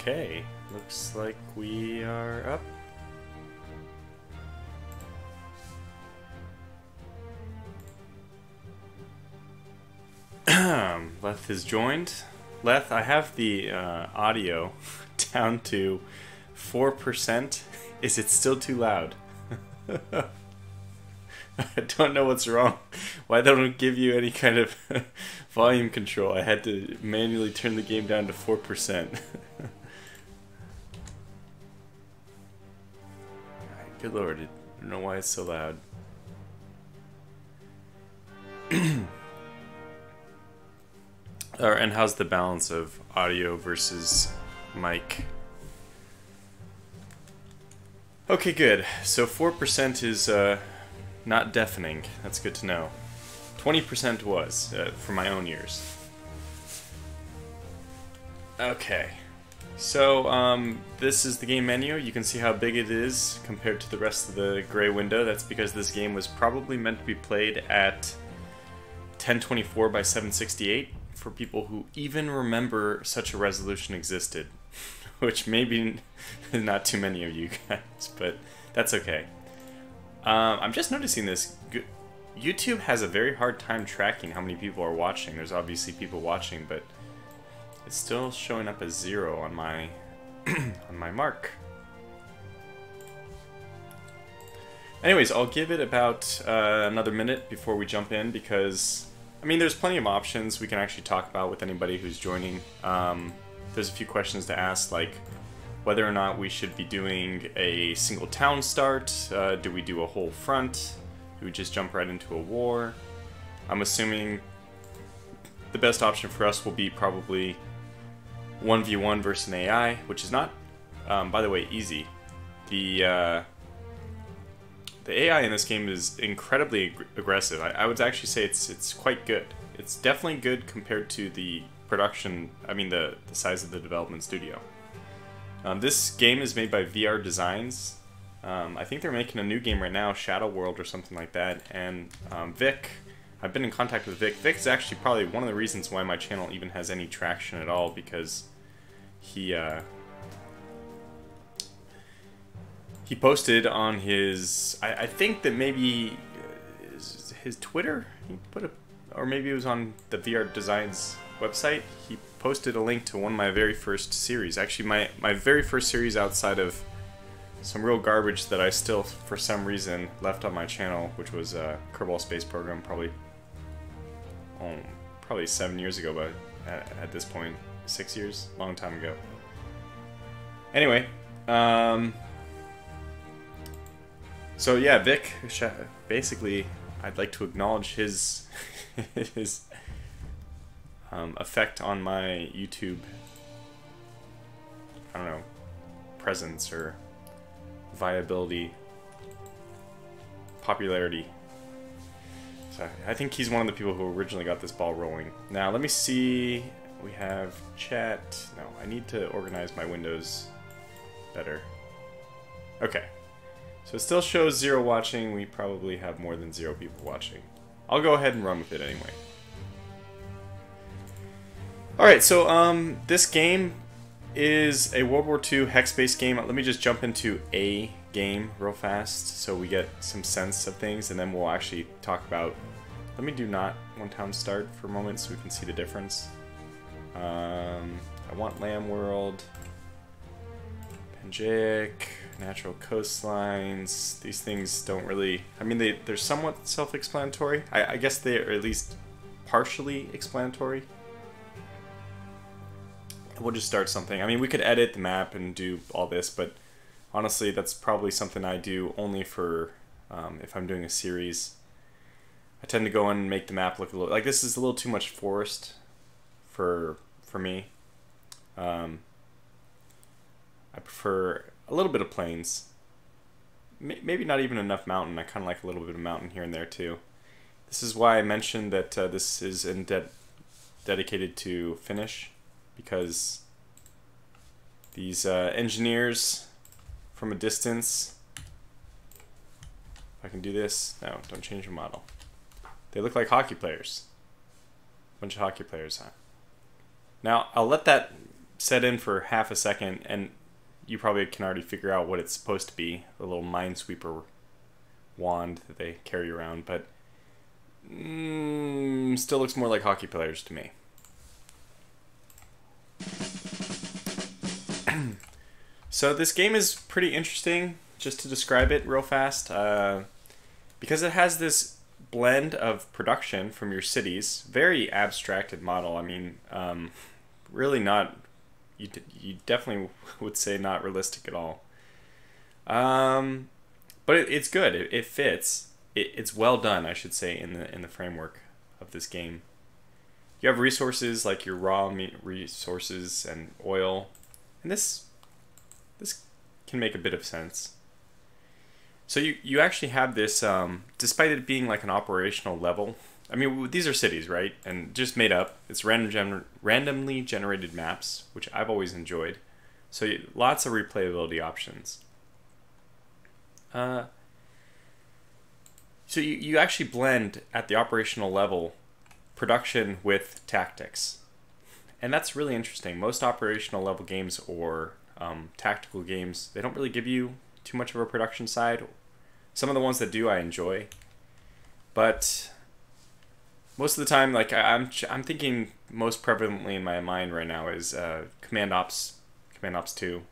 Okay, looks like we are up. Leth has joined. Leth, I have the audio down to 4%. Is it still too loud? I don't know what's wrong. Why don't it give you any kind of volume control? I had to manually turn the game down to 4%. Good lord, I don't know why it's so loud. And how's the balance of audio versus mic? Okay, good. So 4% is not deafening. That's good to know. 20% was, for my own ears. Okay. So, this is the game menu. You can see how big it is compared to the rest of the gray window. That's because this game was probably meant to be played at 1024 by 768 for people who even remember such a resolution existed. Which maybe not too many of you guys, but that's okay. I'm just noticing this. YouTube has a very hard time tracking how many people are watching. There's obviously people watching, but it's still showing up as 0 on my on my mark. Anyways, I'll give it about another minute before we jump in because, I mean, there's plenty of options we can actually talk about with anybody who's joining. There's a few questions to ask, like whether or not we should be doing a single town start. Do we do a whole front? Do we just jump right into a war? I'm assuming the best option for us will be probably 1v1 versus an AI, which is not, by the way, easy. The AI in this game is incredibly aggressive. I would actually say it's quite good. It's definitely good compared to the production, I mean the size of the development studio. This game is made by VR Designs. I think they're making a new game right now, Shadow World or something like that, and Vic, I've been in contact with Vic. Vic is actually probably one of the reasons why my channel even has any traction at all, because he posted on his, I think that maybe his Twitter, he put a, or maybe it was on the VR Designs website, he posted a link to one of my very first series. Actually, my very first series outside of some real garbage that I still, for some reason, left on my channel, which was Kerbal Space Program, probably 7 years ago, but at this point, 6 years, long time ago. Anyway, so yeah, Vic, basically, I'd like to acknowledge his his effect on my YouTube, I don't know, presence or viability, popularity. So I think he's one of the people who originally got this ball rolling. Now let me see, we have chat. No, I need to organize my windows better. Okay, so it still shows 0 watching. We probably have more than 0 people watching. I'll go ahead and run with it anyway. Alright, so this game is a World War II hex-based game. Let me just jump into a game real fast so we get some sense of things, and then we'll actually talk about... Let me do not one town start for a moment so we can see the difference. I want Lamb World, Pangaea, natural coastlines. These things don't really... I mean, they're somewhat self-explanatory. I guess they're at least partially explanatory. We'll just start something. I mean, we could edit the map and do all this, but honestly, that's probably something I do only for if I'm doing a series. I tend to go in and make the map look a little... Like, this is a little too much forest for me. I prefer a little bit of plains. Maybe not even enough mountain. I kind of like a little bit of mountain here and there, too. This is why I mentioned that this is dedicated to Finnish. Because these engineers from a distance, if I can do this, no, don't change your model. They look like hockey players. Bunch of hockey players, huh? Now, I'll let that set in for half a second, and you probably can already figure out what it's supposed to be, the little minesweeper wand that they carry around, but still looks more like hockey players to me. So this game is pretty interesting, just to describe it real fast, because it has this blend of production from your cities, very abstracted model. I mean, really not, you definitely would say not realistic at all. But it's good. It fits. It's well done, I should say, in the framework of this game. You have resources like your raw meat resources and oil, and this can make a bit of sense. So you actually have this, despite it being like an operational level. I mean, these are cities, right? And just made up. It's randomly generated maps, which I've always enjoyed. So lots of replayability options. So you actually blend at the operational level production with tactics. And that's really interesting. Most operational level games or tactical games, they don't really give you too much of a production side. Some of the ones that do I enjoy. But most of the time, like I'm thinking most prevalently in my mind right now is Command Ops 2.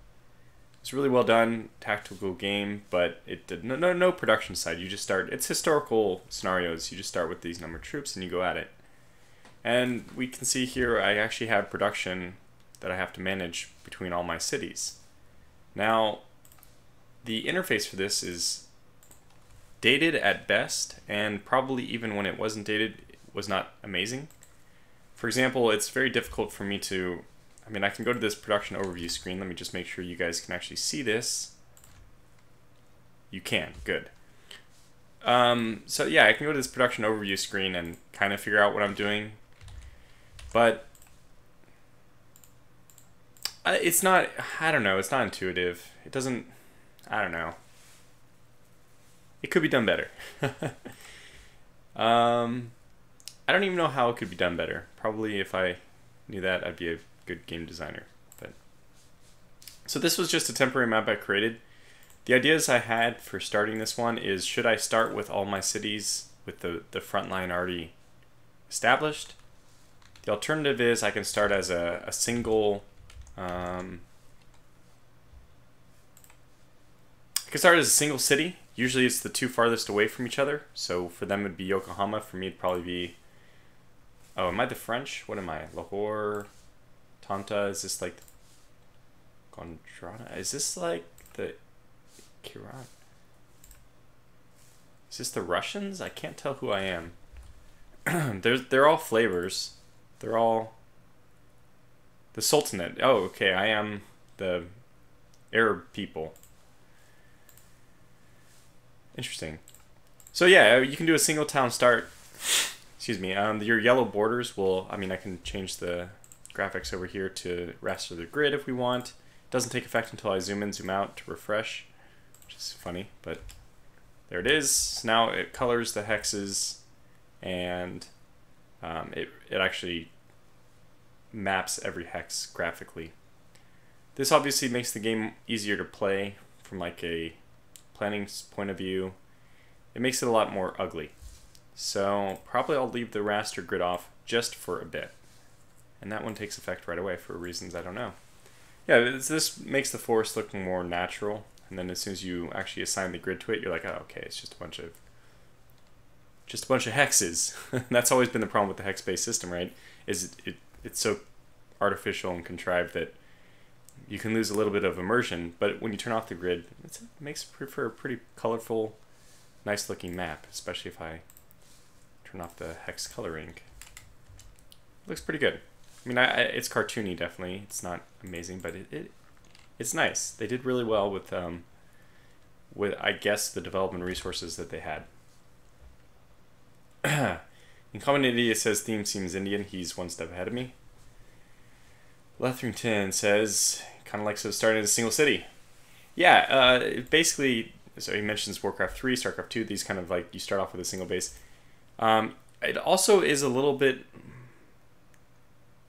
It's really well done tactical game, but it did no production side. You just start. It's historical scenarios. You just start with these number of troops and you go at it. And we can see here I actually have production that I have to manage between all my cities. Now, the interface for this is dated at best, and probably even when it wasn't dated, it was not amazing. For example, it's very difficult for me to, I mean, I can go to this production overview screen. Let me just make sure you guys can actually see this. You can, good. So yeah, I can go to this production overview screen and kind of figure out what I'm doing. But it's not, I don't know, it's not intuitive. It doesn't, I don't know. It could be done better. I don't even know how it could be done better. Probably if I knew that, I'd be a good game designer. But so this was just a temporary map I created. The ideas I had for starting this one is, should I start with all my cities with the front line already established? The alternative is I can start as a single, I can start as a single city. Usually it's the two farthest away from each other. So for them it'd be Yokohama. For me it'd probably be, oh, am I the French? What am I? Lahore, Tanta, is this like Gondrana? Is this like the Kiran? Is this the Russians? I can't tell who I am. They're all flavors. They're all the Sultanate. Oh, okay, I am the Arab people. Interesting. So yeah, you can do a single town start. Excuse me. Your yellow borders will, I mean, I can change the graphics over here to raster the grid if we want. It doesn't take effect until I zoom in, zoom out to refresh, which is funny, but there it is. So now it colors the hexes, and it actually maps every hex graphically. This obviously makes the game easier to play from like a planning point of view. It makes it a lot more ugly. So probably I'll leave the raster grid off just for a bit. And that one takes effect right away for reasons I don't know. Yeah, this makes the forest look more natural. And then as soon as you actually assign the grid to it, you're like, oh, okay, it's just a bunch of hexes. That's always been the problem with the hex-based system, right? Is it's so artificial and contrived that you can lose a little bit of immersion, but when you turn off the grid, it makes for a pretty colorful, nice looking map, especially if I turn off the hex coloring. Looks pretty good. I mean, it's cartoony, definitely. It's not amazing, but it's nice. They did really well with I guess the development resources that they had. In community, it says theme seems Indian. He's one step ahead of me. Letherington says kind of likes to start in a single city. Yeah, basically, so he mentions Warcraft 3, Starcraft 2, these kind of like, you start off with a single base. It also is a little bit,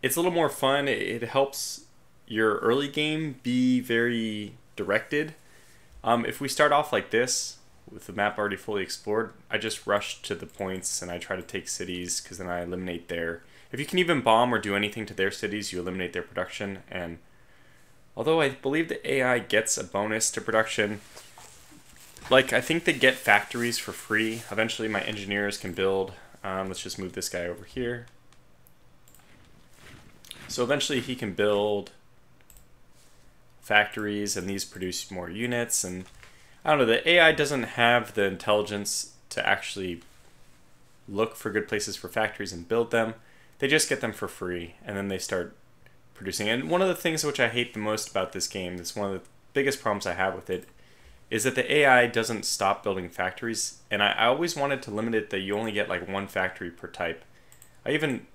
it's a little more fun. It helps your early game be very directed. If we start off like this, with the map already fully explored, I just rush to the points and I try to take cities, because then I eliminate their... If you can even bomb or do anything to their cities, you eliminate their production. And although I believe the AI gets a bonus to production, like, I think they get factories for free. Eventually my engineers can build... let's just move this guy over here. So eventually he can build factories, and these produce more units, and I don't know, the AI doesn't have the intelligence to actually look for good places for factories and build them. They just get them for free, and then they start producing. And one of the things which I hate the most about this game, this is one of the biggest problems I have with it, is that the AI doesn't stop building factories, and I always wanted to limit it that you only get like one factory per type. I even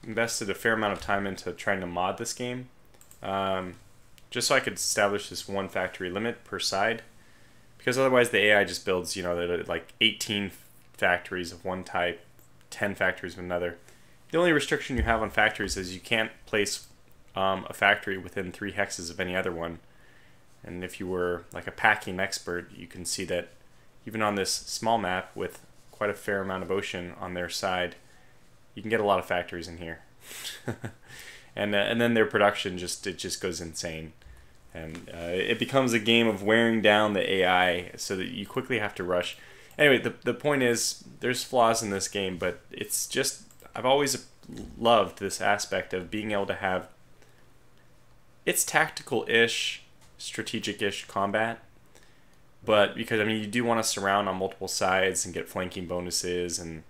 invested a fair amount of time into trying to mod this game, just so I could establish this one factory limit per side, because otherwise the AI just builds, you know, like 18 factories of one type, 10 factories of another. The only restriction you have on factories is you can't place a factory within 3 hexes of any other one. And if you were like a packing expert, you can see that even on this small map with quite a fair amount of ocean on their side, you can get a lot of factories in here. and then their production just goes insane. And it becomes a game of wearing down the AI so that you quickly have to rush. Anyway, the point is, there's flaws in this game, but it's just, I've always loved this aspect of being able to have, it's tactical-ish, strategic-ish combat, but because, I mean, you do want to surround on multiple sides and get flanking bonuses, and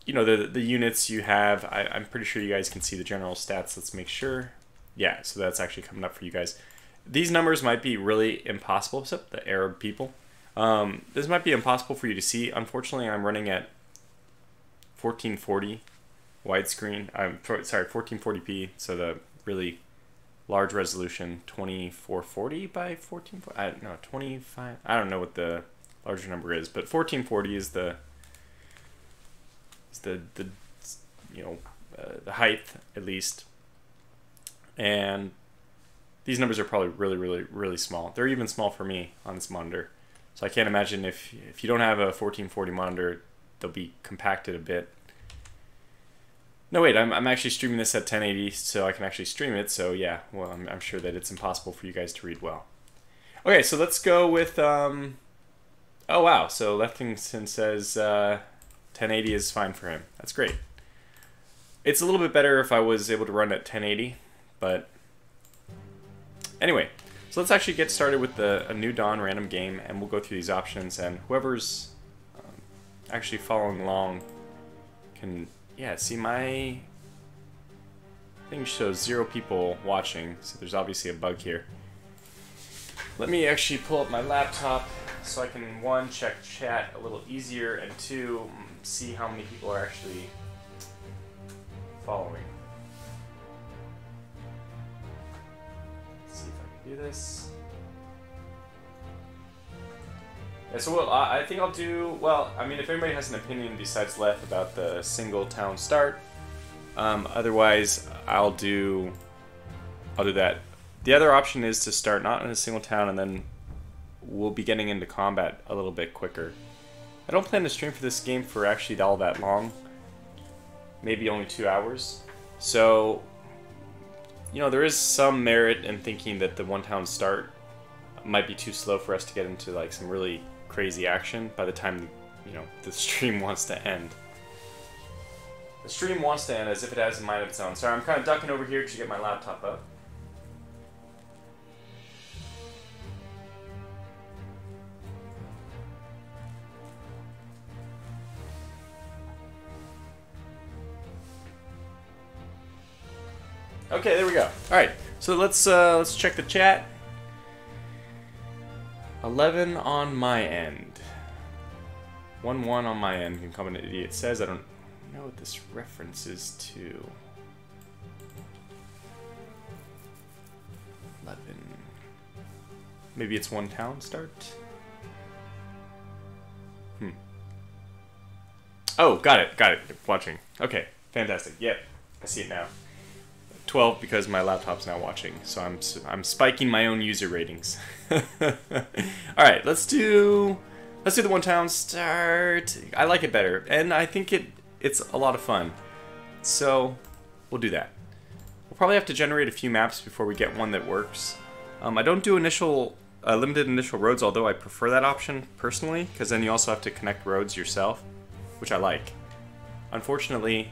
you know, the units you have, I'm pretty sure you guys can see the general stats. Let's make sure. Yeah, so that's actually coming up for you guys. These numbers might be really impossible, except the Arab people. This might be impossible for you to see. Unfortunately, I'm running at 1440 widescreen. I'm sorry, 1440p, so the really large resolution, 2440 by 1440. I don't know, 25. I don't know what the larger number is, but 1440 is the you know, the height at least. And these numbers are probably really small. They're even small for me on this monitor. So I can't imagine if you don't have a 1440 monitor, they'll be compacted a bit. No, wait, I'm actually streaming this at 1080, so I can actually stream it. So yeah, well, I'm sure that it's impossible for you guys to read well. Okay, so let's go with, oh wow, so Leftington says 1080 is fine for him. That's great. It's a little bit better if I was able to run at 1080, but anyway, so let's actually get started with a new Dawn random game, and we'll go through these options, and whoever's actually following along can, yeah, see my thing shows 0 people watching, so there's obviously a bug here. Let me actually pull up my laptop so I can, 1, check chat a little easier, and 2, see how many people are actually following. Let's see if I can do this. Yeah, so I think I'll do, well, I mean, if anybody has an opinion besides Leth about the single town start, otherwise I'll do that. The other option is to start not in a single town, and then we'll be getting into combat a little bit quicker. I don't plan to stream for this game for actually all that long. Maybe only 2 hours. So, you know, there is some merit in thinking that the one town start might be too slow for us to get into like some really crazy action by the time, you know, the stream wants to end. The stream wants to end as if it has a mind of its own. Sorry, I'm kind of ducking over here to get my laptop up. Okay, there we go. All right, so let's check the chat. 11 on my end. 1-1 on my end. Can come an idiot says. I don't know what this references to. 11. Maybe it's one town start. Oh, got it. Watching. Okay, fantastic. Yep, I see it now. 12 because my laptop's now watching, so I'm spiking my own user ratings. All right, let's do the one town start. I like it better, and I think it's a lot of fun. So we'll do that. We'll probably have to generate a few maps before we get one that works. I don't do limited initial roads, although I prefer that option personally, because then you also have to connect roads yourself, which I like. Unfortunately,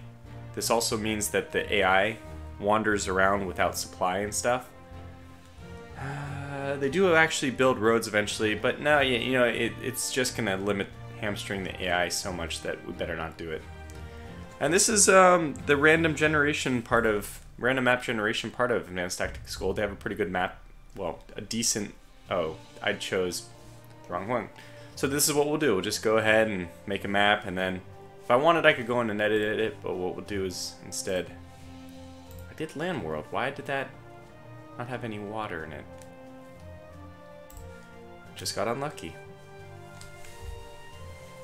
this also means that the AI wanders around without supply and stuff. They do actually build roads eventually, but no, you know, it's just gonna hamstring the AI so much that we better not do it. And this is the random map generation part of Advanced Tactics Gold. They have a pretty good map, well, a decent. Oh, I chose the wrong one. So this is what we'll do. We'll just go ahead and make a map, and then if I wanted, I could go in and edit it. But what we'll do is instead, I did Land World. Why did that not have any water in it? Just got unlucky.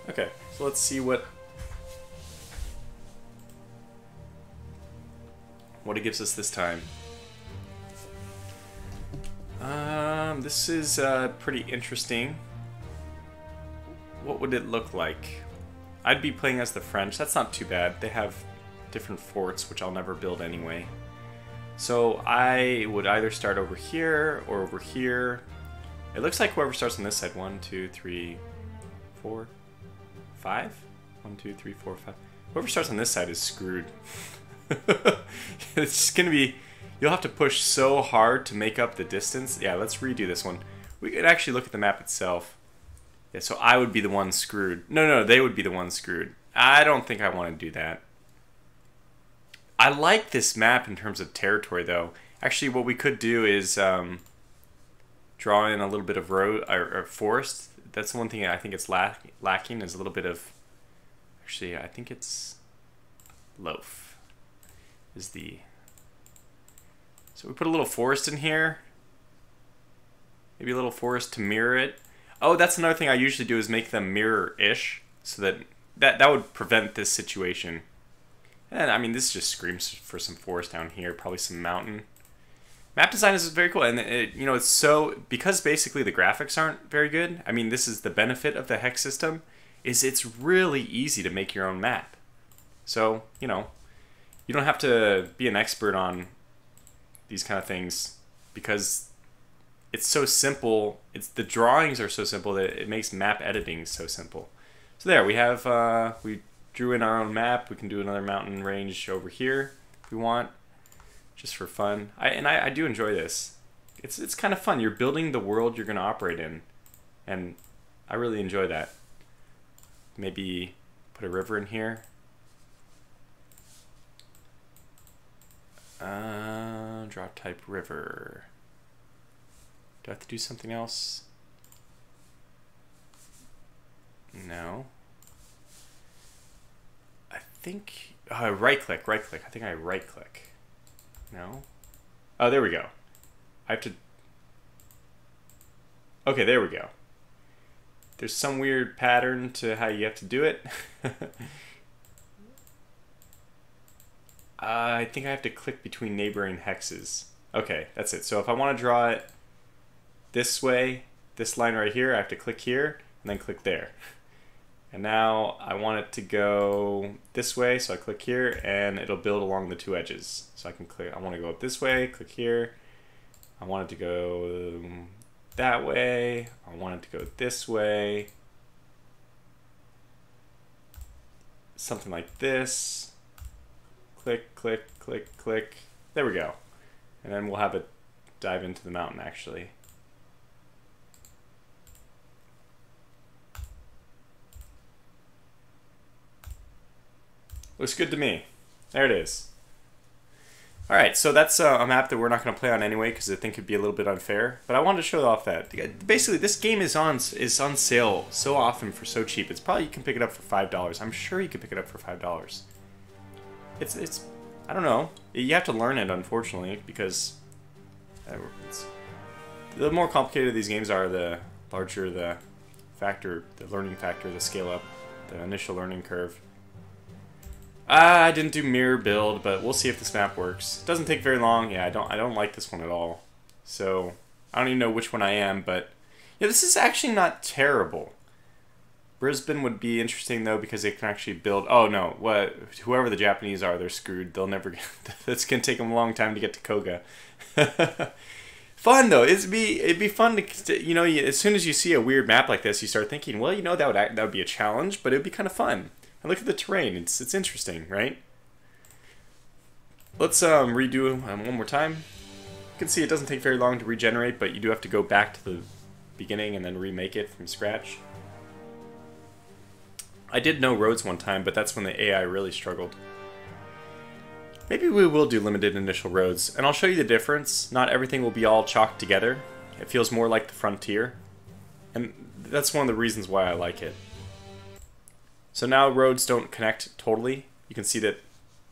Okay, so let's see what it gives us this time. This is pretty interesting. What would it look like? I'd be playing as the French. That's not too bad. They have different forts, which I'll never build anyway. So I would either start over here or over here. It looks like whoever starts on this side, 1, 2, 3, 4, 5? 1, 2, 3, 4, 5. Whoever starts on this side is screwed. It's just gonna be, you'll have to push so hard to make up the distance. Yeah, let's redo this one. We could actually look at the map itself. Yeah, so I would be the one screwed. No, they would be the one screwed. I don't think I want to do that. I like this map in terms of territory, though. Actually, what we could do is draw in a little bit of road or forest. That's the one thing I think it's lacking is a little bit of. Actually, I think it's loaf. Is the. So we put a little forest in here. Maybe a little forest to mirror it. Oh, that's another thing I usually do is make them mirror-ish, so that would prevent this situation. And I mean, this just screams for some forest down here, probably some mountain. Map design is very cool, and you know, it's so, because basically the graphics aren't very good. I mean, this is the benefit of the hex system, is it's really easy to make your own map. So, you know, you don't have to be an expert on these kind of things because it's so simple. The drawings are so simple that it makes map editing so simple. So there we have we drew in our own map. We can do another mountain range over here if we want, just for fun. I do enjoy this. It's kind of fun. You're building the world you're going to operate in, and I really enjoy that. Maybe put a river in here. Drop type river. Do I have to do something else? No. I think right click. I think I right click. No. Oh, there we go. I have to. Okay, there we go. There's some weird pattern to how you have to do it. I think I have to click between neighboring hexes. Okay, that's it. So if I want to draw it this way, this line right here, I have to click here and then click there. And now I want it to go this way, so I click here and it'll build along the two edges. So I can click, I want to go up this way, click here. I want it to go that way. I want it to go this way. Something like this. Click, click, click, click. There we go. And then we'll have it dive into the mountain actually. Looks good to me. There it is. Alright, so that's a map that we're not going to play on anyway because I think it'd be a little bit unfair. But I wanted to show off that. Basically, this game is on sale so often for so cheap. It's probably you can pick it up for $5. I'm sure you can pick it up for $5. It's I don't know. You have to learn it, unfortunately, because the more complicated these games are, the larger the factor, the learning factor, the scale up, the initial learning curve. I didn't do mirror build, but we'll see if this map works. It doesn't take very long. Yeah, I don't like this one at all. So I don't even know which one I am, but yeah, this is actually not terrible. Brisbane would be interesting though because they can actually build. Oh no, what? Whoever the Japanese are, they're screwed. They'll never. It's gonna take them a long time to get to Koga. Fun though. It'd be fun to you know. As soon as you see a weird map like this, you start thinking, well, you know, that would be a challenge, but it'd be kind of fun. And look at the terrain. It's interesting, right? Let's redo one more time. You can see it doesn't take very long to regenerate, but you do have to go back to the beginning and then remake it from scratch. I did know roads one time, but that's when the AI really struggled. Maybe we will do limited initial roads, and I'll show you the difference. Not everything will be all chalked together. It feels more like the Frontier, and that's one of the reasons why I like it. So now roads don't connect totally. You can see that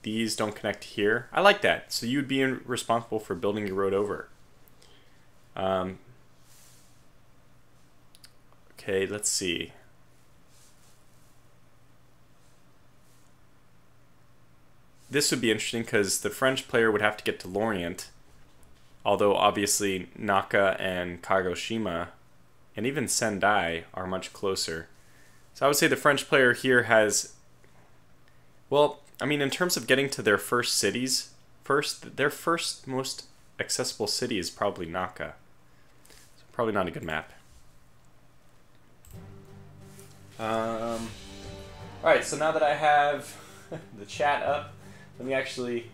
these don't connect here. I like that. So you would be responsible for building your road over. Okay, let's see. This would be interesting because the French player would have to get to Lorient, although obviously Naka and Kagoshima and even Sendai are much closer. So I would say the French player here has, well, I mean, in terms of getting to their first cities, their first most accessible city is probably Naka. So probably not a good map. Alright, so now that I have the chat up, let me actually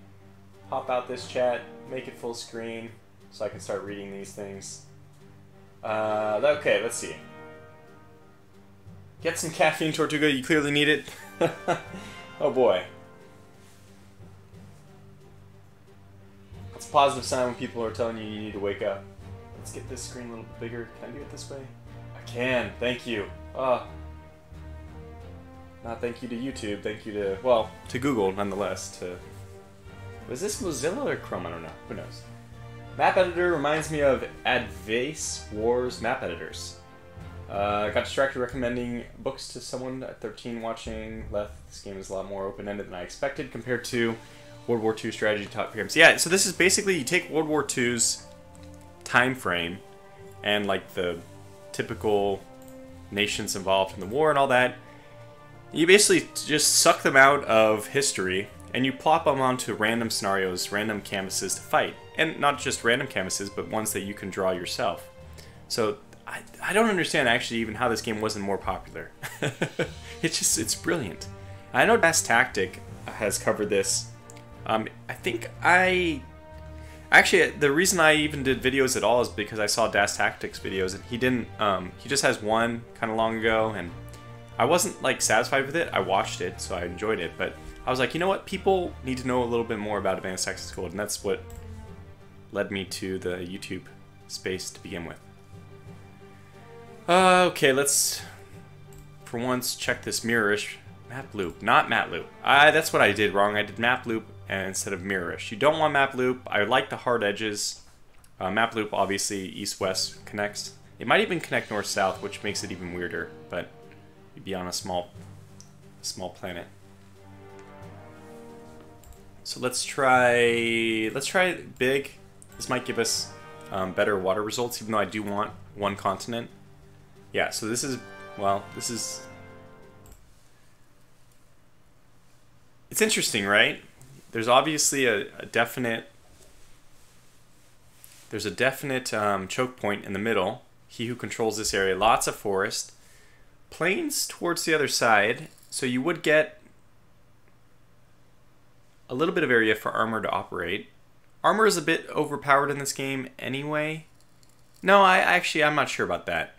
pop out this chat, make it full screen, so I can start reading these things. Okay, let's see. Get some caffeine, Tortuga, you clearly need it. Oh boy. It's a positive sign when people are telling you you need to wake up. Let's get this screen a little bit bigger. Can I do it this way? I can, thank you. Not thank you to YouTube, thank you to, well, to Google nonetheless. Was this Mozilla or Chrome? I don't know. Who knows? Map editor reminds me of Advace Wars map editors. Got distracted recommending books to someone at 13 watching left. This game is a lot more open-ended than I expected compared to World War II strategy top games. Yeah, so this is basically you take World War II's time frame and like the typical nations involved in the war and all that. You basically just suck them out of history and you plop them onto random scenarios, random canvases to fight. And not just random canvases, but ones that you can draw yourself. So I don't understand actually even how this game wasn't more popular. It's brilliant. I know Das Tactic has covered this. Actually, the reason I even did videos at all is because I saw Das Tactic's videos and he didn't, he just has one kind of long ago and I wasn't like satisfied with it. I watched it, so I enjoyed it, but I was like, you know what? People need to know a little bit more about Advanced Access Code, and that's what led me to the YouTube space to begin with. Okay, let's, for once, check this mirrorish map loop, not mat loop. That's what I did wrong. I did map loop instead of mirrorish. You don't want map loop. I like the hard edges. Map loop, obviously, east-west connects. It might even connect north-south, which makes it even weirder, but you'd be on a small planet. So let's try big. This might give us better water results, even though I do want one continent. Yeah, so this is, well, this is... It's interesting, right? There's obviously a definite... There's a definite choke point in the middle. He who controls this area. Lots of forest. Plains towards the other side. So you would get a little bit of area for armor to operate. Armor is a bit overpowered in this game anyway. No, I'm not sure about that.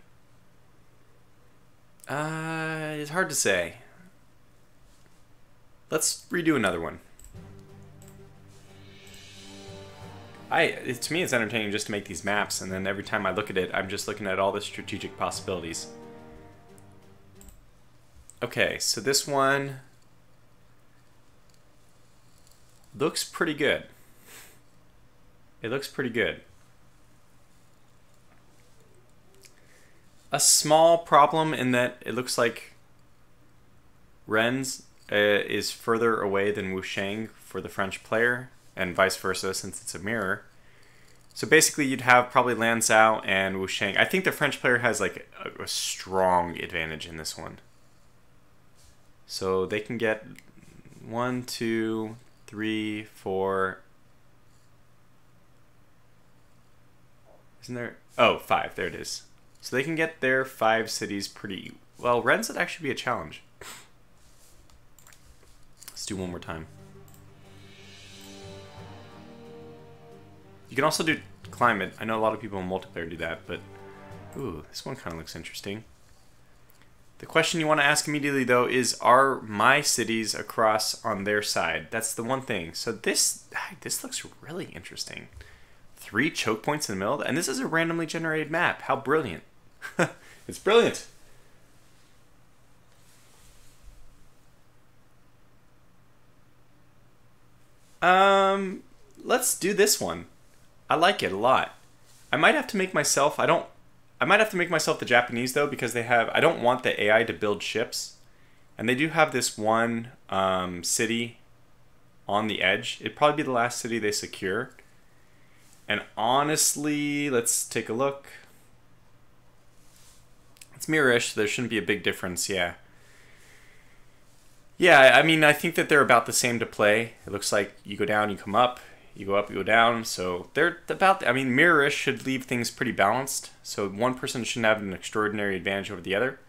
It's hard to say. Let's redo another one. To me, it's entertaining just to make these maps, and then every time I look at it, I'm just looking at all the strategic possibilities. Okay, so this one looks pretty good. It looks pretty good. A small problem in that it looks like Rennes is further away than Wushang for the French player, and vice versa since it's a mirror. So basically you'd have probably Lanzhou and Wushang. I think the French player has like a strong advantage in this one. So they can get 1, 2, 3, 4. Isn't there? Oh, 5. There it is. So they can get their 5 cities pretty well. Rennes would actually be a challenge. Let's do one more time. You can also do climate. I know a lot of people in multiplayer do that, but ooh, this one kind of looks interesting. The question you want to ask immediately, though, is are my cities across on their side? That's the one thing. So this looks really interesting. 3 choke points in the middle, and this is a randomly generated map. How brilliant. It's brilliant. Let's do this one. I like it a lot. I might have to make myself, I might have to make myself the Japanese though, because they have, I don't want the AI to build ships. And they do have this one city on the edge. It'd probably be the last city they secure. And honestly, let's take a look. It's mirror-ish, so there shouldn't be a big difference, yeah. Yeah, I mean, I think that they're about the same to play. It looks like you go down, you come up. You go up, you go down, so they're about, I mean, mirror-ish should leave things pretty balanced, so one person shouldn't have an extraordinary advantage over the other.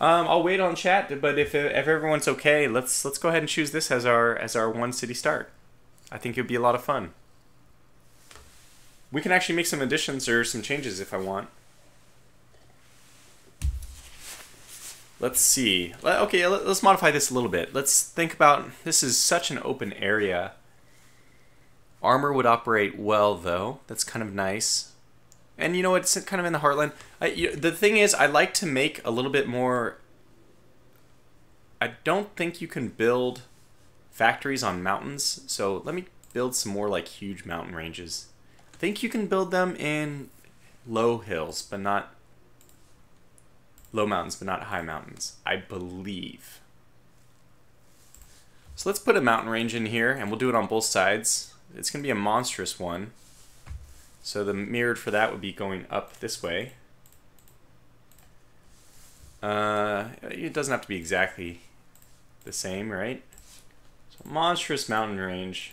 I'll wait on chat, but if everyone's okay, let's go ahead and choose this as our one city start. I think it would be a lot of fun. We can actually make some additions or some changes if I want. Let's see. Okay, let's modify this a little bit. Let's think about, this is such an open area. Armor would operate well, though. That's kind of nice. And you know what? It's kind of in the heartland. The thing is, I like to make a little bit more... I don't think you can build factories on mountains. So let me build some more like huge mountain ranges. I think you can build them in low hills, but not... low mountains, but not high mountains. I believe. So let's put a mountain range in here, and we'll do it on both sides. It's going to be a monstrous one. So the mirrored for that would be going up this way. It doesn't have to be exactly the same, right? So monstrous mountain range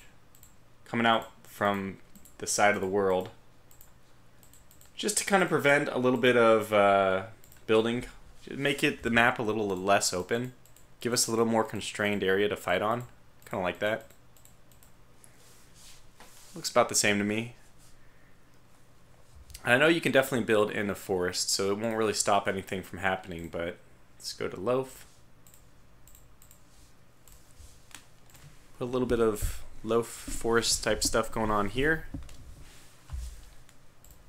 coming out from the side of the world. Just to kind of prevent a little bit of building. Make it the map a little less open. Give us a little more constrained area to fight on. Kind of like that. Looks about the same to me. And I know you can definitely build in a forest, so it won't really stop anything from happening, but let's go to loaf. Put a little bit of loaf forest type stuff going on here.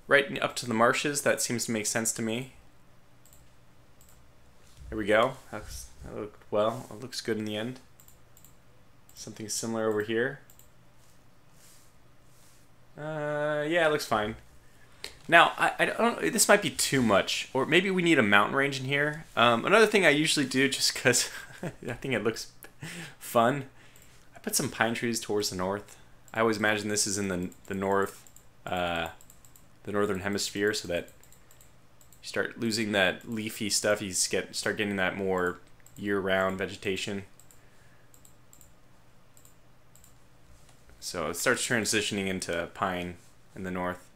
Right up to the marshes, that seems to make sense to me. There we go. That looked well. It looks good in the end. Something similar over here. Yeah, it looks fine. Now, I don't. This might be too much, or maybe we need a mountain range in here. Another thing I usually do, just because I think it looks fun, I put some pine trees towards the north. I always imagine this is in the north, the northern hemisphere, so that you start losing that leafy stuff. You start getting that more year-round vegetation. So it starts transitioning into pine in the north.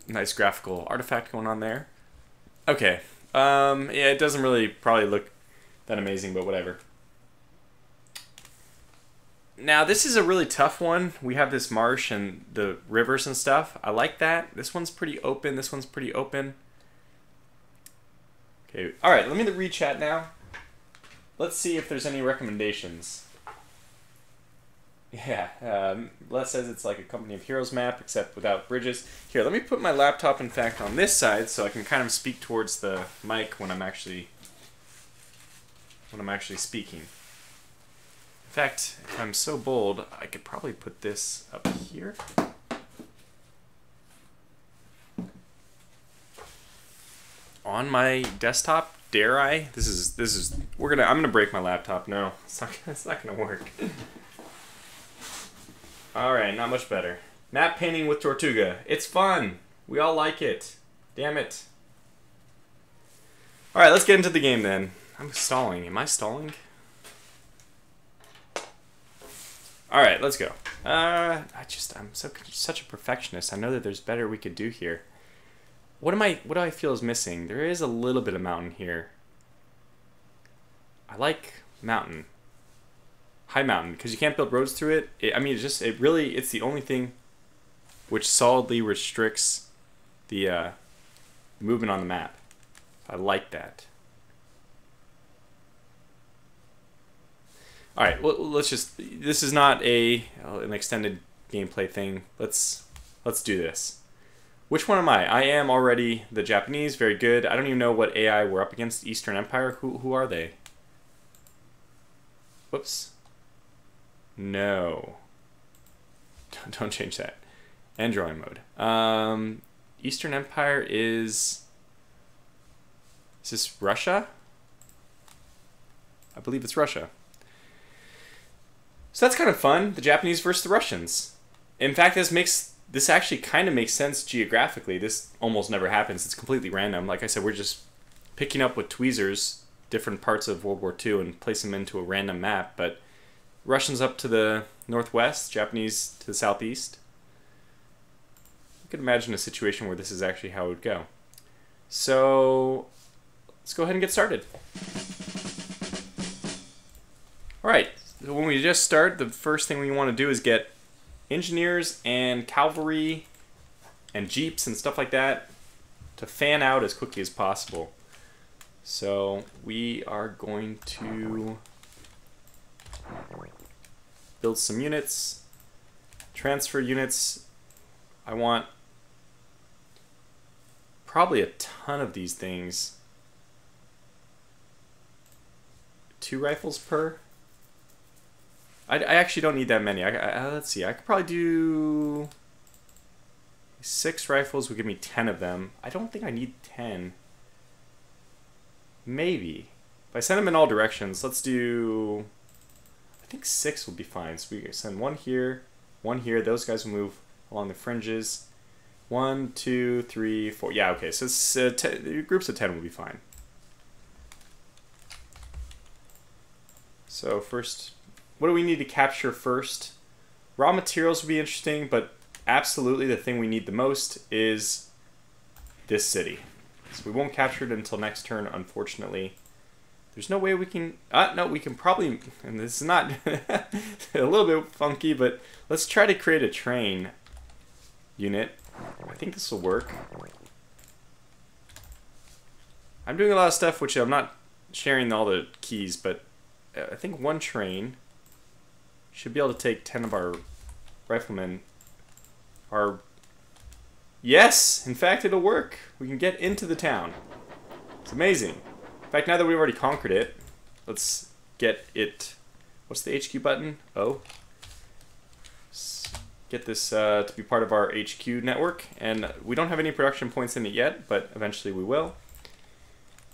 Nice graphical artifact going on there. Okay. Yeah, it doesn't really probably look that amazing, but whatever. Now, this is a really tough one. We have this marsh and the rivers and stuff. I like that. This one's pretty open. This one's pretty open. Okay. All right, let me read chat now. Let's see if there's any recommendations. Yeah, Les says it's like a Company of Heroes map, except without bridges. Here, let me put my laptop, in fact, on this side so I can kind of speak towards the mic when I'm actually speaking. In fact, if I'm so bold, I could probably put this up here. On my desktop dare I? I'm gonna break my laptop. No, it's not gonna work. Alright, not much better. Map painting with Tortuga. It's fun. We all like it. Damn it. Alright, let's get into the game then. I'm stalling. Am I stalling? Alright, let's go. I'm such a perfectionist. I know that there's better we could do here. What do I feel is missing? There is a little bit of mountain here. I like mountain. High mountain, because you can't build roads through it. It's the only thing which solidly restricts the movement on the map. I like that. Alright, well, this is not an extended gameplay thing. Let's do this. Which one am I? I am already the Japanese, very good. I don't even know what AI we're up against. Eastern Empire, who are they? Whoops. No. Don't change that. And drawing mode. Eastern Empire is this Russia? I believe it's Russia. So that's kind of fun. The Japanese versus the Russians. In fact, this actually kind of makes sense geographically. This almost never happens. It's completely random. Like I said, we're just picking up with tweezers different parts of World War II and placing them into a random map. But Russians up to the northwest, Japanese to the southeast. You could imagine a situation where this is actually how it would go. So let's go ahead and get started. Alright, so when we just start, the first thing we want to do is get engineers and cavalry and jeeps and stuff like that to fan out as quickly as possible. So we are going to build some units, transfer units. I want probably a ton of these things. 2 rifles per. I actually don't need that many. Let's see. I could probably do 6 rifles would give me 10 of them. I don't think I need 10. Maybe. If I send them in all directions, let's do... I think 6 will be fine. So we send 1 here, 1 here. Those guys will move along the fringes. 1, 2, 3, 4. Yeah, okay. So it's, groups of 10 will be fine. So first... What do we need to capture first? Raw materials would be interesting, but absolutely the thing we need the most is this city. So we won't capture it until next turn, unfortunately. There's no way we can... no, we can probably... And this is not a little bit funky, but let's try to create a train unit. I think this will work. I'm doing a lot of stuff which I'm not sharing all the keys, but I think 1 train... should be able to take 10 of our riflemen. Yes! In fact, it'll work. We can get into the town. It's amazing. In fact, now that we've already conquered it, let's get it... What's the HQ button? Oh. Let's get this to be part of our HQ network. And we don't have any production points in it yet, but eventually we will.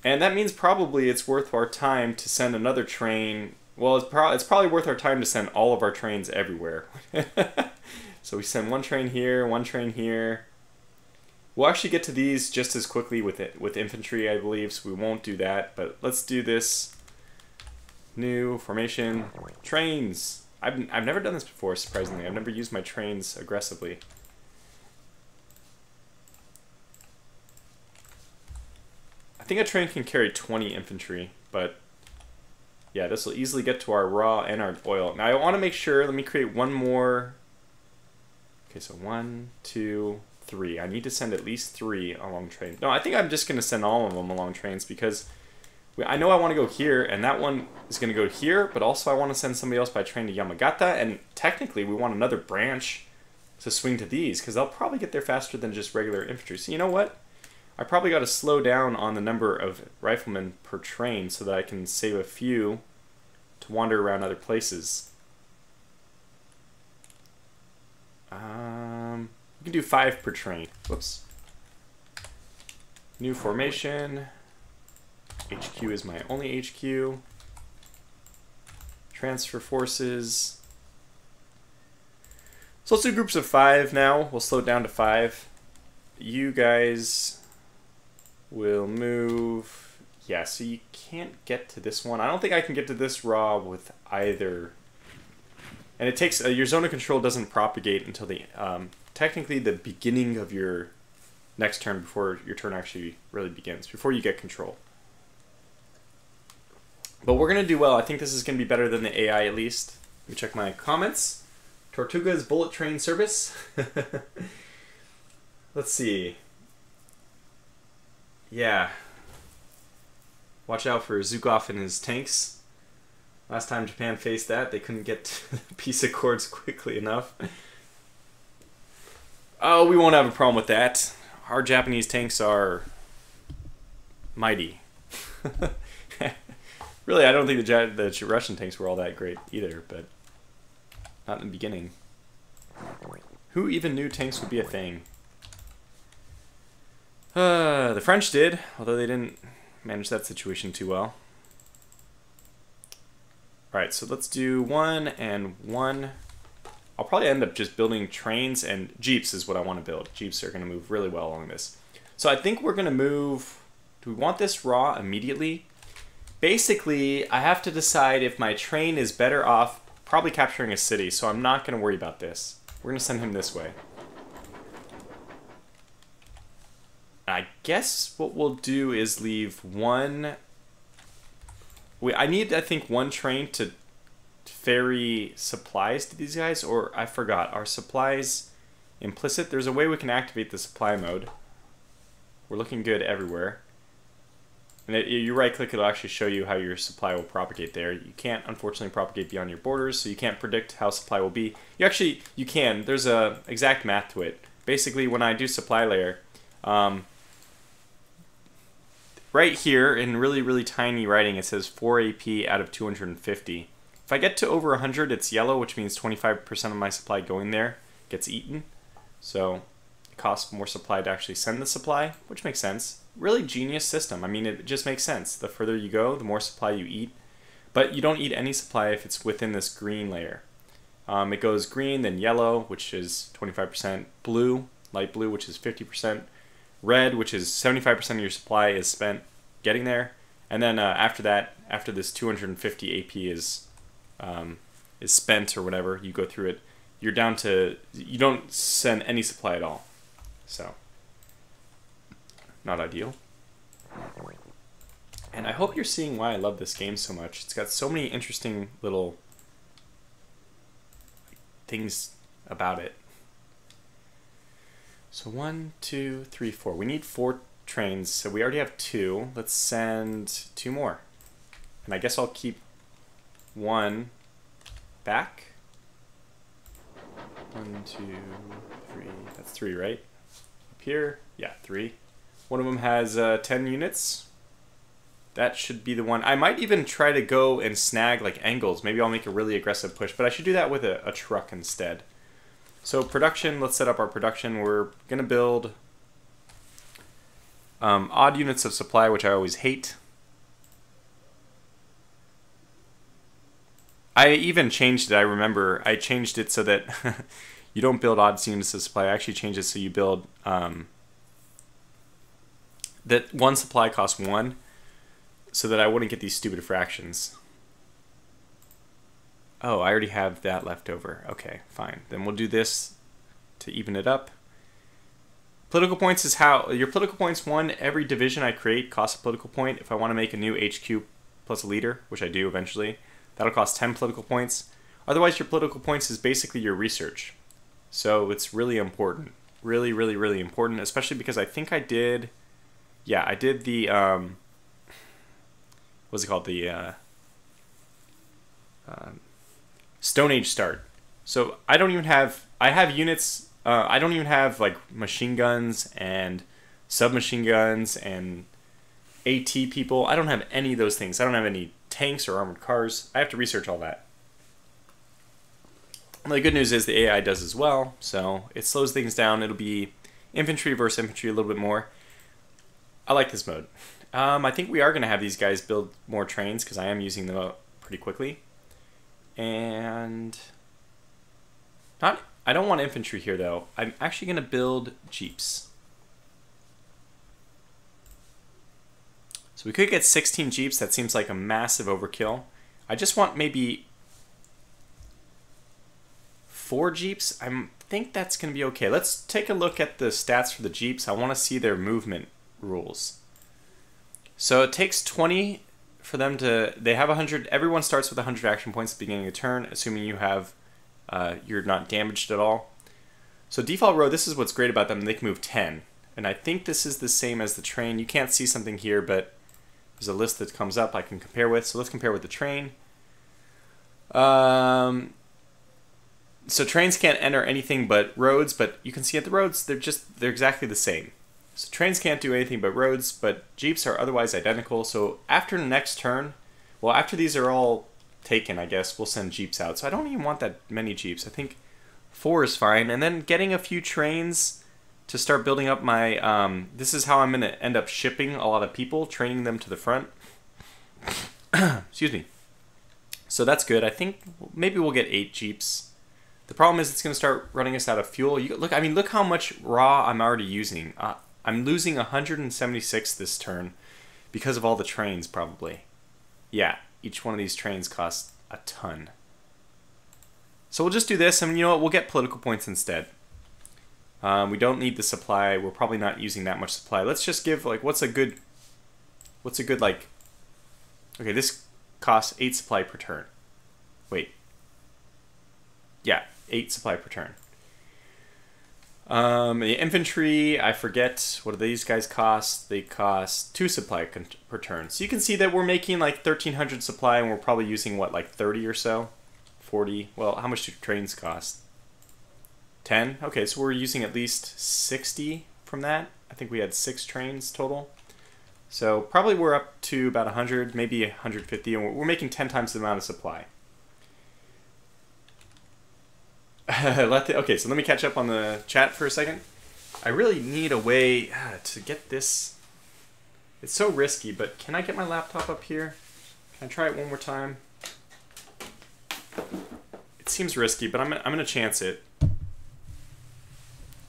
And that means probably it's worth our time to send another train... Well, it's probably worth our time to send all of our trains everywhere. So we send 1 train here, 1 train here. We'll actually get to these just as quickly with infantry, I believe, so we won't do that. But let's do this. New formation. Trains. I've never done this before, surprisingly. I've never used my trains aggressively. I think a train can carry 20 infantry, but... Yeah, this will easily get to our raw and our oil. Now I want to make sure, let me create 1 more. Okay, so 1, 2, 3. I need to send at least 3 along trains. No, I think I'm just going to send all of them along trains because I know I want to go here, and that one is going to go here, but also I want to send somebody else by train to Yamagata, and technically we want another branch to swing to these because they'll probably get there faster than just regular infantry. So you know what? I probably got to slow down on the number of riflemen per train so that I can save a few to wander around other places. We can do 5 per train. Whoops. New formation. HQ is my only HQ. Transfer forces. So let's do groups of 5 now. We'll slow it down to 5. You guys will move. Yeah, so you can't get to this one. I don't think I can get to this raw with either. And it takes your zone of control doesn't propagate until the technically the beginning of your next turn, before your turn actually really begins, before you get control. But we're gonna do well. I think this is gonna be better than the AI at least. Let me check my comments. Tortuga's bullet train service. Let's see. Yeah. Watch out for Zukov and his tanks. Last time Japan faced that, they couldn't get to the piece of cords quickly enough. Oh, we won't have a problem with that. Our Japanese tanks are mighty. Really, I don't think the Russian tanks were all that great either, but not in the beginning. Who even knew tanks would be a thing? The French did, although they didn't manage that situation too well. Alright, so let's do 1 and 1. I'll probably end up just building trains, and jeeps is what I want to build. Jeeps are going to move really well along this. So I think we're going to move... Do we want this raw immediately? Basically, I have to decide if my train is better off probably capturing a city, so I'm not going to worry about this. We're going to send him this way. I guess what we'll do is leave one... I need, I think, one train to ferry supplies to these guys, or I forgot. Are supplies implicit? There's a way we can activate the supply mode. We're looking good everywhere. And you right-click, it'll actually show you how your supply will propagate there. You can't, unfortunately, propagate beyond your borders, so you can't predict how supply will be. You can. There's a exact math to it. Basically, when I do supply layer, right here, in really, really tiny writing, it says 4 AP out of 250. If I get to over 100, it's yellow, which means 25% of my supply going there gets eaten. So it costs more supply to actually send the supply, which makes sense. Really genius system. I mean, it just makes sense. The further you go, the more supply you eat. But you don't eat any supply if it's within this green layer. It goes green, then yellow, which is 25%, blue, light blue, which is 50%, red, which is 75% of your supply is spent getting there, and then after that, after this 250 AP is spent or whatever, you go through it, you're down to, you don't send any supply at all. So, not ideal. And I hope you're seeing why I love this game so much. It's got so many interesting little things about it. So 1, 2, 3, 4. We need 4 trains, so we already have 2. Let's send 2 more. And I guess I'll keep 1 back. 1, 2, 3. That's 3, right? Up here, yeah, 3. One of them has 10 units. That should be the one. I might even try to go and snag like angles. Maybe I'll make a really aggressive push, but I should do that with a truck instead. So production, let's set up our production. We're going to build odd units of supply, which I always hate. I even changed it, I remember. I changed it so that you don't build odd units of supply. I actually changed it so you build that one supply costs 1, so that I wouldn't get these stupid fractions. Oh, I already have that left over. Okay, fine. Then we'll do this to even it up. Political points is how... Your political points, 1, every division I create costs a political point. If I want to make a new HQ plus a leader, which I do eventually, that'll cost 10 political points. Otherwise, your political points is basically your research. So it's really important. Really, really, really important, especially because I think I did... Yeah, I did the... what's it called? The... Stone Age start. So I don't even have... I have units... I don't even have like machine guns and submachine guns and AT people. I don't have any of those things. I don't have any tanks or armored cars. I have to research all that. And the good news is the AI does as well, so it slows things down. It'll be infantry versus infantry a little bit more. I like this mode. I think we are going to have these guys build more trains because I am using them up pretty quickly. And I don't want infantry here though. I'm actually going to build jeeps. So we could get 16 jeeps. That seems like a massive overkill. I just want maybe 4 jeeps. I think that's going to be okay. Let's take a look at the stats for the jeeps. I want to see their movement rules. So it takes 20 for them to, they have 100, everyone starts with 100 action points at the beginning of the turn, assuming you have, you're not damaged at all. So default row, this is what's great about them, they can move 10. And I think this is the same as the train. You can't see something here, but there's a list that comes up I can compare with. So let's compare with the train. So trains can't enter anything but roads, but you can see at the roads, they're exactly the same. So trains can't do anything but roads, but jeeps are otherwise identical. So after the next turn, well, after these are all taken, I guess, we'll send jeeps out. So I don't even want that many jeeps. I think 4 is fine. And then getting a few trains to start building up my, this is how I'm going to end up shipping a lot of people, training them to the front. Excuse me. So that's good. I think maybe we'll get 8 jeeps. The problem is it's going to start running us out of fuel. Look, I mean, look how much raw I'm already using. I'm losing 176 this turn because of all the trains, probably. Yeah, each one of these trains costs a ton. So we'll just do this, and you know what? We'll get political points instead. We don't need the supply. We're probably not using that much supply. Let's just give, like, what's a good, like, okay, this costs 8 supply per turn. Wait. Yeah, 8 supply per turn. The infantry, I forget, what do these guys cost? They cost 2 supply per turn. So you can see that we're making like 1,300 supply and we're probably using, what, like 30 or so? 40? Well, how much do trains cost? 10? Okay, so we're using at least 60 from that. I think we had 6 trains total. So probably we're up to about 100, maybe 150, and we're making 10 times the amount of supply. Okay, so let me catch up on the chat for a second. I really need a way to get this. It's so risky, but can I get my laptop up here? Can I try it one more time? It seems risky, but I'm gonna chance it.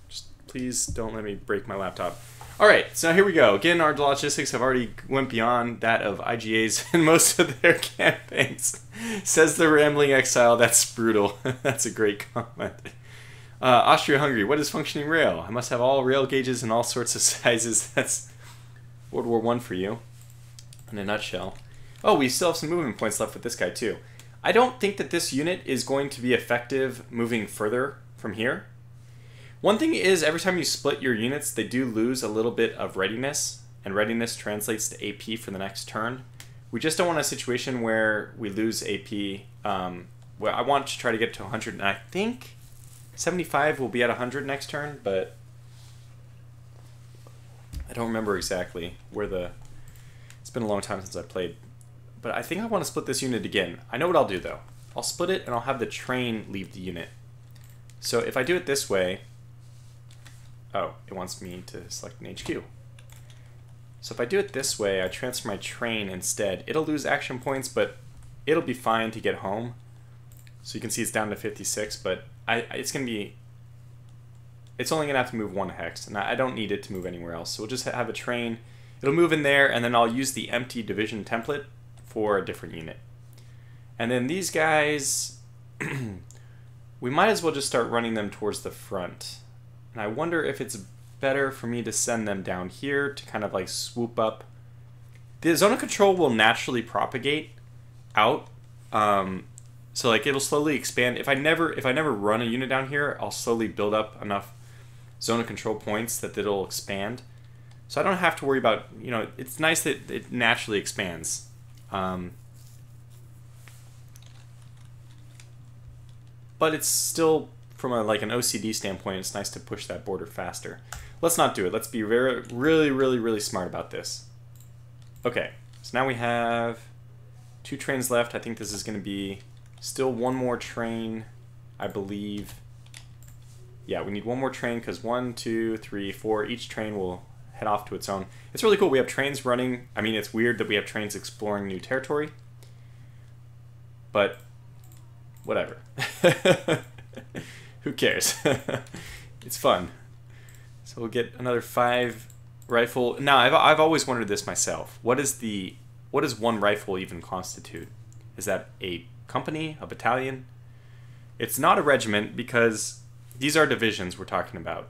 Just please don't let me break my laptop. All right, so here we go. Again, our logistics have already went beyond that of IGA's in most of their campaigns. Says the Rambling Exile, that's brutal. That's a great comment. Austria-Hungary, what is functioning rail? I must have all rail gauges in all sorts of sizes. That's World War I for you, in a nutshell. Oh, we still have some movement points left with this guy too. I don't think that this unit is going to be effective moving further from here. One thing is, every time you split your units, they do lose a little bit of readiness, and readiness translates to AP for the next turn. We just don't want a situation where we lose AP. Well, I want to try to get to 100, and I think 75 will be at 100 next turn, but I don't remember exactly where the... It's been a long time since I played. But I think I want to split this unit again. I know what I'll do, though. I'll split it, and I'll have the train leave the unit. So if I do it this way... Oh, it wants me to select an HQ. So if I do it this way, I transfer my train instead. It'll lose action points, but it'll be fine to get home. So you can see it's down to 56, but it's going to be... It's only going to have to move 1 hex, and I don't need it to move anywhere else. So we'll just have a train. It'll move in there, and then I'll use the empty division template for a different unit. And then these guys... we might as well just start running them towards the front. And I wonder if it's better for me to send them down here to kind of like swoop up. The zone of control will naturally propagate out. So like it'll slowly expand. If I never run a unit down here, I'll slowly build up enough zone of control points that it'll expand. So I don't have to worry about, you know, it's nice that it naturally expands. But it's still, from like an OCD standpoint, it's nice to push that border faster. Let's not do it. Let's be really smart about this. Okay, so now we have 2 trains left. I think this is going to be still 1 more train, I believe. Yeah, we need 1 more train because 1, 2, 3, 4. Each train will head off to its own. It's really cool. We have trains running. I mean, it's weird that we have trains exploring new territory. But whatever. Who cares? It's fun. So we'll get another 5 rifle. Now, I've always wondered this myself. What does one rifle even constitute? Is that a company, a battalion? It's not a regiment because these are divisions we're talking about.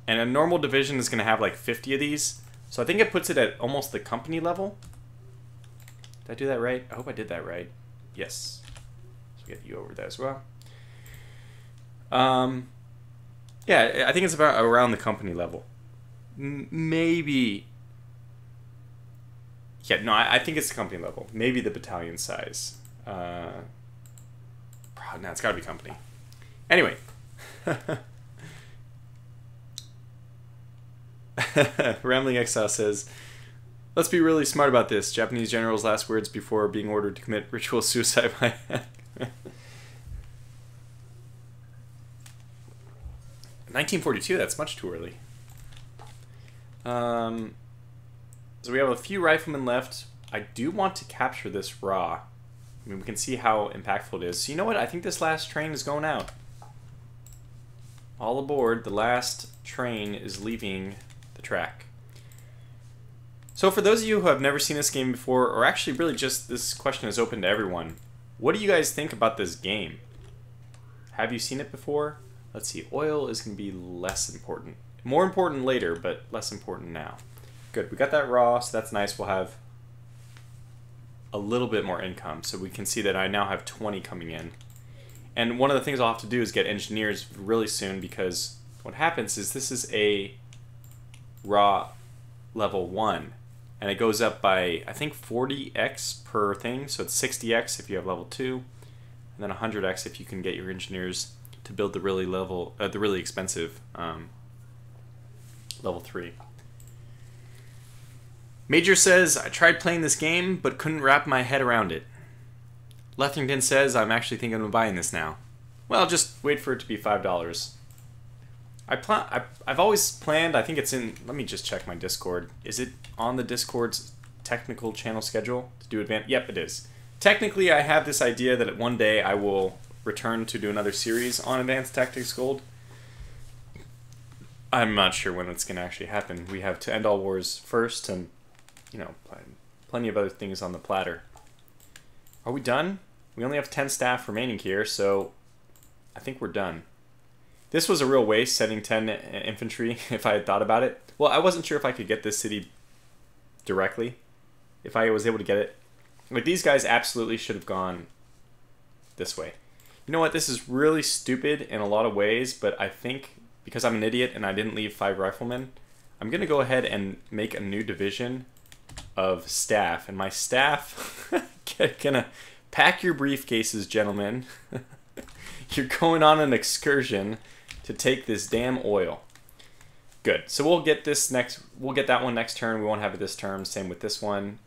And a normal division is going to have like 50 of these. So I think it puts it at almost the company level. Did I do that right? I hope I did that right. Yes. So we get you over there as well. Yeah, I think it's about around the company level. Maybe. Yeah, no, I think it's the company level. Maybe the battalion size. No, it's got to be company. Anyway. Rambling Exile says, let's be really smart about this. Japanese general's last words before being ordered to commit ritual suicide by 1942, that's much too early. So we have a few riflemen left. I do want to capture this raw. I mean, we can see how impactful it is. So you know what? I think this last train is going out. All aboard. The last train is leaving the track. So for those of you who have never seen this game before, or actually really just this question is open to everyone, what do you guys think about this game? Have you seen it before? Let's see. Oil is going to be less important. More important later, but less important now. Good. We got that raw, so that's nice. We'll have a little bit more income. So we can see that I now have 20 coming in. And one of the things I'll have to do is get engineers really soon, because what happens is this is a raw level 1. And it goes up by, I think, 40x per thing. So it's 60x if you have level 2. And then 100x if you can get your engineers to build the really expensive level 3. Major says, I tried playing this game, but couldn't wrap my head around it. Lethington says, I'm actually thinking of buying this now. Well, just wait for it to be $5. I've always planned, I think it's in, let me just check my Discord. Is it on the Discord's technical channel schedule to do advanced? Yep, it is. Technically, I have this idea that one day I will return to do another series on Advanced Tactics Gold. I'm not sure when it's going to actually happen. We have To End All Wars first, and, you know, plenty of other things on the platter. Are we done? We only have 10 staff remaining here, so I think we're done. This was a real waste, sending 10 infantry, if I had thought about it. Well, I wasn't sure if I could get this city directly, if I was able to get it. Like, these guys absolutely should have gone this way. You know what? This is really stupid in a lot of ways, but I think because I'm an idiot and I didn't leave 5 riflemen, I'm going to go ahead and make a new division of staff. And my staff, gonna pack your briefcases, gentlemen. You're going on an excursion to take this damn oil. Good. So we'll get this next. We'll get that one next turn. We won't have it this turn. Same with this one.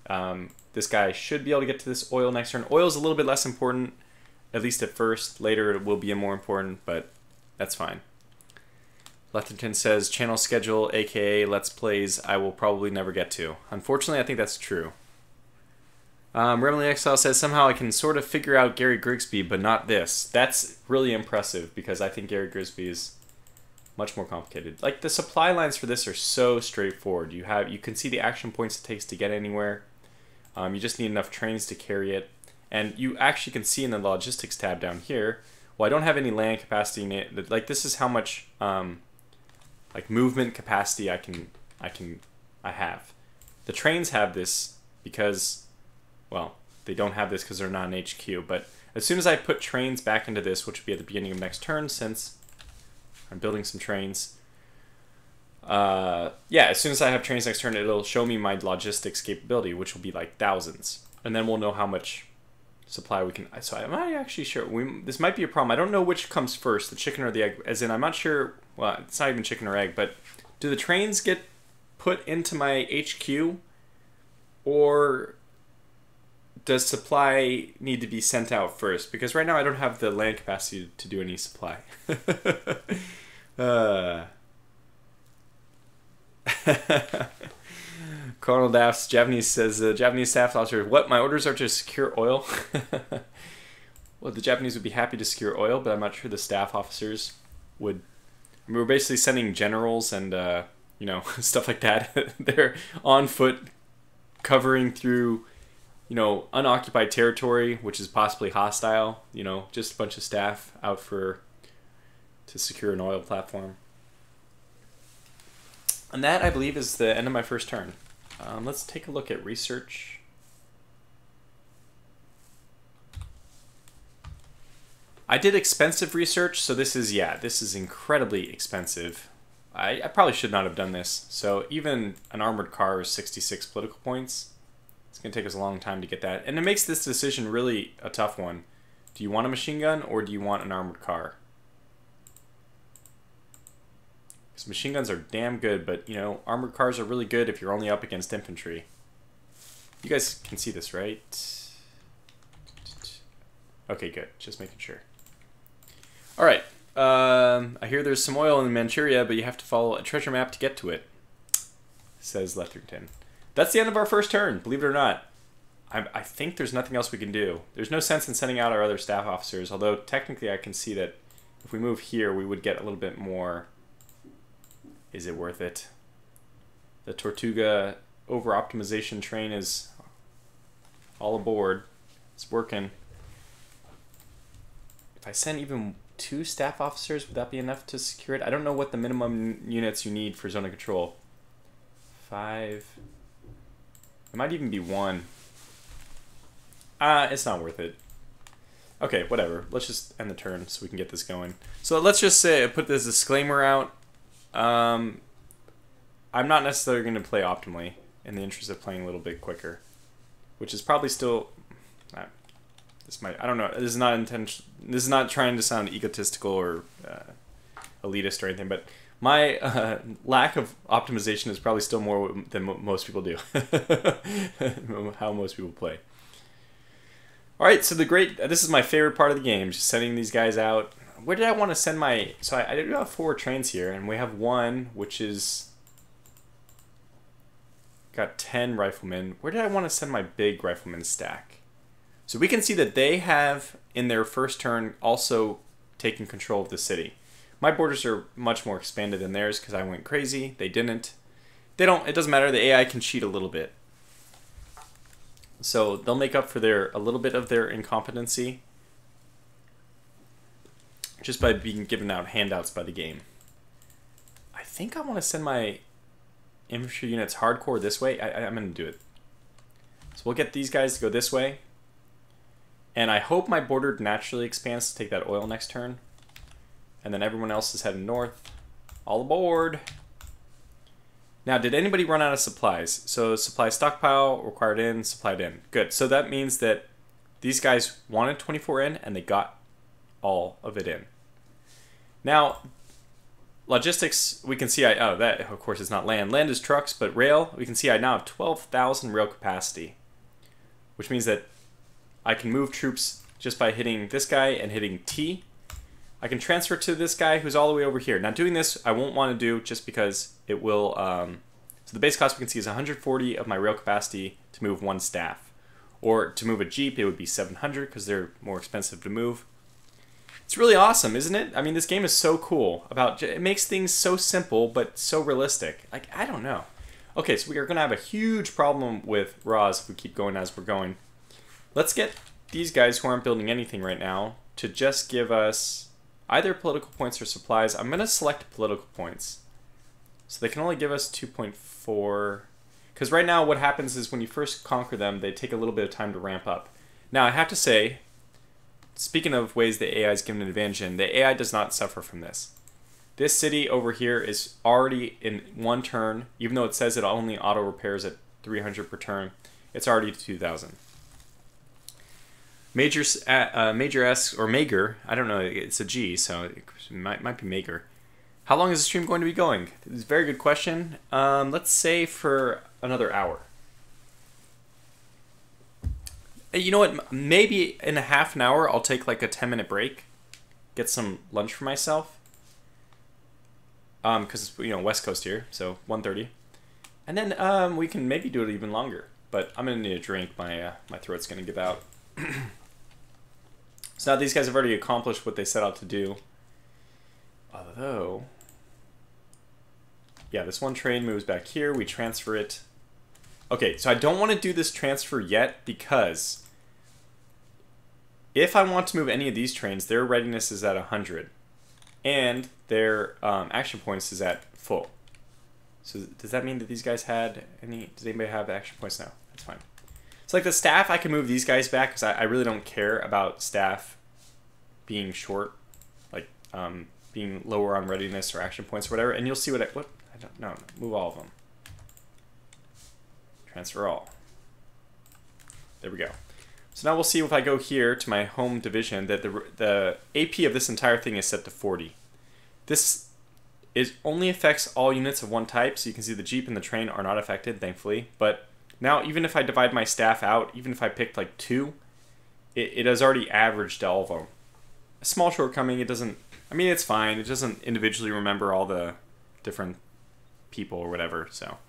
This guy should be able to get to this oil next turn. Oil is a little bit less important, at least at first. Later it will be more important, but that's fine. Lethington says, channel schedule, aka Let's Plays, I will probably never get to. Unfortunately, I think that's true. Rambling Exile says, somehow I can sort of figure out Gary Grigsby, but not this. That's really impressive, because I think Gary Grigsby is much more complicated. Like, the supply lines for this are so straightforward. You can see the action points it takes to get anywhere. You just need enough trains to carry it. And you actually can see in the logistics tab down here, well, I don't have any land capacity in it. Like, this is how much like movement capacity I have. The trains have this because, well, they don't have this because they're not an HQ. But as soon as I put trains back into this, which will be at the beginning of next turn, since I'm building some trains. Yeah, as soon as I have trains next turn, it'll show me my logistics capability, which will be like thousands. And then we'll know how much supply we can. So I'm not actually sure. This might be a problem. I don't know which comes first, the chicken or the egg. As in, I'm not sure. Well, it's not even chicken or egg, but do the trains get put into my HQ, or does supply need to be sent out first? Because right now I don't have the land capacity to do any supply. Colonel Daft's Japanese says the Japanese staff officer, what? My orders are to secure oil? Well, the Japanese would be happy to secure oil, but I'm not sure the staff officers would. I mean, we're basically sending generals and, you know, stuff like that. They're on foot covering through, you know, unoccupied territory, which is possibly hostile. You know, just a bunch of staff out to secure an oil platform. And that, I believe, is the end of my first turn. Let's take a look at research. I did expensive research, so this is incredibly expensive. I probably should not have done this. So even an armored car is 66 political points. It's going to take us a long time to get that. And it makes this decision really a tough one. Do you want a machine gun or do you want an armored car? Because machine guns are damn good, but, you know, armored cars are really good if you're only up against infantry. You guys can see this, right? Okay, good. Just making sure. All right. I hear there's some oil in Manchuria, but you have to follow a treasure map to get to it, says Letherington. That's the end of our first turn, believe it or not. I think there's nothing else we can do. There's no sense in sending out our other staff officers, although technically I can see that if we move here, we would get a little bit more. Is it worth it? The Tortuga over-optimization train is all aboard. It's working. If I send even 2 staff officers, would that be enough to secure it? I don't know what the minimum units you need for zone of control. 5. It might even be 1. It's not worth it. Okay, whatever. Let's just end the turn so we can get this going. So let's just say, put this disclaimer out. I'm not necessarily going to play optimally in the interest of playing a little bit quicker, which is probably still. This might. I don't know. This is not intention. This is not trying to sound egotistical or elitist or anything, but my lack of optimization is probably still more than most people do. How most people play. All right, so this is my favorite part of the game, just sending these guys out. Where did I want to send my... So I do have 4 trains here, and we have one, which is... Got 10 riflemen. Where did I want to send my big rifleman stack? So we can see that they have, in their first turn, also taken control of the city. My borders are much more expanded than theirs because I went crazy. They didn't. They don't... It doesn't matter. The AI can cheat a little bit. So they'll make up for a little bit of their incompetency just by being given out handouts by the game. I think I want to send my infantry units hardcore this way. I'm going to do it. So we'll get these guys to go this way. And I hope my border naturally expands to take that oil next turn. And then everyone else is heading north. All aboard! Now, did anybody run out of supplies? So supply stockpile, required in, supplied in. Good. So that means that these guys wanted 24 in, and they got all of it in. Now, logistics, we can see, that of course is not land. Land is trucks, but rail, we can see I now have 12,000 rail capacity, which means that I can move troops just by hitting this guy and hitting T. I can transfer to this guy who's all the way over here. Now doing this, I won't want to do just because it will, so the base cost we can see is 140 of my rail capacity to move 1 staff. Or to move a Jeep, it would be 700 because they're more expensive to move. It's really awesome, isn't it? I mean, this game is so cool. It makes things so simple, but so realistic. Like, I don't know. Okay, so we are going to have a huge problem with RAWs if we keep going as we're going. Let's get these guys who aren't building anything right now to just give us either political points or supplies. I'm going to select political points. So they can only give us 2.4. Because right now what happens is when you first conquer them, they take a little bit of time to ramp up. Now, I have to say, speaking of ways the AI is given an advantage in, the AI does not suffer from this. This city over here is already in 1 turn, even though it says it only auto repairs at 300 per turn, it's already 2,000. Major S, or Mager, I don't know, it's a G, so it might be Mager. How long is the stream going to be going? It's a very good question. Let's say for another hour. You know what, maybe in a half an hour I'll take like a 10-minute break, get some lunch for myself. Because, you know, West Coast here, so 1:30. And then we can maybe do it even longer. But I'm going to need a drink. My throat's going to give out. So now these guys have already accomplished what they set out to do. Although... yeah, this one train moves back here. We transfer it. Okay, so I don't want to do this transfer yet because if I want to move any of these trains, their readiness is at 100. And their action points is at full. So does that mean that these guys had any... does anybody have action points now? That's fine. So like the staff, I can move these guys back because I really don't care about staff being short. Like being lower on readiness or action points or whatever. And you'll see what I don't know. Move all of them. Transfer all. There we go. So now we'll see if I go here to my home division that the AP of this entire thing is set to 40. This only affects all units of one type, so you can see the Jeep and the train are not affected, thankfully. But now even if I divide my staff out, even if I picked like 2, it has already averaged all of them. A small shortcoming, it doesn't... I mean, it's fine. It doesn't individually remember all the different people or whatever, so...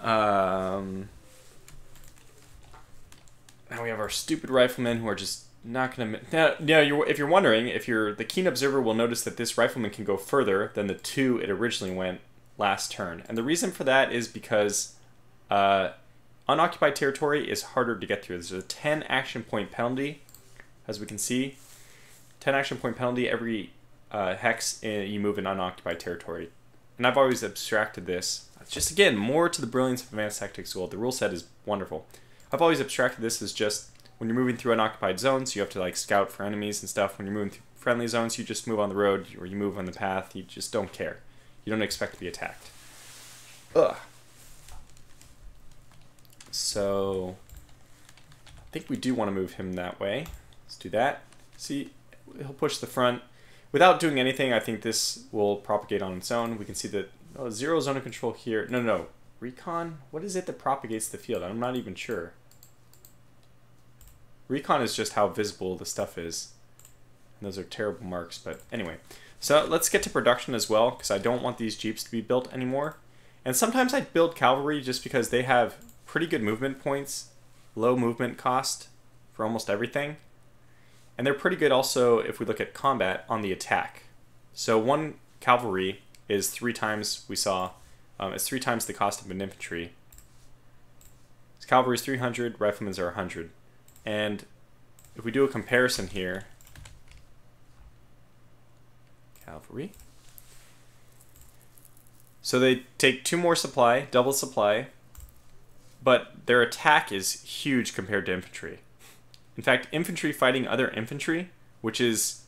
now we have our stupid riflemen who are just not going to... Now, if you're wondering, the keen observer will notice that this rifleman can go further than the 2 it originally went last turn. And the reason for that is because unoccupied territory is harder to get through. There's a 10 action point penalty, as we can see. 10 action point penalty every hex you move in unoccupied territory. And I've always abstracted this. Just again, more to the brilliance of Advanced Tactics School. The rule set is wonderful. I've always abstracted this as just when you're moving through unoccupied zones, you have to like scout for enemies and stuff. When you're moving through friendly zones, you just move on the road or you move on the path. You just don't care. You don't expect to be attacked. Ugh. So I think we do want to move him that way. Let's do that. See, he'll push the front. Without doing anything, I think this will propagate on its own. We can see that 0 zone of control here. No. Recon? What is it that propagates the field? I'm not even sure. Recon is just how visible the stuff is. And those are terrible marks, but anyway. So let's get to production as well, because I don't want these Jeeps to be built anymore. And sometimes I build cavalry just because they have pretty good movement points, low movement cost for almost everything. And they're pretty good also if we look at combat on the attack. So one cavalry is 3 times, we saw, it's 3 times the cost of an infantry. So cavalry is 300, riflemen's are 100. And if we do a comparison here, cavalry. So they take 2 more supply, double supply, but their attack is huge compared to infantry. In fact, infantry fighting other infantry, which is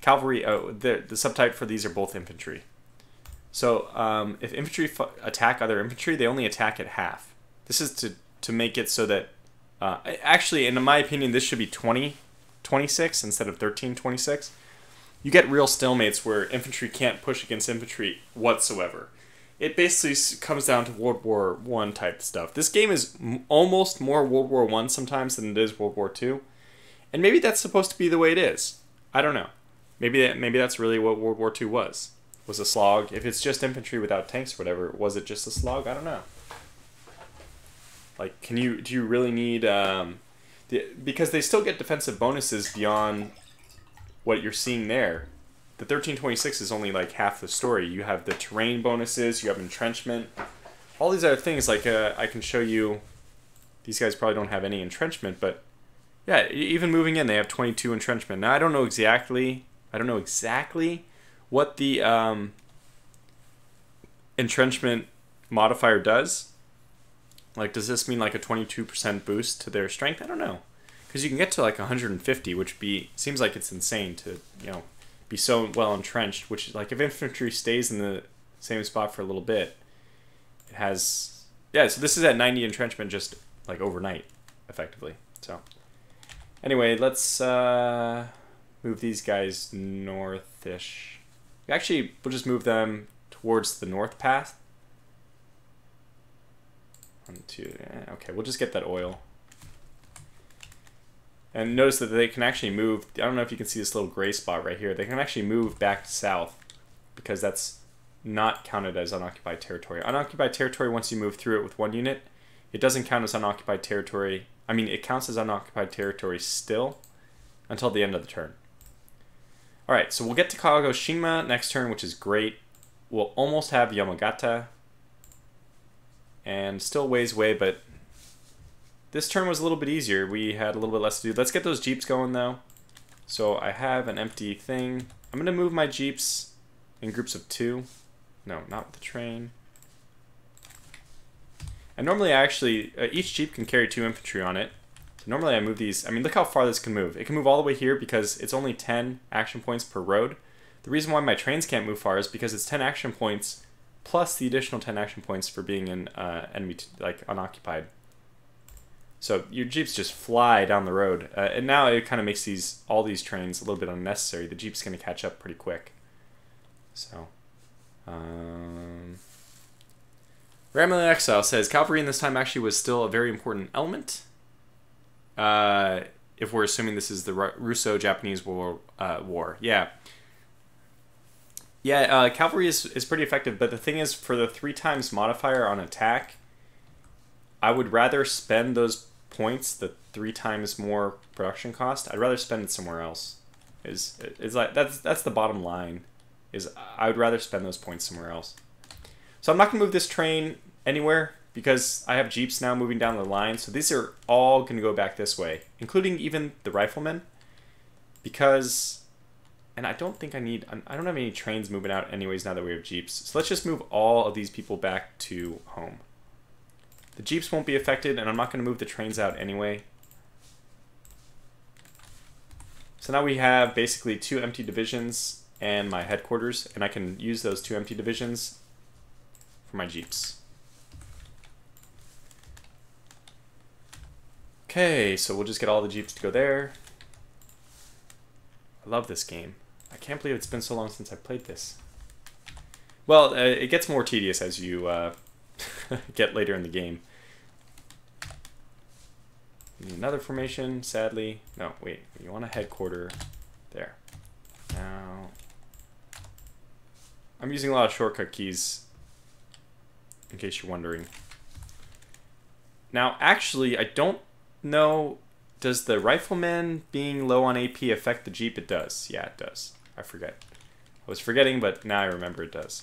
cavalry, the subtype for these are both infantry. So if infantry attack other infantry, they only attack at half. This is to make it so that, actually, in my opinion, this should be 20-26 instead of 13-26. You get real stalemates where infantry can't push against infantry whatsoever. It basically comes down to World War I type stuff. This game is almost more World War I sometimes than it is World War II. And maybe that's supposed to be the way it is. I don't know. Maybe that's really what World War II was a slog. If it's just infantry without tanks or whatever, was it just a slog? I don't know. Like, do you really need... because they still get defensive bonuses beyond what you're seeing there. The 1326 is only like half the story. You have the terrain bonuses, you have entrenchment. All these other things, like I can show you... These guys probably don't have any entrenchment, but... Yeah, even moving in, they have 22 entrenchment. Now, I don't know exactly what the entrenchment modifier does. Like, does this mean like a 22% boost to their strength? I don't know. Because you can get to like 150, which seems like it's insane to, be so well entrenched. Which is like, if infantry stays in the same spot for a little bit, it has... Yeah, so this is at 90 entrenchment just like overnight, effectively. So... Anyway, let's move these guys north-ish. Actually, we'll just move them towards the north path. 1, 2, okay, we'll just get that oil. And notice that they can actually move, I don't know if you can see this little gray spot right here, they can actually move back south because that's not counted as unoccupied territory. Unoccupied territory, once you move through it with one unit, it doesn't count as unoccupied territory. I mean, it counts as unoccupied territory still until the end of the turn. Alright, so we'll get to Kagoshima next turn, which is great. We'll almost have Yamagata. And still ways away, but this turn was a little bit easier. We had a little bit less to do. Let's get those jeeps going, though. So I have an empty thing. I'm going to move my jeeps in groups of 2. No, not with the train. And normally I actually, each jeep can carry 2 infantry on it. So normally I move these, I mean, look how far this can move. It can move all the way here because it's only 10 action points per road. The reason why my trains can't move far is because it's 10 action points plus the additional 10 action points for being in enemy, like unoccupied. So your jeeps just fly down the road. And now it kind of makes all these trains a little bit unnecessary. The jeep's going to catch up pretty quick. So, Ramlin Exile says, cavalry in this time actually was still a very important element. If we're assuming this is the Russo-Japanese war. Yeah. Yeah, cavalry is pretty effective, but the thing is, for the 3 times modifier on attack, I would rather spend those points, the 3 times more production cost, I'd rather spend it somewhere else. Is like that's the bottom line. Is I would rather spend those points somewhere else. So I'm not gonna move this train anywhere because I have jeeps now moving down the line. So these are all gonna go back this way, including even the riflemen, because. And I don't think I don't have any trains moving out anyways now that we have jeeps. So let's just move all of these people back to home. The jeeps won't be affected, and I'm not going to move the trains out anyway. So now we have basically 2 empty divisions and my headquarters, and I can use those 2 empty divisions for my jeeps. Okay, so we'll just get all the jeeps to go there. I love this game. I can't believe it's been so long since I played this. Well, it gets more tedious as you get later in the game. Another formation, sadly. No, wait. You want a headquarter there. Now, I'm using a lot of shortcut keys, in case you're wondering. Now, actually, I don't know... Does the rifleman being low on AP affect the jeep? It does. Yeah, it does. I forget. I was forgetting, but now I remember it does.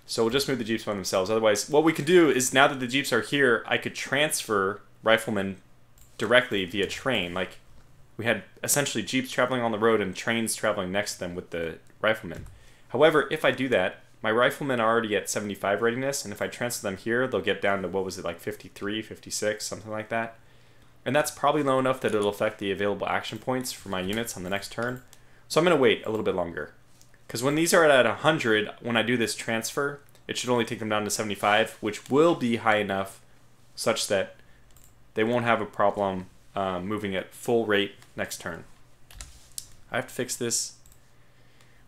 So we'll just move the jeeps by themselves. Otherwise, what we could do is, now that the jeeps are here, I could transfer riflemen directly via train. Like, we had essentially jeeps traveling on the road and trains traveling next to them with the riflemen. However, if I do that, my riflemen are already at 75 readiness, and if I transfer them here, they'll get down to, what was it, like 53, 56, something like that. And that's probably low enough that it'll affect the available action points for my units on the next turn. So I'm going to wait a little bit longer. Because when these are at 100, when I do this transfer, it should only take them down to 75, which will be high enough such that they won't have a problem moving at full rate next turn. I have to fix this.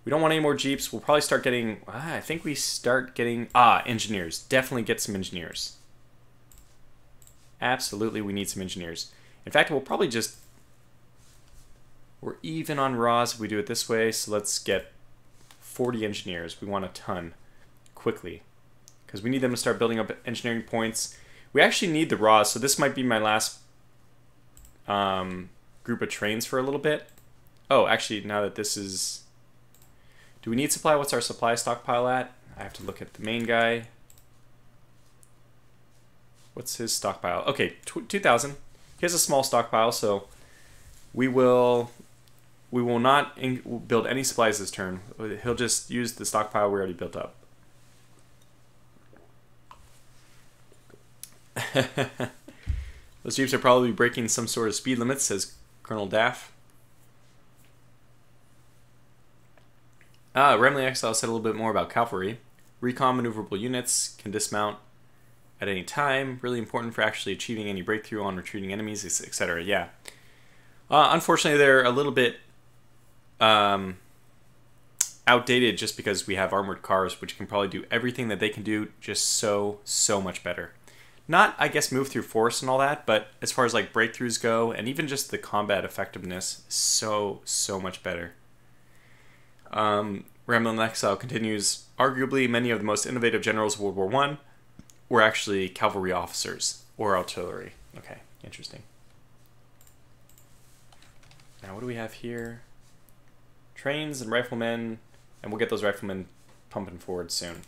We don't want any more jeeps. We'll probably start getting... I think we start getting... engineers. Definitely get some engineers. Absolutely, we need some engineers. In fact, we'll probably just... We're even on raws if we do it this way, so let's get 40 engineers. We want a ton quickly because we need them to start building up engineering points. We actually need the raws, so this might be my last group of trains for a little bit. Oh, actually, now that this is... Do we need supply? What's our supply stockpile at? I have to look at the main guy. What's his stockpile? Okay, 2,000. He has a small stockpile, so we will not build any supplies this turn. He'll just use the stockpile we already built up. Those jeeps are probably breaking some sort of speed limit, says Colonel Daff. Remley Exile said a little bit more about cavalry. Recon maneuverable units can dismount at any time. Really important for actually achieving any breakthrough on retreating enemies, etc. Yeah. Unfortunately, they're a little bit outdated just because we have armored cars, which can probably do everything that they can do just so much better. Not, I guess, move through force and all that, but as far as like breakthroughs go, and even just the combat effectiveness, so much better. Remley Ramblin' Exile continues. Arguably, many of the most innovative generals of World War I were actually cavalry officers or artillery. Okay, interesting. Now, what do we have here? Trains and riflemen, and we'll get those riflemen pumping forward soon.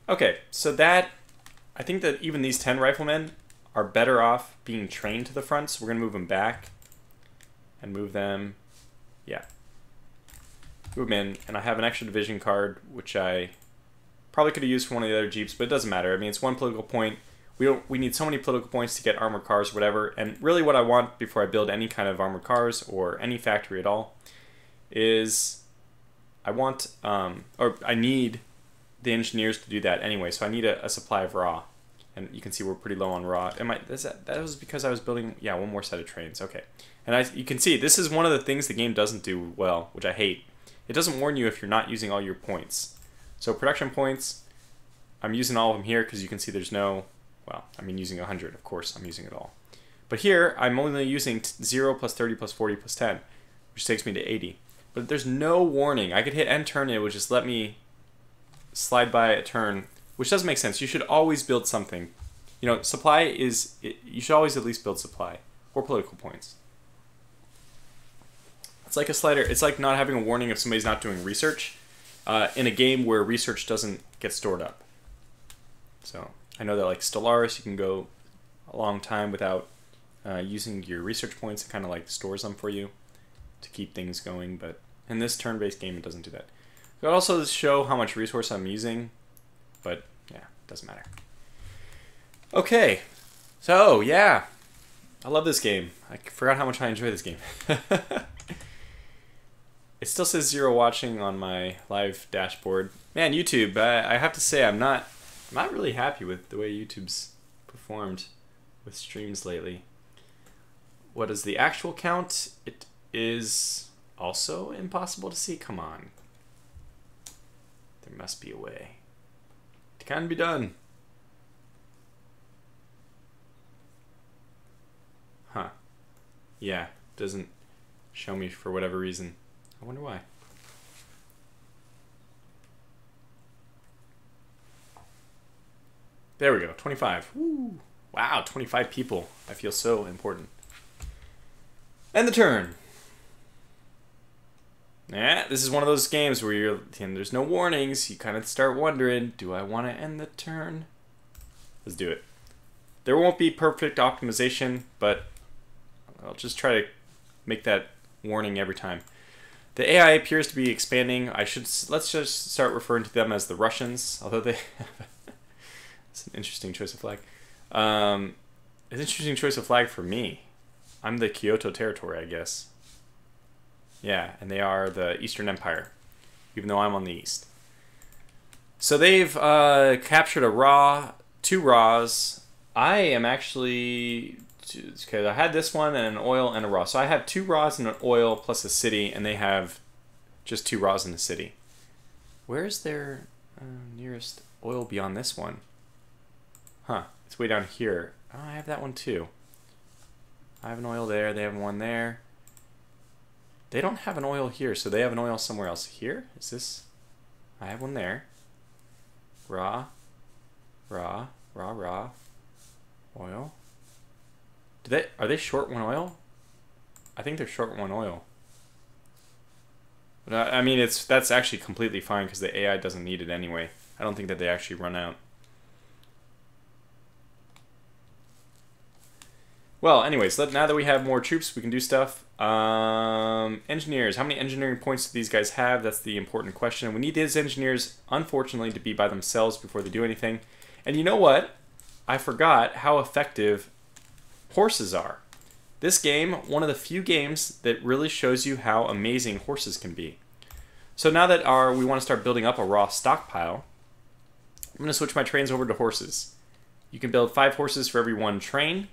Okay, so that, I think that even these 10 riflemen are better off being trained to the front, so we're going to move them back and move them, yeah. Move them in, and I have an extra division card, which I probably could have used for one of the other Jeeps, but it doesn't matter. I mean, it's one political point. We need so many political points to get armored cars or whatever, and really what I want before I build any kind of armored cars or any factory at all is I want, or I need the engineers to do that anyway, so I need a supply of raw. And you can see we're pretty low on raw. That was because I was building, yeah, one more set of trains. Okay. And you can see this is one of the things the game doesn't do well, which I hate. It doesn't warn you if you're not using all your points. So production points, I'm using all of them here because you can see there's no, well, I mean using 100, of course, I'm using it all. But here, I'm only using 0 plus 30 plus 40 plus 10, which takes me to 80. But there's no warning. I could hit end turn and it would just let me slide by a turn, which doesn't make sense. You should always build something. You know, supply is, you should always at least build supply or political points. It's like a slider. It's like not having a warning if somebody's not doing research in a game where research doesn't get stored up. So I know that like Stellaris, you can go a long time without using your research points. It kind of like stores them for you to keep things going. But in this turn-based game, it doesn't do that. It also show how much resource I'm using, but yeah, it doesn't matter. Okay, so yeah, I love this game. I forgot how much I enjoy this game. It still says 0 watching on my live dashboard. Man, YouTube, I have to say I'm not really happy with the way YouTube's performed with streams lately. What is the actual count? It is also impossible to see. Come on. There must be a way. It can be done. Huh. Yeah, doesn't show me for whatever reason. I wonder why. There we go, 25. Woo. Wow, 25 people. I feel so important. End the turn. Yeah, this is one of those games where there's no warnings. You kind of start wondering, do I want to end the turn? Let's do it. There won't be perfect optimization, but I'll just try to make that warning every time. The AI appears to be expanding. Let's just start referring to them as the Russians, although they it's an interesting choice of flag. It's an interesting choice of flag for me. I'm the Kyoto territory, I guess. Yeah, and they are the Eastern Empire, even though I'm on the east. So they've captured two raws. I am actually, because I had this one and an oil and a raw. So I have 2 raws and an oil plus a city, and they have just 2 raws in the city. Where's their nearest oil beyond this one? Huh, it's way down here. Oh, I have that one too. I have an oil there, they have one there. They don't have an oil here, so they have an oil somewhere else. Here? Is this? I have one there. Raw. Raw. Raw, raw. Oil. Are they short 1 oil? I think they're short 1 oil. But I mean, that's actually completely fine because the AI doesn't need it anyway. I don't think that they actually run out. Well, anyways, now that we have more troops, we can do stuff. Engineers. How many engineering points do these guys have? That's the important question. We need these engineers, unfortunately, to be by themselves before they do anything. And you know what? I forgot how effective horses are. This game, one of the few games that really shows you how amazing horses can be. So now that we want to start building up a raw stockpile, I'm going to switch my trains over to horses. You can build 5 horses for every 1 train.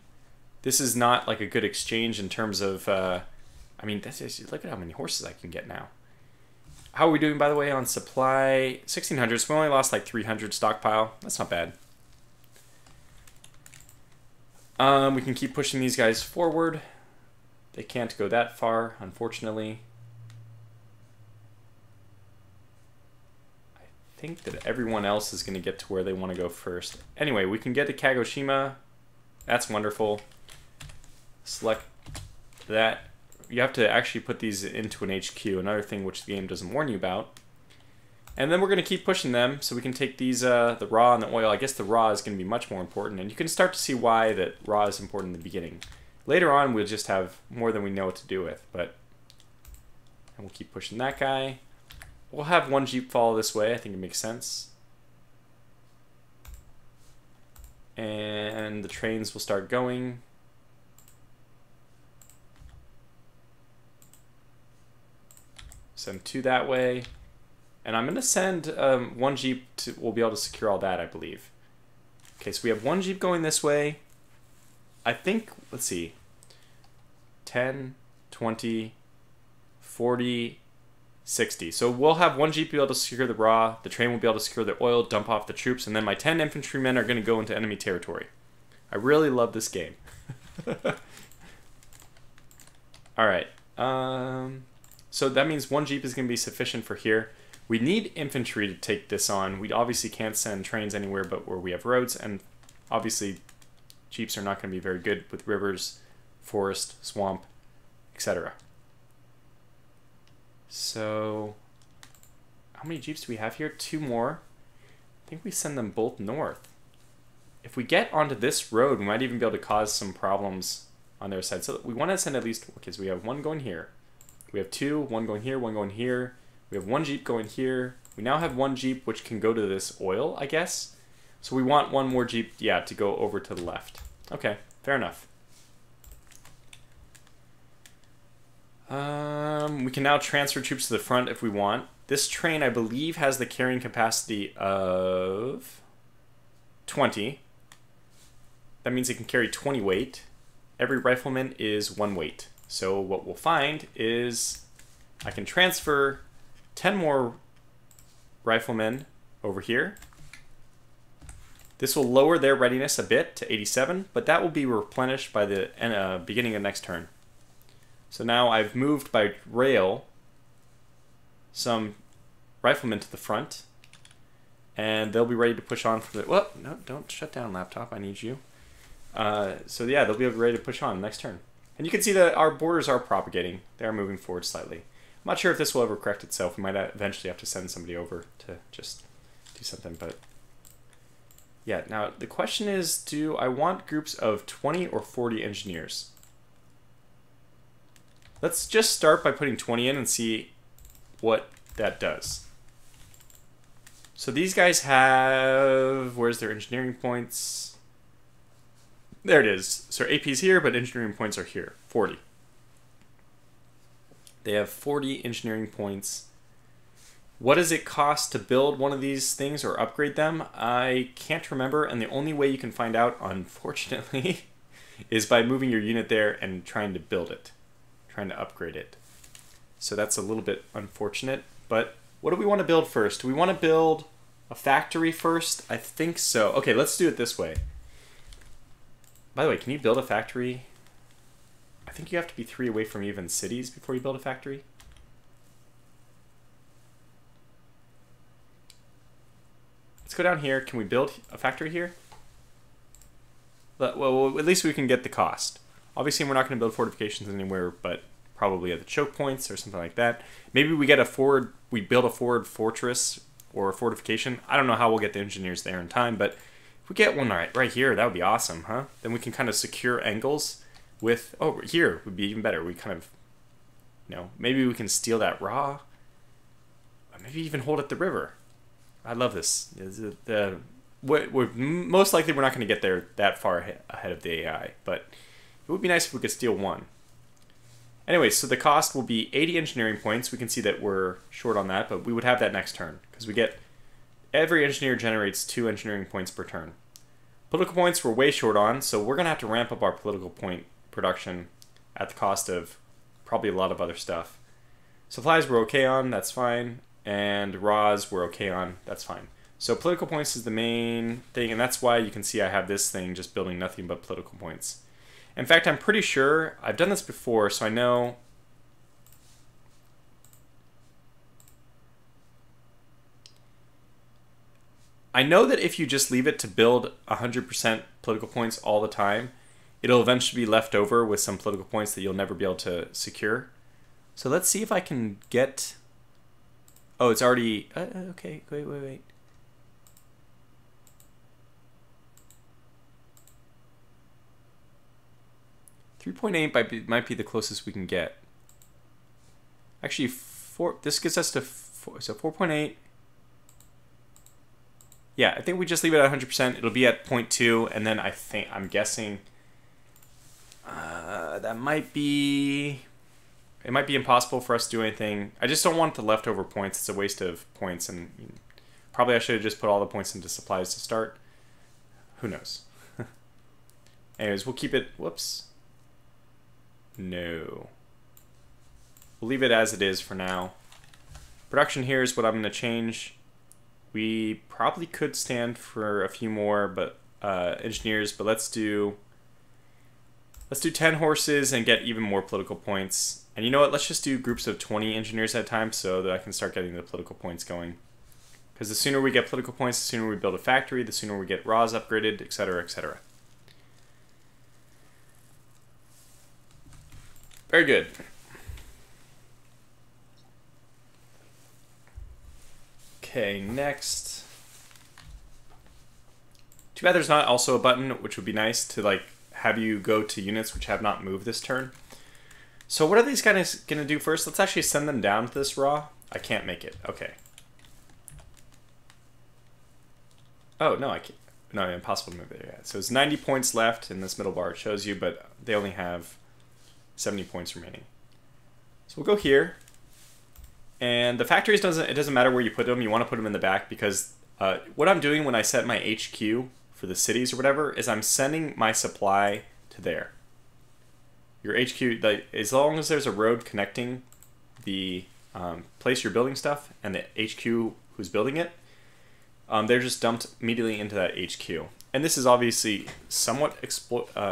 This is not like a good exchange in terms of, I mean, look at how many horses I can get now. How are we doing, by the way, on supply? 1,600, so we only lost like 300 stockpile. That's not bad. We can keep pushing these guys forward. They can't go that far, unfortunately. think that everyone else is going to get to where they want to go first. Anyway, we can get to Kagoshima. That's wonderful. Select that. You have to actually put these into an HQ, another thing which the game doesn't warn you about. And then we're going to keep pushing them so we can take these, the raw and the oil. I guess the raw is going to be much more important, and you can start to see why that raw is important in the beginning. Later on, we'll just have more than we know what to do with, and we'll keep pushing that guy. We'll have one Jeep follow this way. I think it makes sense. And the trains will start going. Send two that way. And I'm going to send one Jeep to, we'll be able to secure all that, I believe. Okay, so we have one Jeep going this way. I think, let's see, 10, 20, 40, 60. So we'll have one Jeep be able to secure the raw, the train will be able to secure the oil, dump off the troops, and then my 10 infantrymen are going to go into enemy territory. I really love this game. Alright, so that means one Jeep is going to be sufficient for here. We need infantry to take this on. We obviously can't send trains anywhere but where we have roads, and obviously Jeeps are not going to be very good with rivers, forest, swamp, etc. So, how many Jeeps do we have here? Two more. I think we send them both north. If we get onto this road, we might even be able to cause some problems on their side. So we want to send at least, okay, so we have one going here. We have two, one going here, one going here. We have one Jeep going here. We now have one Jeep which can go to this oil, I guess. So we want one more Jeep, yeah, to go over to the left. Okay, fair enough. We can now transfer troops to the front if we want. This train, I believe, has the carrying capacity of 20. That means it can carry 20 weight. Every rifleman is 1 weight. So what we'll find is I can transfer 10 more riflemen over here. This will lower their readiness a bit to 87, but that will be replenished by the beginning of next turn. So now I've moved by rail some riflemen to the front, and they'll be ready to push on for the... Well, no, don't shut down, laptop. I need you. So yeah, they'll be ready to push on next turn. And you can see that our borders are propagating. They are moving forward slightly. I'm not sure if this will ever correct itself. We might eventually have to send somebody over to just do something, but... Yeah, now the question is, do I want groups of 20 or 40 engineers? Let's just start by putting 20 in and see what that does. So these guys have... Where's their engineering points? There it is. So AP's here, but engineering points are here. 40. They have 40 engineering points. What does it cost to build one of these things or upgrade them? I can't remember, and the only way you can find out, unfortunately, is by moving your unit there and trying to build it. Trying to upgrade it. So that's a little bit unfortunate, but what do we want to build first? Do we want to build a factory first? I think so. Okay, let's do it this way. By the way, can you build a factory? I think you have to be 3 away from even cities before you build a factory. Let's go down here. Can we build a factory here? Well, at least we can get the cost. Obviously, we're not going to build fortifications anywhere, but probably at the choke points or something like that. Maybe we get a forward, we build a forward fortress or a fortification. I don't know how we'll get the engineers there in time, but if we get one right here, that would be awesome, huh? Then we can kind of secure angles with, oh, here would be even better. We kind of, you know, maybe we can steal that raw. Or maybe even hold at the river. I love this. Most likely we're not going to get there that far ahead of the AI, but it would be nice if we could steal one. Anyway, so the cost will be 80 engineering points. We can see that we're short on that, but we would have that next turn because we get every engineer generates 2 engineering points per turn. Political points we're way short on, so we're going to have to ramp up our political point production at the cost of probably a lot of other stuff. Supplies we're okay on, that's fine, and raws we're okay on, that's fine. So political points is the main thing, and that's why you can see I have this thing just building nothing but political points. In fact, I'm pretty sure, I've done this before, so I know... I know that if you just leave it to build 100% political points all the time, it'll eventually be left over with some political points that you'll never be able to secure. So let's see if I can get... Oh, it's already... okay, wait. .8 might be the closest we can get. Actually, this gets us to 4.8. Yeah, I think we just leave it at 100%. It'll be at 0.2, and then I'm guessing that might be... It might be impossible for us to do anything. I just don't want the leftover points. It's a waste of points, and probably I should have just put all the points into supplies to start. Who knows? Anyways, we'll keep it... Whoops. No. We'll leave it as it is for now. Production here is what I'm going to change. We probably could stand for a few more engineers, but let's do 10 horses and get even more political points. And you know what? Let's just do groups of 20 engineers at a time so that I can start getting the political points going. Because the sooner we get political points, the sooner we build a factory, the sooner we get raws upgraded, etc., etc. Very good. Okay, next. Too bad there's not also a button, which would be nice to like have you go to units which have not moved this turn. So what are these guys going to do first? Let's actually send them down to this raw. I can't make it. Okay. Oh, no, I can't. No, impossible to move it yet. So it's 90 points left in this middle bar. It shows you, but they only have 70 points remaining. So we'll go here. And the factories it doesn't matter where you put them. You want to put them in the back because what I'm doing when I set my HQ for the cities or whatever is I'm sending my supply to there. Your HQ, as long as there's a road connecting the place you're building stuff and the HQ who's building it, they're just dumped immediately into that HQ. And this is obviously somewhat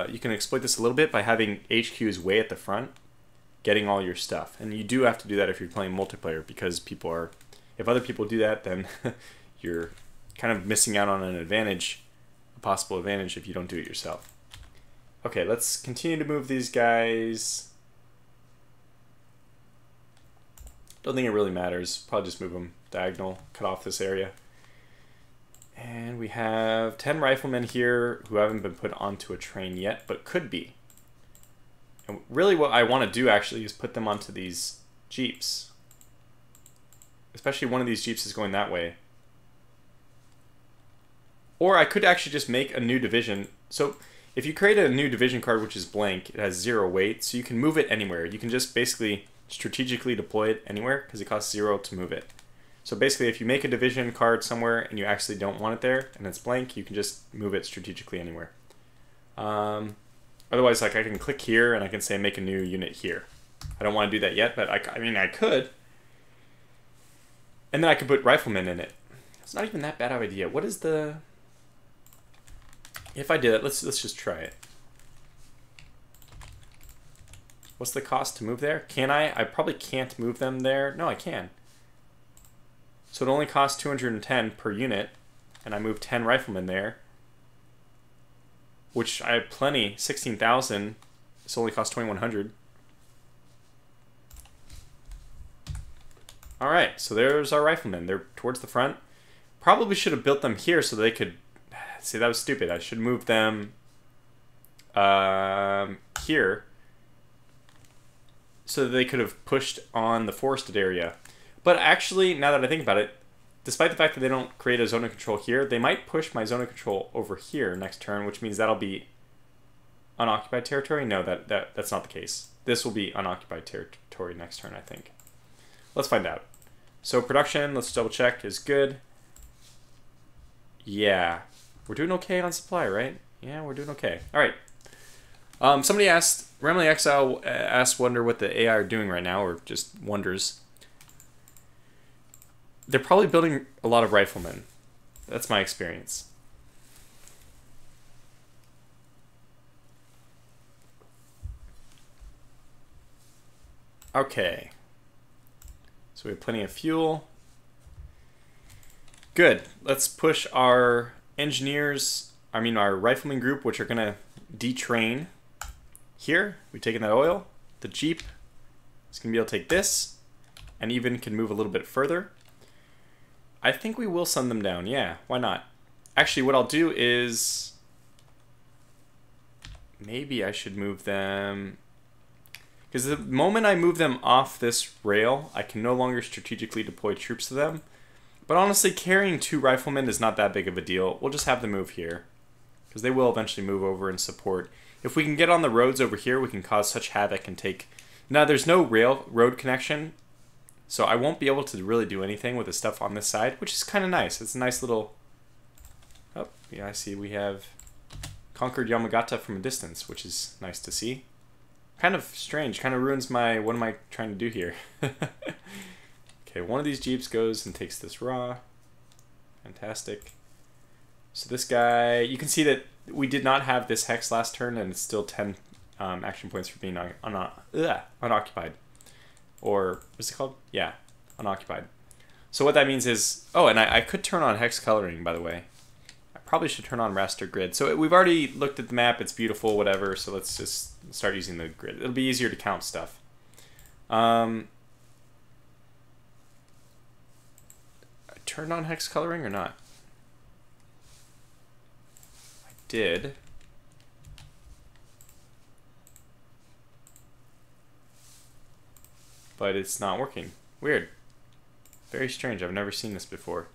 you can exploit this a little bit by having HQs way at the front, getting all your stuff. And you do have to do that if you're playing multiplayer because if other people do that, then you're kind of missing out on an advantage, a possible advantage if you don't do it yourself. Okay, let's continue to move these guys. Don't think it really matters. Probably just move them diagonal, cut off this area. And we have 10 riflemen here who haven't been put onto a train yet, but could be. And really what I want to do actually is put them onto these jeeps. Especially one of these jeeps is going that way. Or I could actually just make a new division. So if you create a new division card which is blank, it has 0 weight, so you can move it anywhere. You can just basically strategically deploy it anywhere because it costs 0 to move it. So basically if you make a division card somewhere and you actually don't want it there and it's blank, you can just move it strategically anywhere. Otherwise, like I can click here and I can say make a new unit here. I don't want to do that yet, but I mean I could. And then I could put riflemen in it. It's not even that bad of an idea. What is the... If I did it, let's just try it. What's the cost to move there? Can I? I probably can't move them there. No, I can. So it only costs 210 per unit, and I move 10 riflemen there, which I have plenty. 16,000. This only costs 2,100. All right, so there's our riflemen. They're towards the front. Probably should have built them here so they could. See, that was stupid. I should move them here so that they could have pushed on the forested area. But actually, now that I think about it, despite the fact that they don't create a zone of control here, they might push my zone of control over here next turn, which means that'll be unoccupied territory. No, that's not the case. This will be unoccupied territory next turn, I think. Let's find out. So production, let's double check, is good. Yeah. We're doing okay on supply, right? Yeah, we're doing okay. All right. Somebody asked, Remley Exile asked, wonder what the AI are doing right now, or just wonders. They're probably building a lot of riflemen. That's my experience. Okay. So we have plenty of fuel. Good. Let's push our engineers, our rifleman group, which are going to detrain. Here, we've taken that oil. The Jeep is going to be able to take this, and even can move a little bit further. I think we will send them down. Yeah, why not? Actually, what I'll do is... maybe I should move them... because the moment I move them off this rail, I can no longer strategically deploy troops to them. But honestly, carrying 2 riflemen is not that big of a deal. We'll just have them move here, because they will eventually move over and support. If we can get on the roads over here, we can cause such havoc and take... Now, there's no road connection, so I won't be able to really do anything with the stuff on this side, which is kind of nice. It's a nice little... oh, yeah, I see we have conquered Yamagata from a distance, which is nice to see. Kind of strange, kind of ruins my... what am I trying to do here? Okay, one of these Jeeps goes and takes this raw. Fantastic. So this guy, you can see that we did not have this hex last turn, and it's still 10 action points for being unoccupied. Or, what's it called? Yeah, unoccupied. So what that means is, oh, and I could turn on hex coloring, by the way. I probably should turn on raster grid. So we've already looked at the map, it's beautiful, whatever, so let's just start using the grid. It'll be easier to count stuff. I turned on hex coloring or not? I did. But it's not working. Weird. Very strange. I've never seen this before.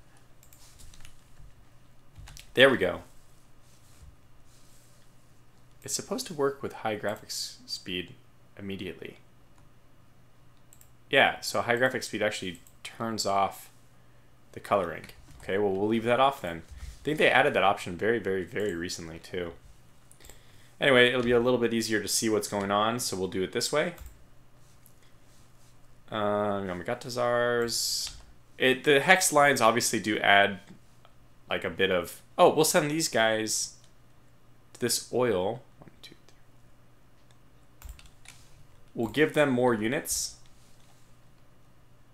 There we go. It's supposed to work with high graphics speed immediately. Yeah, so high graphics speed actually turns off the coloring. Okay, well, we'll leave that off then. I think they added that option very, very, very recently too. Anyway, it'll be a little bit easier to see what's going on, so we'll do it this way. Yamagata-zars. The hex lines obviously do add like a bit of... oh, we'll send these guys to this oil. 1, 2, 3. We'll give them more units.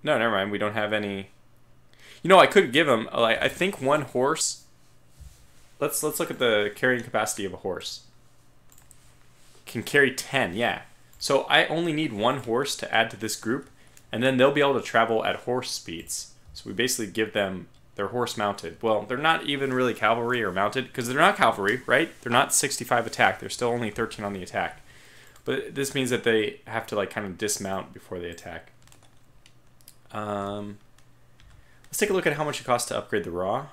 No, never mind. We don't have any... you know, I could give them... like, I think 1 horse... Let's look at the carrying capacity of a horse. Can carry 10, yeah. So I only need 1 horse to add to this group, and then they'll be able to travel at horse speeds. So we basically give them their horse mounted. Well, they're not even really cavalry or mounted, because they're not cavalry, right? They're not 65 attack. They're still only 13 on the attack. But this means that they have to like kind of dismount before they attack. Let's take a look at how much it costs to upgrade the raw.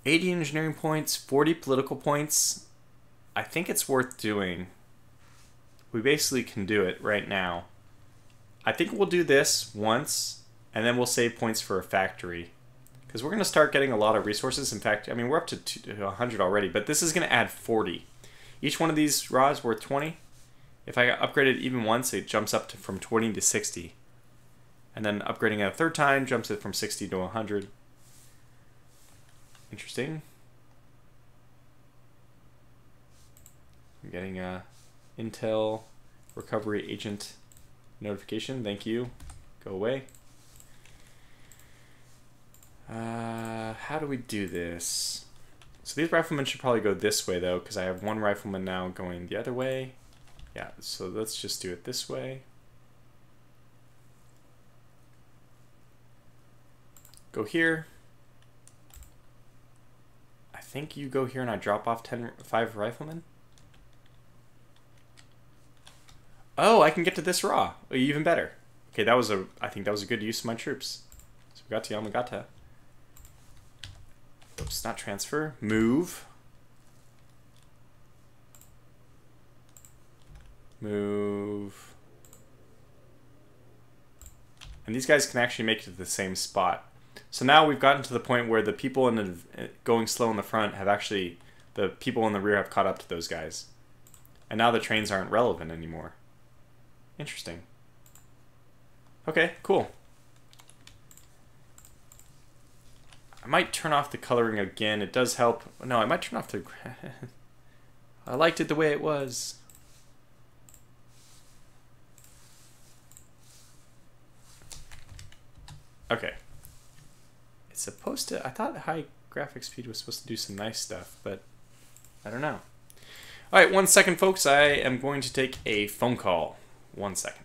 80 engineering points, 40 political points. I think it's worth doing. We basically can do it right now. I think we'll do this once, and then we'll save points for a factory. Because we're going to start getting a lot of resources. In fact, I mean, we're up to 100 already, but this is going to add 40. Each one of these raws worth 20. If I upgrade it even once, it jumps up from 20 to 60. And then upgrading it a third time jumps it from 60 to 100. Interesting. I'm getting a Intel recovery agent notification. Thank you. Go away. How do we do this? So these riflemen should probably go this way though, because I have 1 rifleman now going the other way. Yeah, so let's just do it this way. Go here. I think you go here and I drop off 5 riflemen. Oh, I can get to this raw. Even better. Okay, I think that was a good use of my troops. So we got to Yamagata. Oops, not transfer. Move. Move. And these guys can actually make it to the same spot. So now we've gotten to the point where the people going slow in the front have actually... the people in the rear have caught up to those guys. And now the trains aren't relevant anymore. Interesting. Okay, cool. I might turn off the coloring again. It does help. No, I might turn off the... I liked it the way it was. Okay. It's supposed to... I thought high graphic speed was supposed to do some nice stuff, but I don't know. Alright, 1 second, folks. I am going to take a phone call. 1 second.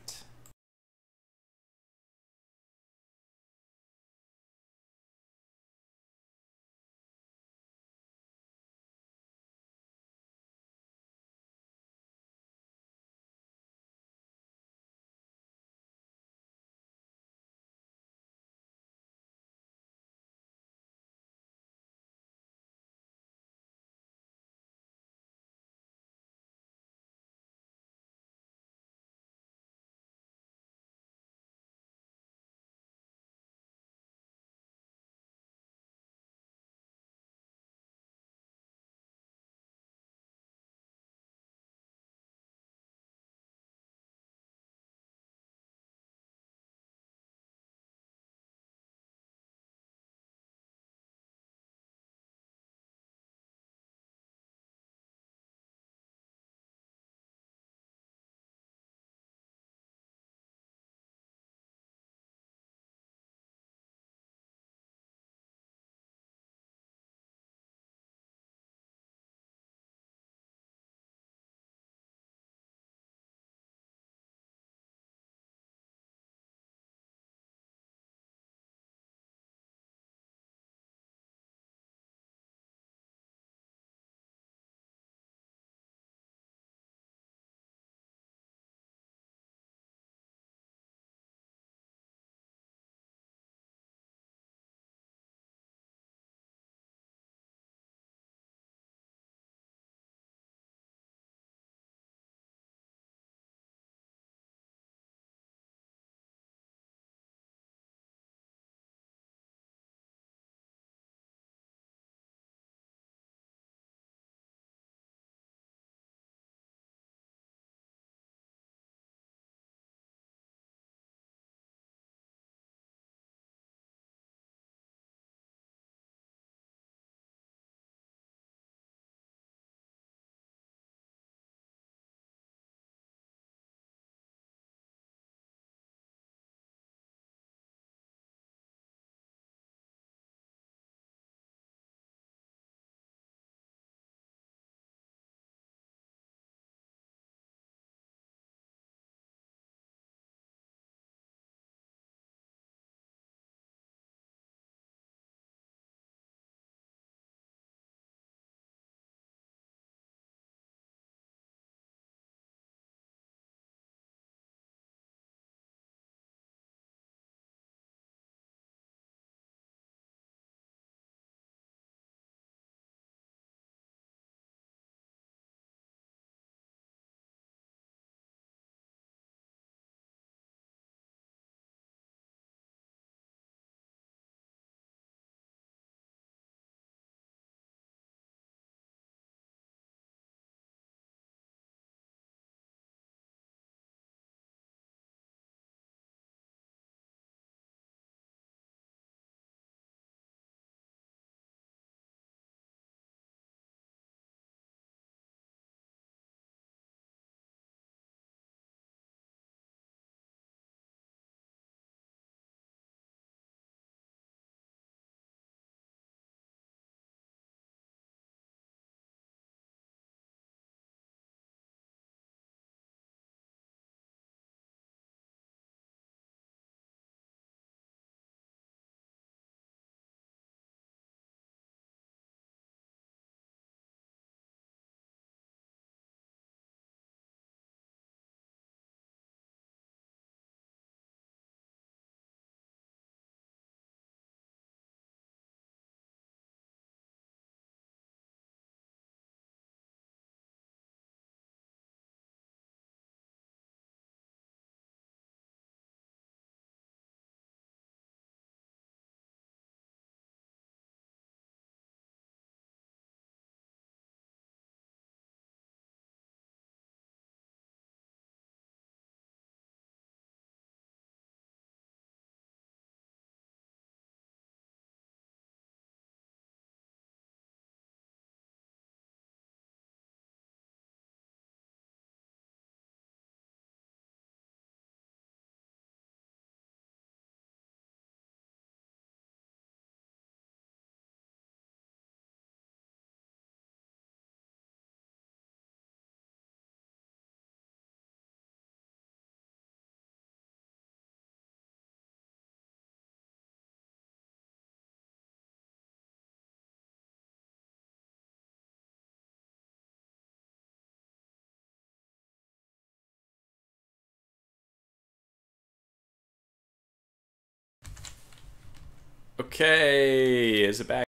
Okay, is it back?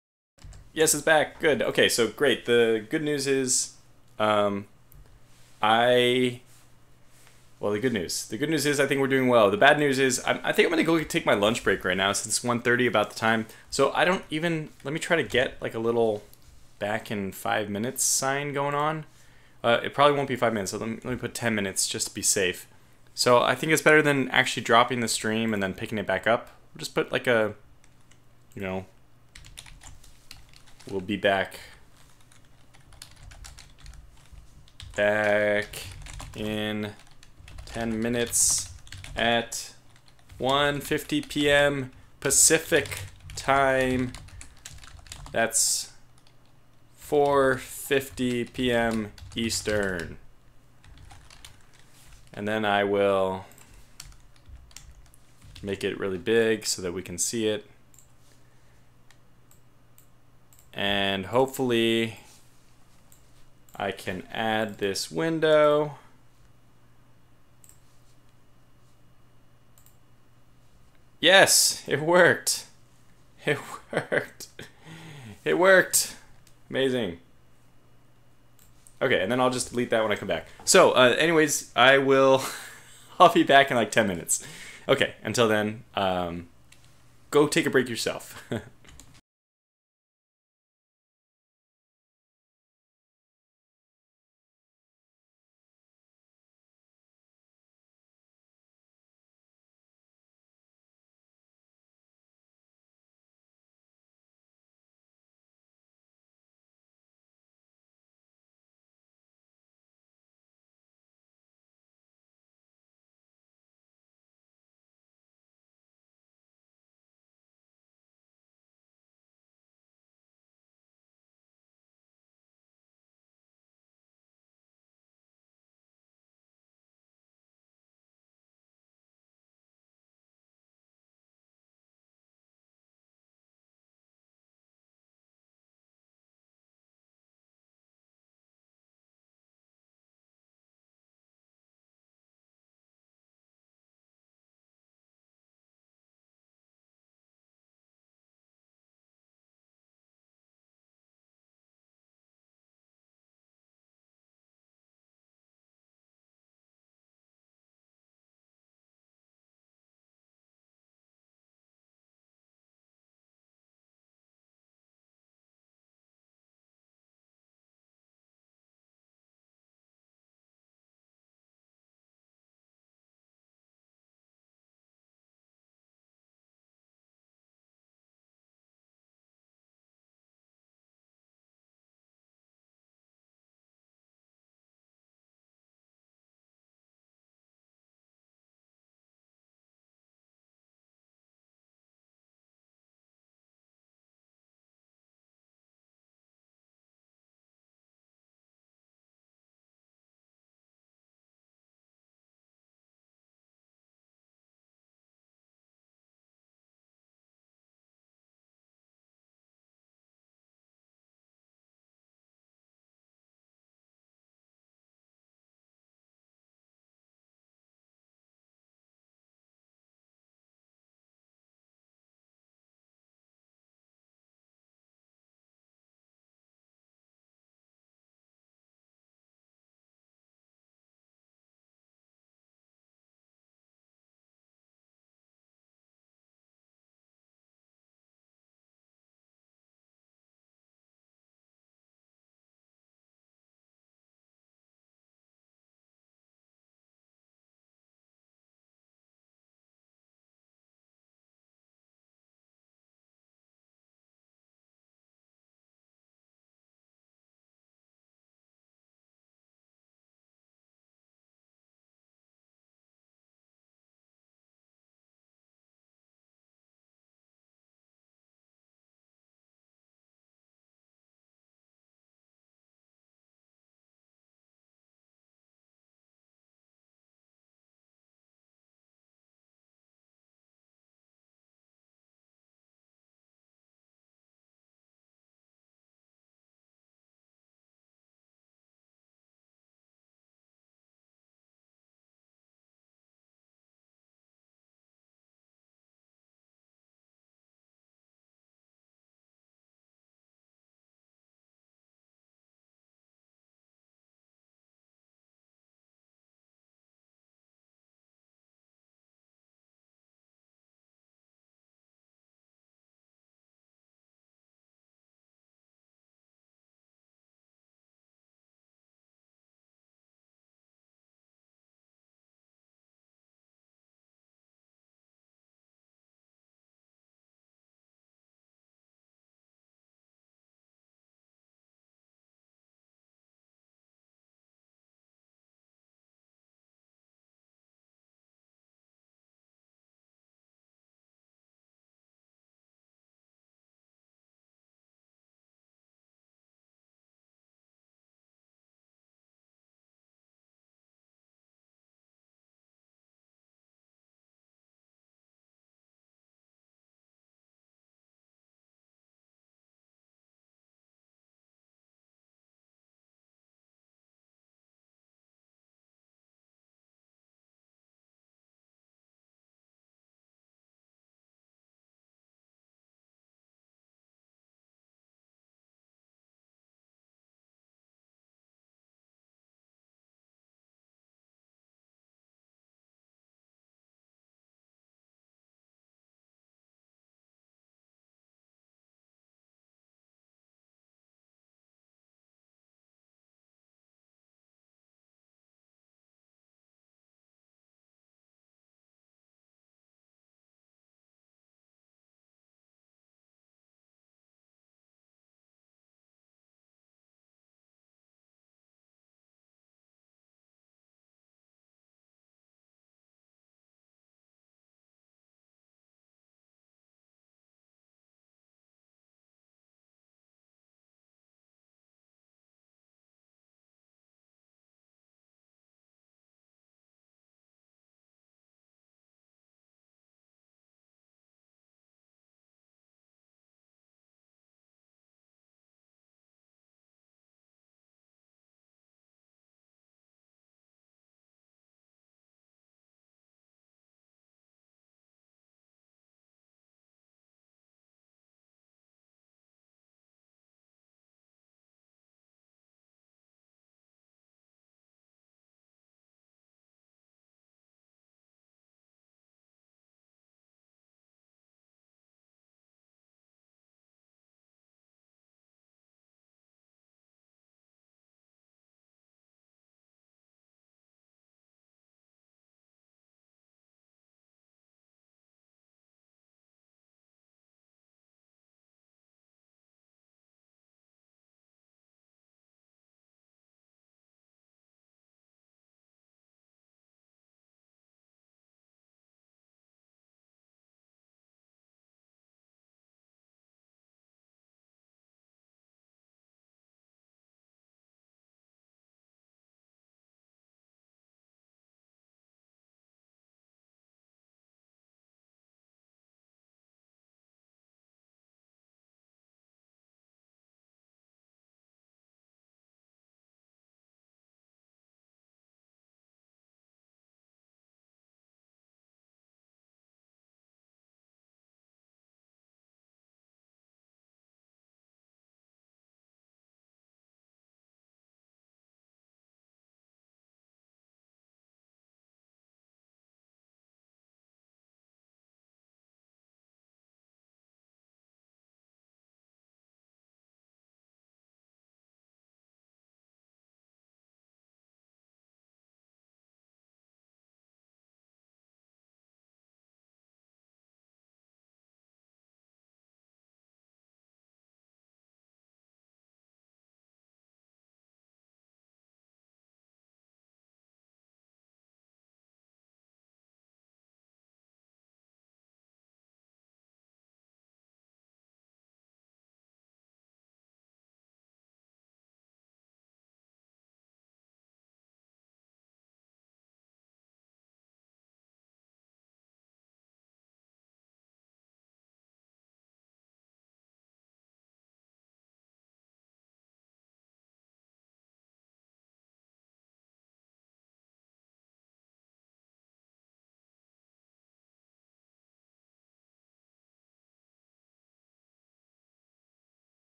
Yes, it's back. Good. Okay, so great. The good news is, um, I. Well, the good news. The good news is I think we're doing well. The bad news is I think I'm gonna go take my lunch break right now since it's 1:30 about the time. So I don't even. Let me try to get like a little back in 5 minutes sign going on. It probably won't be 5 minutes. So let me put 10 minutes just to be safe. So I think it's better than actually dropping the stream and then picking it back up. We'll just put like a, you know, we'll be back in 10 minutes at 1:50 p.m. Pacific time. That's 4:50 p.m. Eastern. And then I will make it really big so that we can see it. And hopefully I can add this window. Yes, it worked. It worked. It worked. Amazing. Okay, and then I'll just delete that when I come back. So, anyways, I'll be back in like 10 minutes. Okay, until then, go take a break yourself.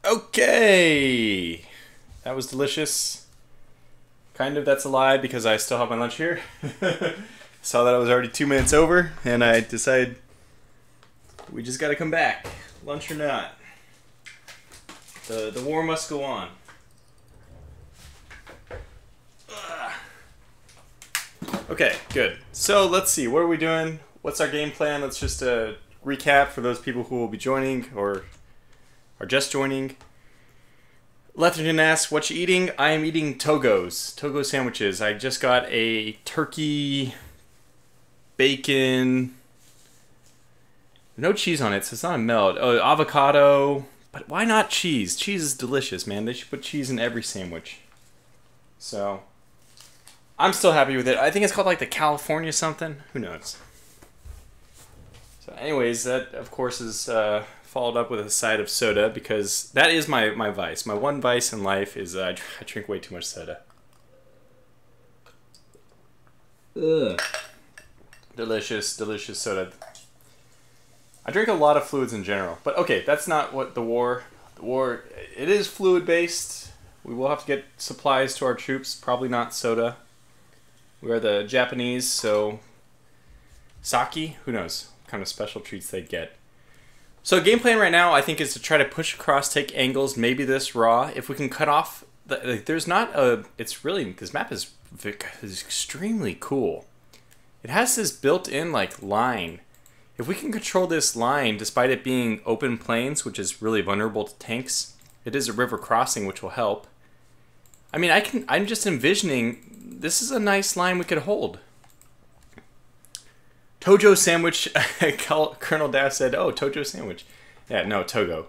Okay, that was delicious. Kind of, that's a lie because I still have my lunch here. Saw that I was already 2 minutes over, and I decided we just gotta come back, lunch or not. The war must go on. Okay, good. So let's see, what are we doing? What's our game plan? Let's just recap for those people who will be joining or are just joining. Letterton asks, what you eating? I am eating Togo sandwiches. I just got a turkey, bacon, no cheese on it, so it's not a melt. Oh, avocado, but why not cheese? Cheese is delicious, man. They should put cheese in every sandwich. So, I'm still happy with it. I think it's called like the California something. Who knows? So anyways, that of course is followed up with a side of soda because that is my vice. My one vice in life is I drink way too much soda. Ugh. Delicious, delicious soda. I drink a lot of fluids in general, but okay, that's not what the war, it is fluid based. We will have to get supplies to our troops, probably not soda. We are the Japanese, so sake, who knows what kind of special treats they get. So game plan right now, I think, is to try to push across, take angles, maybe this raw. If we can cut off, there's not a, it's really, this map is extremely cool. It has this built-in like line. If we can control this line, despite it being open plains, which is really vulnerable to tanks, it is a river crossing, which will help. I mean, I'm just envisioning, this is a nice line we could hold. Tojo sandwich, Colonel Dash said, oh, Tojo sandwich. Yeah, no, Togo.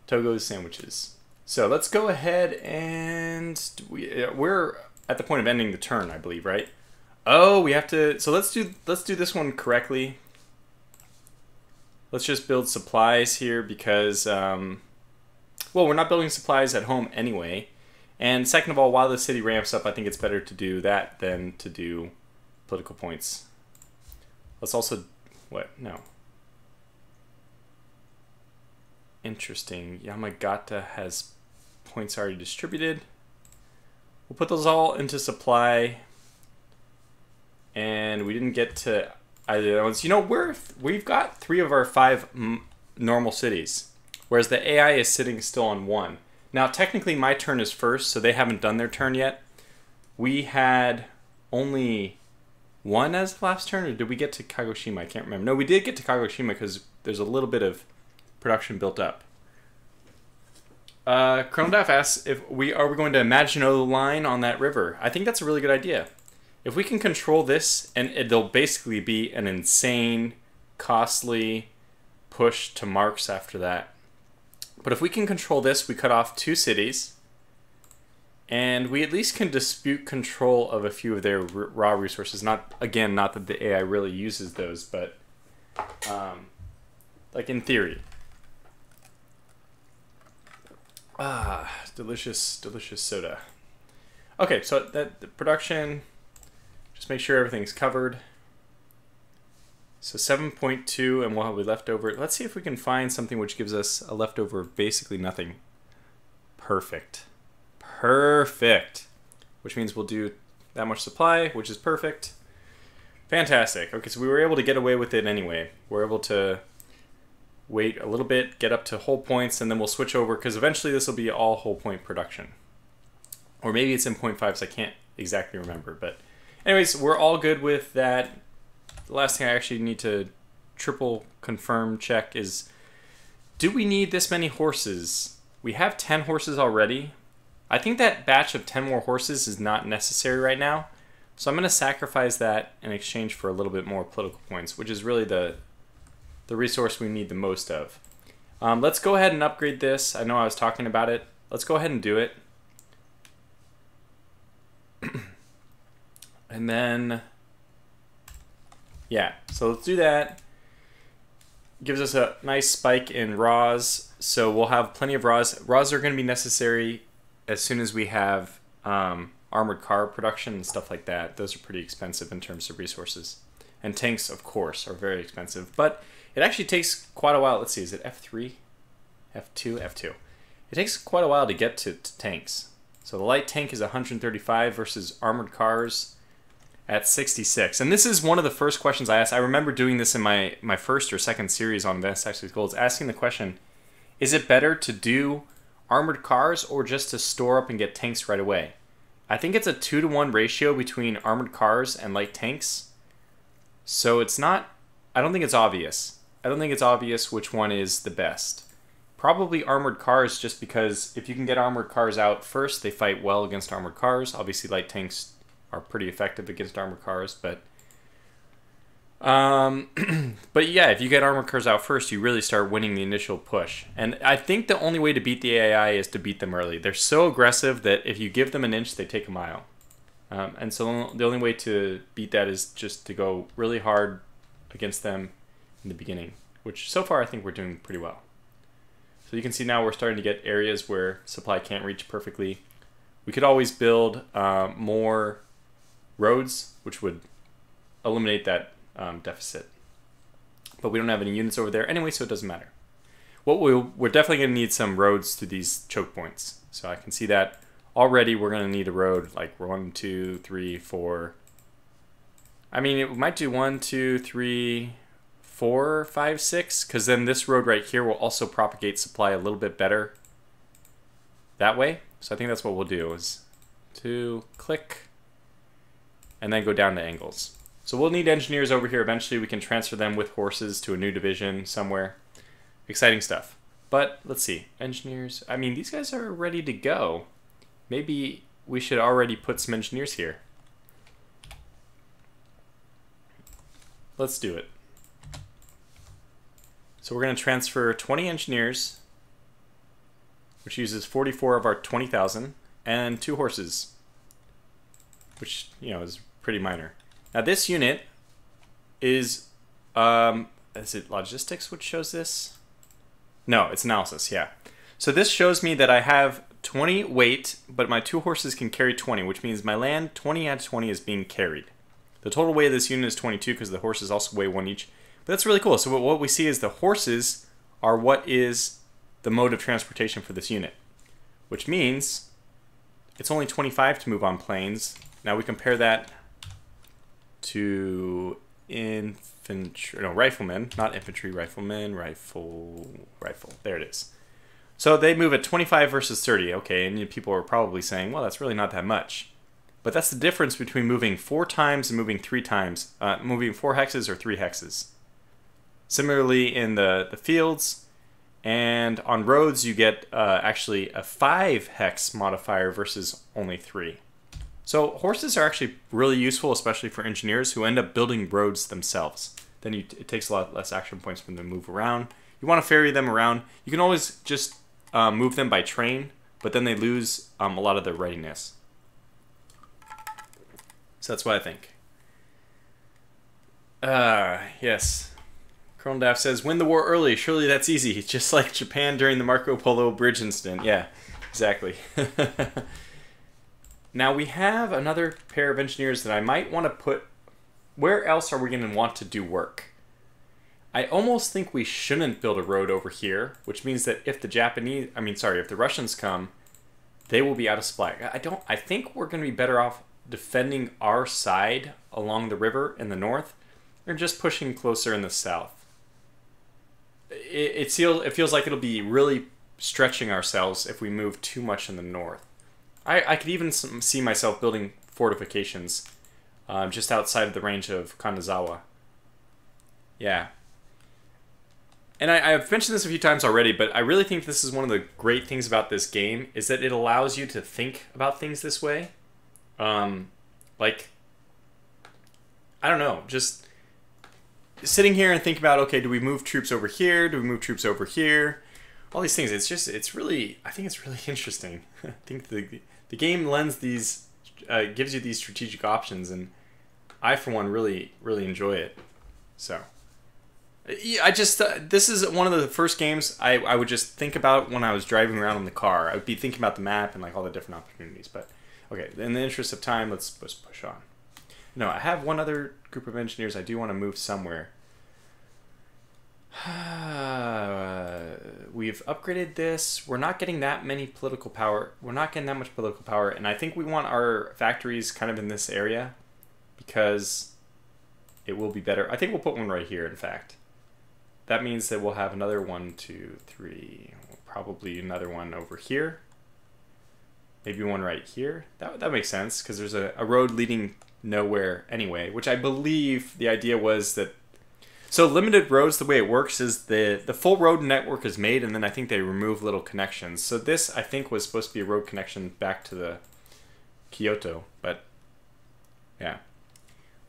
Togo's sandwiches. So let's go ahead and, we're at the point of ending the turn, I believe, right? Oh, we have to, so let's do this one correctly. Let's just build supplies here because, well, we're not building supplies at home anyway. And second of all, while the city ramps up, I think it's better to do that than to do political points. Let's also, what? No. Interesting. Yamagata has points already distributed. We'll put those all into supply. And we didn't get to either of those. You know, we've got 3 of our 5 normal cities, whereas the AI is sitting still on 1. Now, technically, my turn is first, so they haven't done their turn yet. We had only 1 as the last turn, or did we get to Kagoshima? I can't remember. No, we did get to Kagoshima because there's a little bit of production built up. Colonel Daff asks if are we going to imagine a line on that river. I think that's a really good idea. If we can control this, and it'll basically be an insane, costly push to marks after that. But if we can control this, we cut off 2 cities, and we at least can dispute control of a few of their raw resources. Not that the AI really uses those, but like in theory. Ah, delicious, delicious soda. Okay, so the production, just make sure everything's covered. So 7.2, and we'll have a leftover. Let's see if we can find something which gives us a leftover of basically nothing. Perfect. Perfect. Which means we'll do that much supply, which is perfect. Fantastic. Okay, so we were able to get away with it anyway. We're able to wait a little bit, get up to whole points, and then we'll switch over, because eventually this will be all whole point production. Or maybe it's in 0.5, so I can't exactly remember. But anyways, we're all good with that. The last thing I actually need to triple confirm check is, do we need this many horses? We have 10 horses already. I think that batch of 10 more horses is not necessary right now. So I'm going to sacrifice that in exchange for a little bit more political points, which is really the resource we need the most of. Let's go ahead and upgrade this. I know I was talking about it. Let's go ahead and do it. And then, yeah, so let's do that. Gives us a nice spike in raws, so we'll have plenty of raws. Raws are going to be necessary as soon as we have armored car production and stuff like that. Those are pretty expensive in terms of resources. And tanks, of course, are very expensive. But it actually takes quite a while. Let's see, is it F3? F2? F2. it takes quite a while to get to tanks. So the light tank is 135 versus armored cars at 66. And this is one of the first questions I asked. I remember doing this in my first or second series on Advanced Tactics Goals, asking the question, is it better to do armored cars or just to store up and get tanks right away? I think it's a 2-to-1 ratio between armored cars and light tanks. So it's not, I don't think it's obvious. I don't think it's obvious which one is the best. Probably armored cars, just because if you can get armored cars out first, they fight well against armored cars. Obviously light tanks are pretty effective against armored cars, but but yeah, if you get armored cars out first, you really start winning the initial push. And I think the only way to beat the AI is to beat them early. They're so aggressive that if you give them an inch, they take a mile. And so the only way to beat that is just to go really hard against them in the beginning, which so far I think we're doing pretty well. So you can see now we're starting to get areas where supply can't reach perfectly. We could always build more roads, which would eliminate that deficit. But we don't have any units over there anyway, so it doesn't matter. We're definitely going to need some roads to these choke points. So I can see that already we're going to need a road like 1, 2, 3, 4. I mean, it might do 1, 2, 3, 4, 5, 6, because then this road right here will also propagate supply a little bit better that way. So I think that's what we'll do, is to click and then go down to angles. So we'll need engineers over here eventually. We can transfer them with horses to a new division somewhere. Exciting stuff. But let's see, engineers, I mean, these guys are ready to go. Maybe we should already put some engineers here. Let's do it. So we're going to transfer 20 engineers, which uses 44 of our 20,000, and 2 horses, which, you know, is pretty minor. Now this unit is it logistics which shows this? No, it's analysis, yeah. So this shows me that I have 20 weight, but my 2 horses can carry 20, which means my land 20 out of 20 is being carried. The total weight of this unit is 22 because the horses also weigh 1 each. But that's really cool. So what we see is the horses are what is the mode of transportation for this unit, which means it's only 25 to move on planes. Now we compare that to riflemen, not infantry, riflemen, rifle. There it is. So they move at 25 versus 30. Okay, and people are probably saying, well, that's really not that much. But that's the difference between moving 4 times and moving 3 times, moving 4 hexes or 3 hexes. Similarly in the fields and on roads, you get actually a 5 hex modifier versus only 3. So horses are actually really useful, especially for engineers who end up building roads themselves. Then it takes a lot less action points for them to move around. You want to ferry them around. You can always just move them by train, but then they lose a lot of their readiness. So that's what I think. Yes. Colonel Daff says, win the war early. Surely that's easy. Just like Japan during the Marco Polo Bridge incident. Yeah, exactly. Now we have another pair of engineers that I might want to put... Where else are we going to want to do work? I almost think we shouldn't build a road over here, which means that if the Russians come, they will be out of supply. I think we're going to be better off defending our side along the river in the north, or just pushing closer in the south. It feels like it'll be really stretching ourselves if we move too much in the north. I could even see myself building fortifications just outside of the range of Kanazawa. Yeah. And I've mentioned this a few times already, but I really think this is one of the great things about this game, is that it allows you to think about things this way. Like, I don't know, just sitting here and think about, okay, do we move troops over here? Do we move troops over here? All these things. I think it's really interesting. I think the game lends these, gives you these strategic options, and I, for one, really enjoy it. So, yeah, this is one of the first games I would just think about when I was driving around in the car. I would be thinking about the map and like all the different opportunities. But okay, in the interest of time, let's push on. No, I have one other group of engineers I do want to move somewhere. we've upgraded this. We're not getting that many political power. We're not getting that much political power, and I think we want our factories kind of in this area because it will be better. I think we'll put one right here, in fact. That means that we'll have another 1, 2, 3, probably another one over here. Maybe one right here. That makes sense, because there's a road leading nowhere anyway, which I believe the idea was that... So limited roads, the way it works is the full road network is made, and then I think they remove little connections. So this, I think, was supposed to be a road connection back to the Kyoto, but yeah.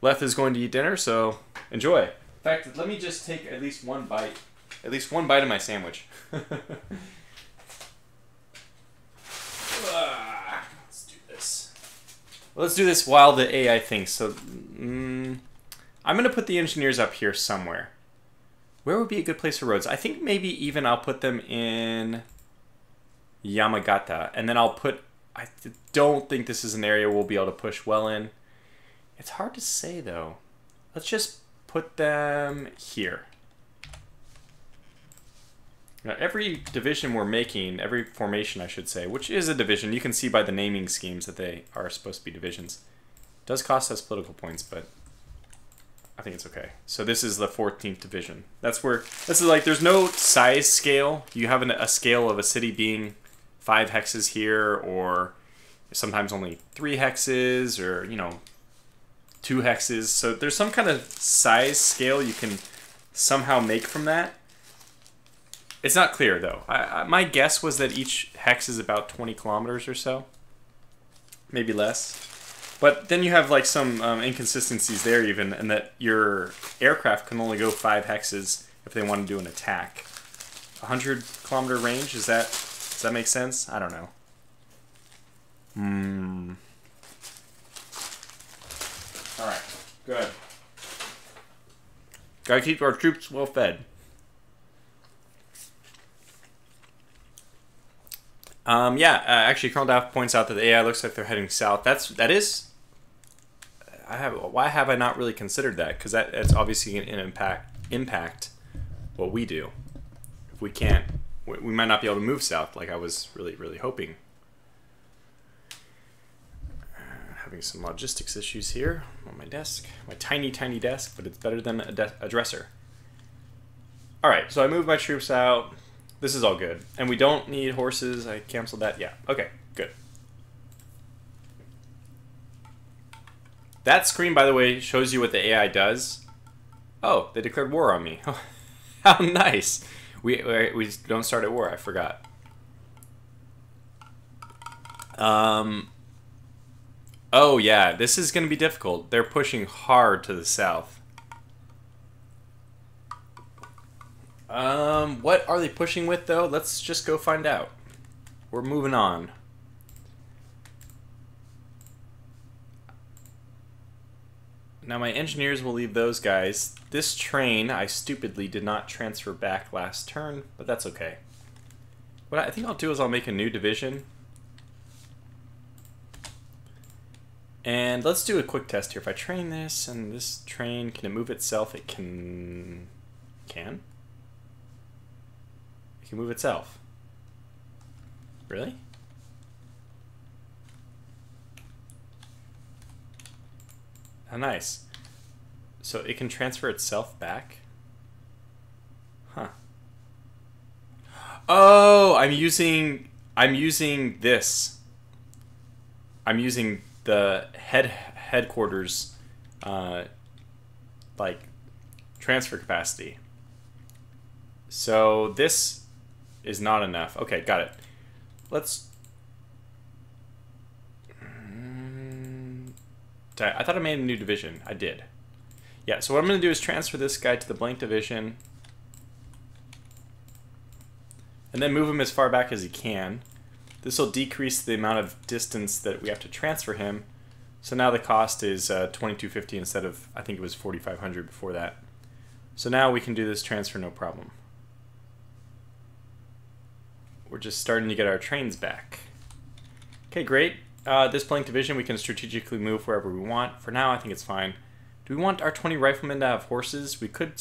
Leth is going to eat dinner, so enjoy. In fact, let me just take at least one bite. At least one bite of my sandwich. Let's do this. Let's do this while the AI thinks. So, I'm going to put the engineers up here somewhere. Where would be a good place for roads? I think maybe even I'll put them in Yamagata. And then I'll put... I don't think this is an area we'll be able to push well in. It's hard to say, though. Let's just put them here. Now, every division we're making, every formation, I should say, which is a division, you can see by the naming schemes that they are supposed to be divisions, does cost us political points, but I think it's okay. So this is the 14th division. That's where, this is like, there's no size scale. You have a scale of a city being 5 hexes here, or sometimes only 3 hexes, or, you know, 2 hexes. So there's some kind of size scale you can somehow make from that. It's not clear, though. My guess was that each hex is about 20 kilometers or so. Maybe less. But then you have like some inconsistencies there even, and that your aircraft can only go 5 hexes if they want to do an attack. 100-kilometer range, does that make sense? I don't know. Alright, good. Gotta keep our troops well fed. Actually, Colonel Daft points out that the AI looks like they're heading south. Why have I not really considered that? Because that's obviously an impact what we do. If we can't, we might not be able to move south like I was really hoping. Having some logistics issues here on my desk, my tiny desk, but it's better than a dresser. All right, so I moved my troops out. This is all good. And we don't need horses. I canceled that. Yeah. Okay. Good. That screen, by the way, shows you what the AI does. Oh, they declared war on me. How nice. We don't start at war. I forgot. Oh, yeah. This is going to be difficult. They're pushing hard to the south. What are they pushing with, though? Let's just go find out. We're moving on. Now, my engineers will leave those guys. This train, I stupidly did not transfer back last turn, but that's okay. What I think I'll do is I'll make a new division. And let's do a quick test here. If I train this, and this train, can it move itself? It can... Can? It can move itself. Really? How nice. So it can transfer itself back? Huh. Oh, I'm using this. I'm using the headquarters like transfer capacity. So this is not enough. Okay, got it. Let's... I thought I made a new division. I did. Yeah, so what I'm going to do is transfer this guy to the blank division. And then move him as far back as he can. This will decrease the amount of distance that we have to transfer him. So now the cost is 2250 instead of, I think it was 4500 before that. So now we can do this transfer no problem. We're just starting to get our trains back. Okay, great. This blank division we can strategically move wherever we want. For now, I think it's fine. Do we want our 20 riflemen to have horses? We could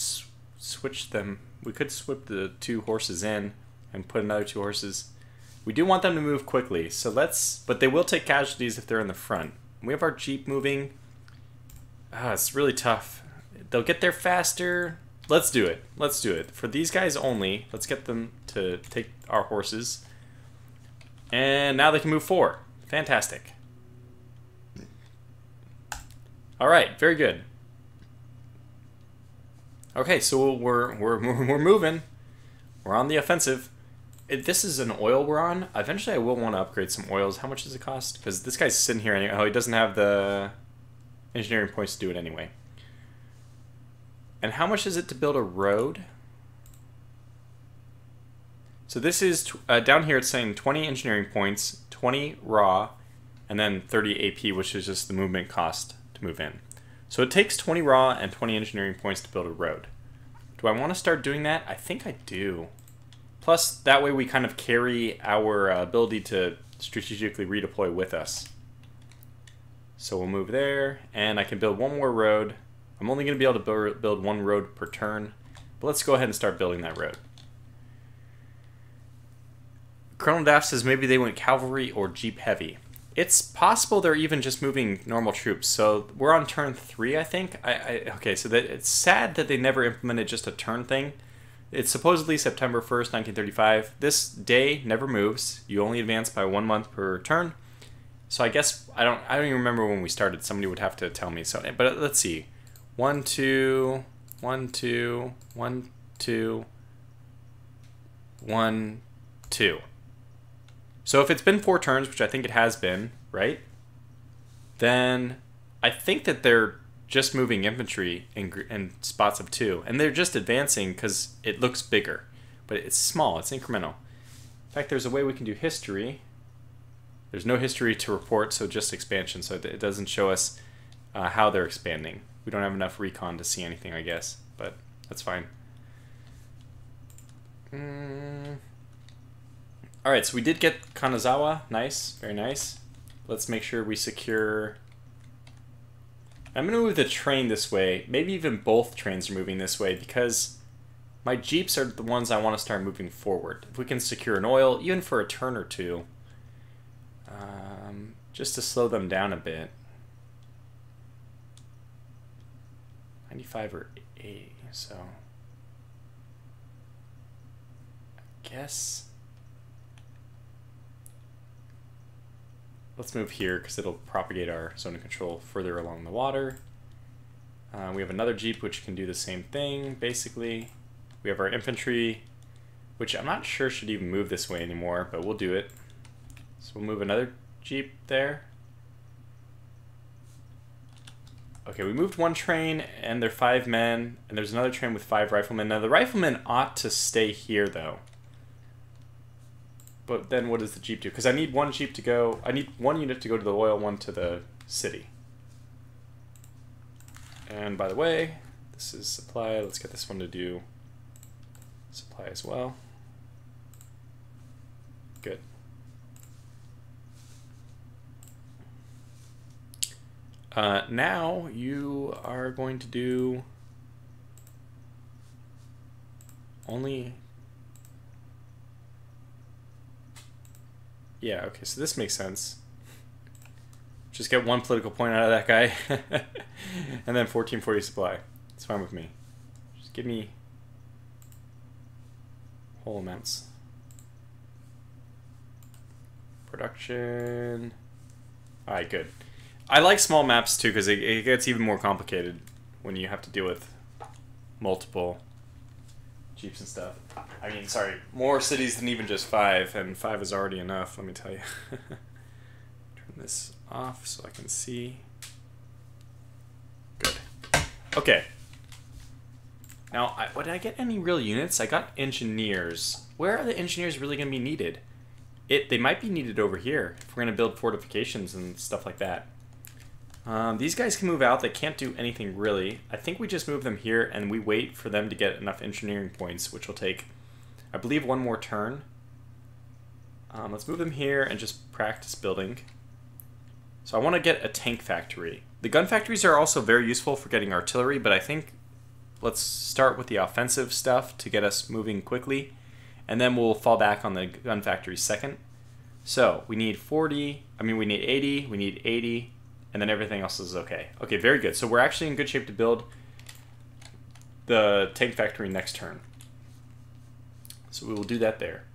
switch them. We could swip the 2 horses in and put another 2 horses. We do want them to move quickly, so but they will take casualties if they're in the front. We have our Jeep moving. It's really tough. They'll get there faster. Let's do it. Let's do it. For these guys only, let's get them to take our horses. And now they can move forward. Fantastic. Alright, very good. Okay, so we're moving. We're on the offensive. If this is an oil we're on, eventually I will want to upgrade some oils. How much does it cost? Because this guy's sitting here anyway. Oh, he doesn't have the engineering points to do it anyway. And how much is it to build a road? So this is, down here it's saying 20 engineering points, 20 raw, and then 30 AP, which is just the movement cost to move in. So it takes 20 raw and 20 engineering points to build a road. Do I want to start doing that? I think I do. Plus, that way we kind of carry our ability to strategically redeploy with us. So we'll move there, and I can build one more road. I'm only going to be able to build one road per turn, but let's go ahead and start building that road. Colonel Daft says maybe they went cavalry or Jeep heavy. It's possible they're even just moving normal troops. So we're on turn 3, I think. Okay, so it's sad that they never implemented just a turn thing. It's supposedly September 1st, 1935. This day never moves. You only advance by 1 month per turn. So I guess I don't even remember when we started. Somebody would have to tell me. So, but let's see. 1, 2, 1, 2, 1, 2, 1, 2. So if it's been 4 turns, which I think it has been, right? Then I think that they're just moving infantry in spots of 2. And they're just advancing because it looks bigger. But it's small, it's incremental. In fact, there's a way we can do history. There's no history to report, so just expansion. So it doesn't show us how they're expanding. We don't have enough recon to see anything, I guess. But that's fine. Alright, so we did get Kanazawa. Nice, very nice. Let's make sure we secure... I'm going to move the train this way. Maybe even both trains are moving this way because my Jeeps are the ones I want to start moving forward. If we can secure an oil, even for a turn or two, just to slow them down a bit. 95 or 80, so... I guess... Let's move here because it'll propagate our zone of control further along the water. We have another Jeep which can do the same thing, basically. We have our infantry, which I'm not sure should even move this way anymore, but we'll do it. So we'll move another Jeep there. Okay, we moved one train, and they're 5 men, and there's another train with 5 riflemen. Now, the riflemen ought to stay here, though. But then what does the Jeep do? Because I need one Jeep to go... I need one unit to go to the oil, one to the city. And by the way, this is supply. Let's get this one to do supply as well. Good. Now you are going to do only... Yeah, okay, so this makes sense. Just get 1 political point out of that guy. And then 1440 supply. It's fine with me. Just give me whole amounts. Production. Alright, good. I like small maps too because it gets even more complicated when you have to deal with multiple Jeeps and stuff. I mean, sorry, more cities than even just 5, and 5 is already enough, let me tell you. Turn this off so I can see. Good. Okay. Now, did I get any real units? I got engineers. Where are the engineers really going to be needed? They might be needed over here if we're going to build fortifications and stuff like that. These guys can move out. They can't do anything really. I think we just move them here and we wait for them to get enough engineering points, which will take, I believe, 1 more turn. Let's move them here and just practice building. So I want to get a tank factory. The gun factories are also very useful for getting artillery, but I think let's start with the offensive stuff to get us moving quickly. and then we'll fall back on the gun factory second. So we need 40, we need 80, and then everything else is okay. Okay, very good. So we're actually in good shape to build the tank factory next turn. So we will do that there.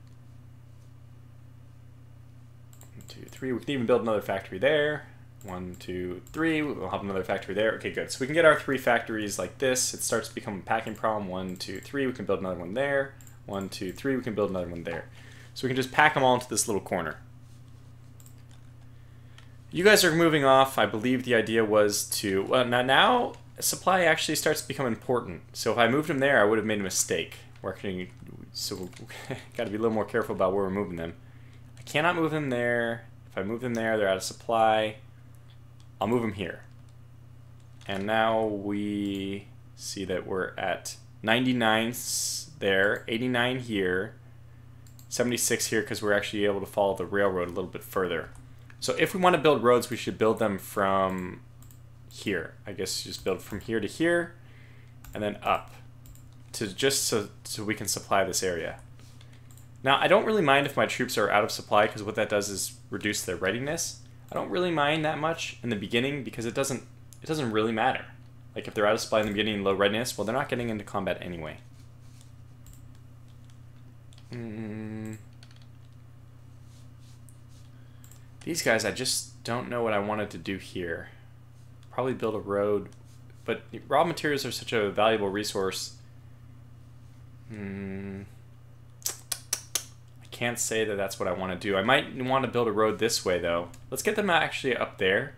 1, 2, 3. We can even build another factory there. 1, 2, 3. We'll have another factory there. Okay, good. So we can get our 3 factories like this. It starts to become a packing problem. 1, 2, 3. We can build another one there. 1, 2, 3. We can build another one there. So we can just pack them all into this little corner. You guys are moving off. I believe the idea was to... Well, now supply actually starts to become important. So if I moved them there, I would have made a mistake. So we've got to be a little more careful about where we're moving them. I cannot move them there. If I move them there, they're out of supply. I'll move them here. And now we see that we're at 99 there, 89 here, 76 here because we're actually able to follow the railroad a little bit further. So if we want to build roads, we should build them from here. I guess just build from here to here and then up to just so we can supply this area. Now, I don't really mind if my troops are out of supply because what that does is reduce their readiness. I don't really mind that much in the beginning because it doesn't really matter. Like if they're out of supply in the beginning and low readiness, well, they're not getting into combat anyway. These guys, I just don't know what I wanted to do here. Probably build a road, but raw materials are such a valuable resource. I can't say that that's what I want to do. I might want to build a road this way, though. Let's get them actually up there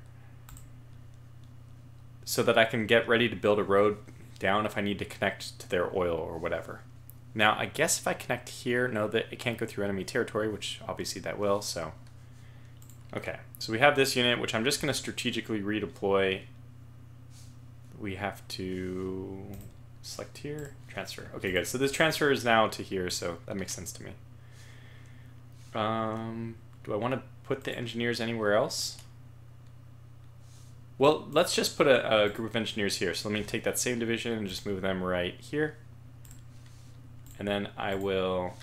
so that I can get ready to build a road down if I need to connect to their oil or whatever. Now, I guess if I connect here, no, that it can't go through enemy territory, which obviously that will, so... Okay, so we have this unit, which I'm just going to strategically redeploy. We have to select here, transfer. Okay, good. So this transfer is now to here, so that makes sense to me. Do I want to put the engineers anywhere else? Well, let's just put a group of engineers here. So let me take that same division and just move them right here. And then I will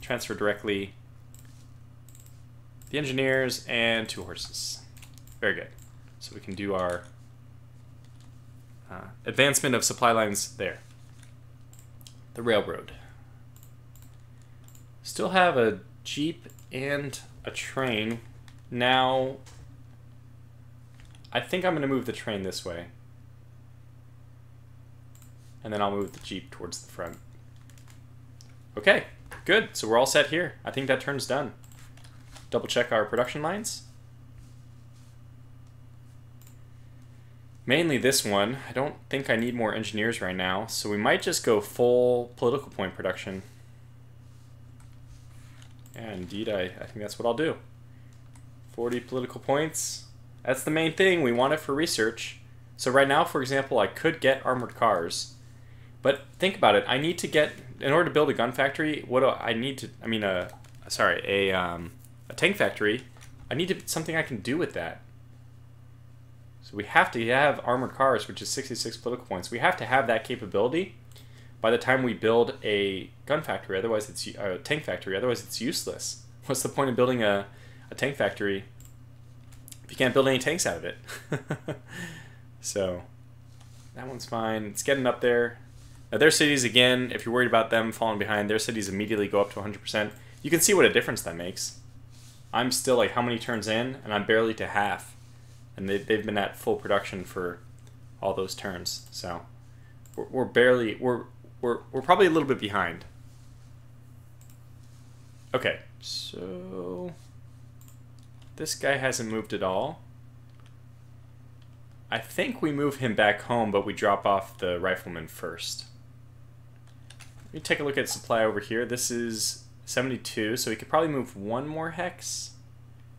transfer directly the engineers and 2 horses. Very good. So we can do our advancement of supply lines there. The railroad. Still have a jeep and a train. Now, I think I'm going to move the train this way. And then I'll move the jeep towards the front. Okay, good. So we're all set here. I think that turn's done. Double check our production lines. Mainly this one. I don't think I need more engineers right now, so we might just go full political point production. Yeah, indeed, I think that's what I'll do. 40 political points. That's the main thing. We want it for research. So right now, for example, I could get armored cars. But think about it. I need to get, in order to build a gun factory, what do I need to, a tank factory, I need something I can do with that. So we have to have armored cars, which is 66 political points. We have to have that capability by the time we build a gun factory, otherwise it's a tank factory, otherwise it's useless. What's the point of building a tank factory if you can't build any tanks out of it? So that one's fine. It's getting up there. Now their cities, again, if you're worried about them falling behind, their cities immediately go up to 100%. You can see what a difference that makes. I'm still like how many turns in, and I'm barely to half. And they've been at full production for all those turns. So we're probably a little bit behind. Okay, so this guy hasn't moved at all. I think we move him back home, but we drop off the rifleman first. Let me take a look at supply over here. This is 72, so we could probably move one more hex.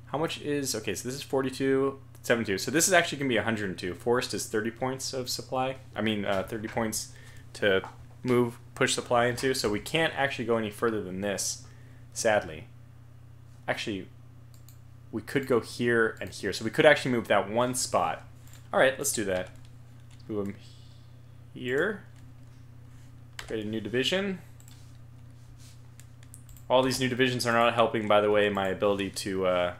How much is... Okay, so this is 42, 72. So this is actually going to be 102. Forest is 30 points of supply. 30 points to push supply into. So we can't actually go any further than this, sadly. Actually, we could go here and here. So we could actually move that one spot. All right, let's do that. Move them here. Create a new division. All these new divisions are not helping, by the way, my ability to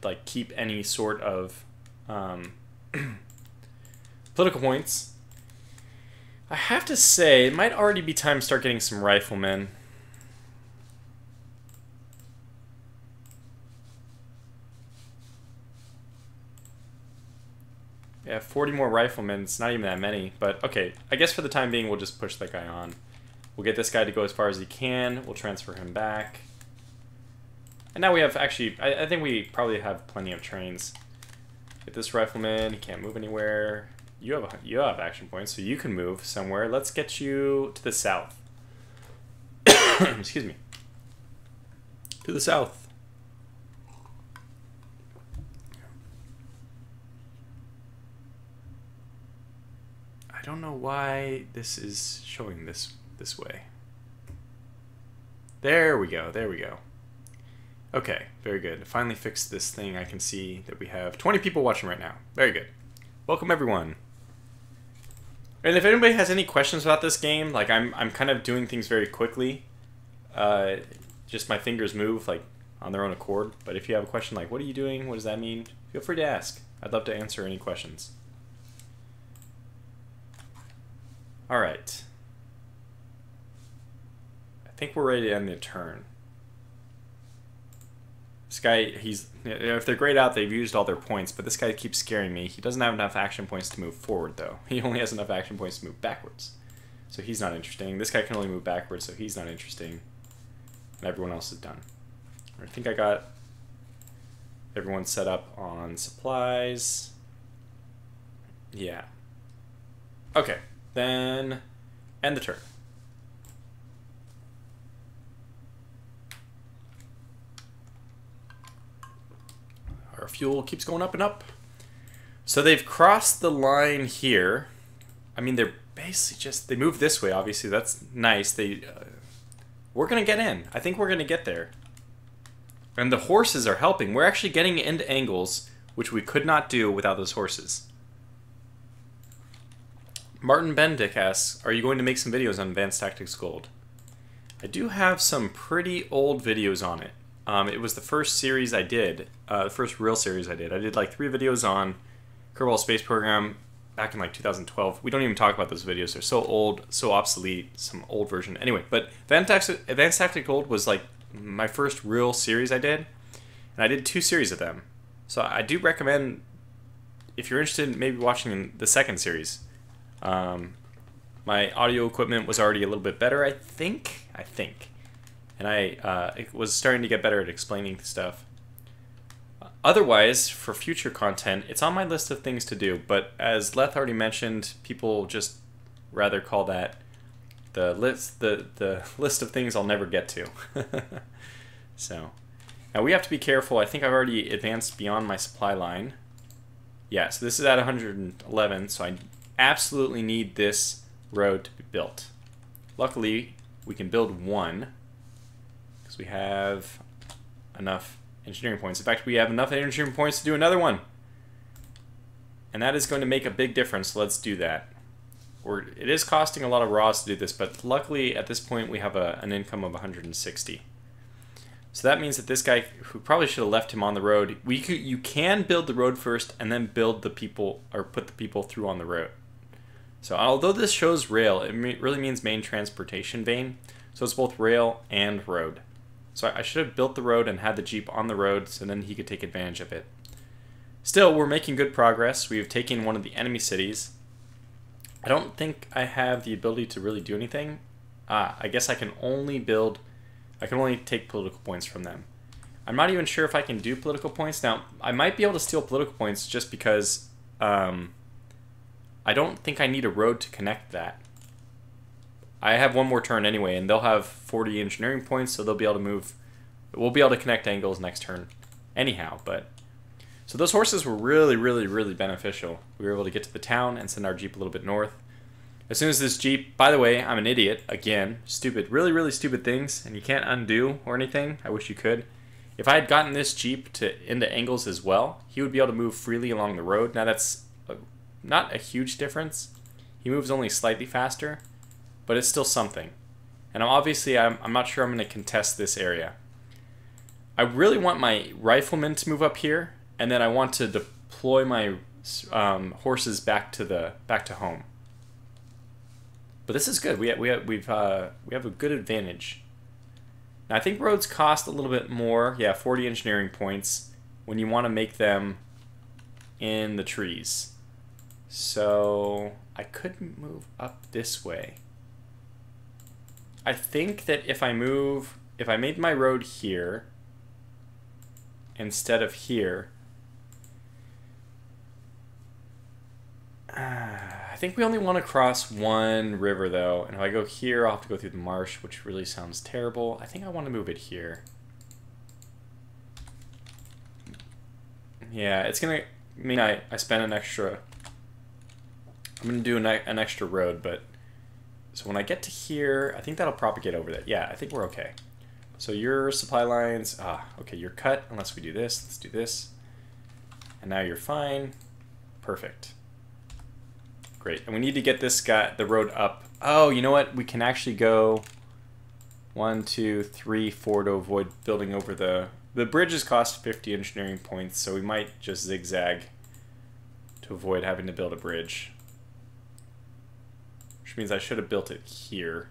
like keep any sort of political points. I have to say, it might already be time to start getting some riflemen. Yeah, 40 more riflemen. It's not even that many, but okay. I guess for the time being, we'll just push that guy on. We'll get this guy to go as far as he can. We'll transfer him back. And now we have, actually, I think we probably have plenty of trains. Get this rifleman. He can't move anywhere. You have action points, so you can move somewhere. Let's get you to the south. Excuse me. To the south. I don't know why this is showing this way. There we go. There we go. Okay, very good. Finally fixed this thing. I can see that we have 20 people watching right now. Very good. Welcome everyone. And if anybody has any questions about this game, like I'm kind of doing things very quickly. Just my fingers move like on their own accord. But if you have a question like, what are you doing? What does that mean? Feel free to ask. I'd love to answer any questions. All right. I think we're ready to end the turn. This guy, if they're grayed out, they've used all their points, but this guy keeps scaring me. He doesn't have enough action points to move forward, though. He only has enough action points to move backwards. So he's not interesting. This guy can only move backwards, so he's not interesting. And everyone else is done. I think I got everyone set up on supplies. Yeah. Okay, then end the turn. Our fuel keeps going up and up. So they've crossed the line here. I mean, they're basically just, they move this way, obviously. That's nice. We're going to get in. I think we're going to get there. And the horses are helping. We're actually getting into angles, which we could not do without those horses. Martin Bendick asks, are you going to make some videos on Advanced Tactics Gold? I do have some pretty old videos on it. It was the first series I did, the first real series I did. I did like 3 videos on Kerbal Space Program back in like 2012. We don't even talk about those videos. They're so old, so obsolete, some old version. Anyway, but Advanced Tactics Gold was like my first real series I did. And I did 2 series of them. So I do recommend, if you're interested in maybe watching the second series. My audio equipment was already a little bit better, I think. And I was starting to get better at explaining stuff. Otherwise, for future content, it's on my list of things to do. But as Leth already mentioned, people just rather call that the list of things I'll never get to. So now we have to be careful. I think I've already advanced beyond my supply line. Yeah, so this is at 111, so I absolutely need this road to be built. Luckily, we can build one because we have enough engineering points. In fact, we have enough engineering points to do another one. And that is going to make a big difference, so let's do that. It is costing a lot of raws to do this, but luckily at this point we have an income of 160. So that means that this guy, who probably should have left him on the road, you can build the road first and then build the people, or put the people through on the road. So although this shows rail, it really means main transportation vein. So it's both rail and road. So I should have built the road and had the Jeep on the road so then he could take advantage of it. Still, we're making good progress. We have taken one of the enemy cities. I don't think I have the ability to really do anything. I guess I can only take political points from them. I'm not even sure if I can do political points. Now, I might be able to steal political points just because I don't think I need a road to connect that. I have one more turn anyway, and they'll have 40 engineering points, so they'll be able to move. We'll be able to connect angles next turn anyhow, but... So those horses were really, really, really beneficial. We were able to get to the town and send our Jeep a little bit north. As soon as this Jeep... By the way, I'm an idiot. Again, stupid. Really, really stupid things, and you can't undo or anything. I wish you could. If I had gotten this Jeep into angles as well, he would be able to move freely along the road. Now that's not a huge difference. He moves only slightly faster, but it's still something. And I'm not sure I'm going to contest this area. I really want my riflemen to move up here, and then I want to deploy my horses back to home. But this is good. We have a good advantage. Now I think roads cost a little bit more. Yeah, 40 engineering points when you want to make them in the trees. So I could move up this way. I think that if I made my road here instead of here, I think we only want to cross one river though, and if I go here I'll have to go through the marsh, which really sounds terrible. I think I want to move it here. Yeah, it's gonna mean I spend an extra, I'm gonna do an extra road, but so when I get to here, I think that'll propagate over that. Yeah, I think we're okay. So your supply lines, okay, you're cut unless we do this. Let's do this. And now you're fine. Perfect. Great. And we need to get this guy, the road up. Oh, you know what? We can actually go 1, 2, 3, 4 to avoid building over the bridges cost 50 engineering points, so we might just zigzag to avoid having to build a bridge. Which means I should have built it here.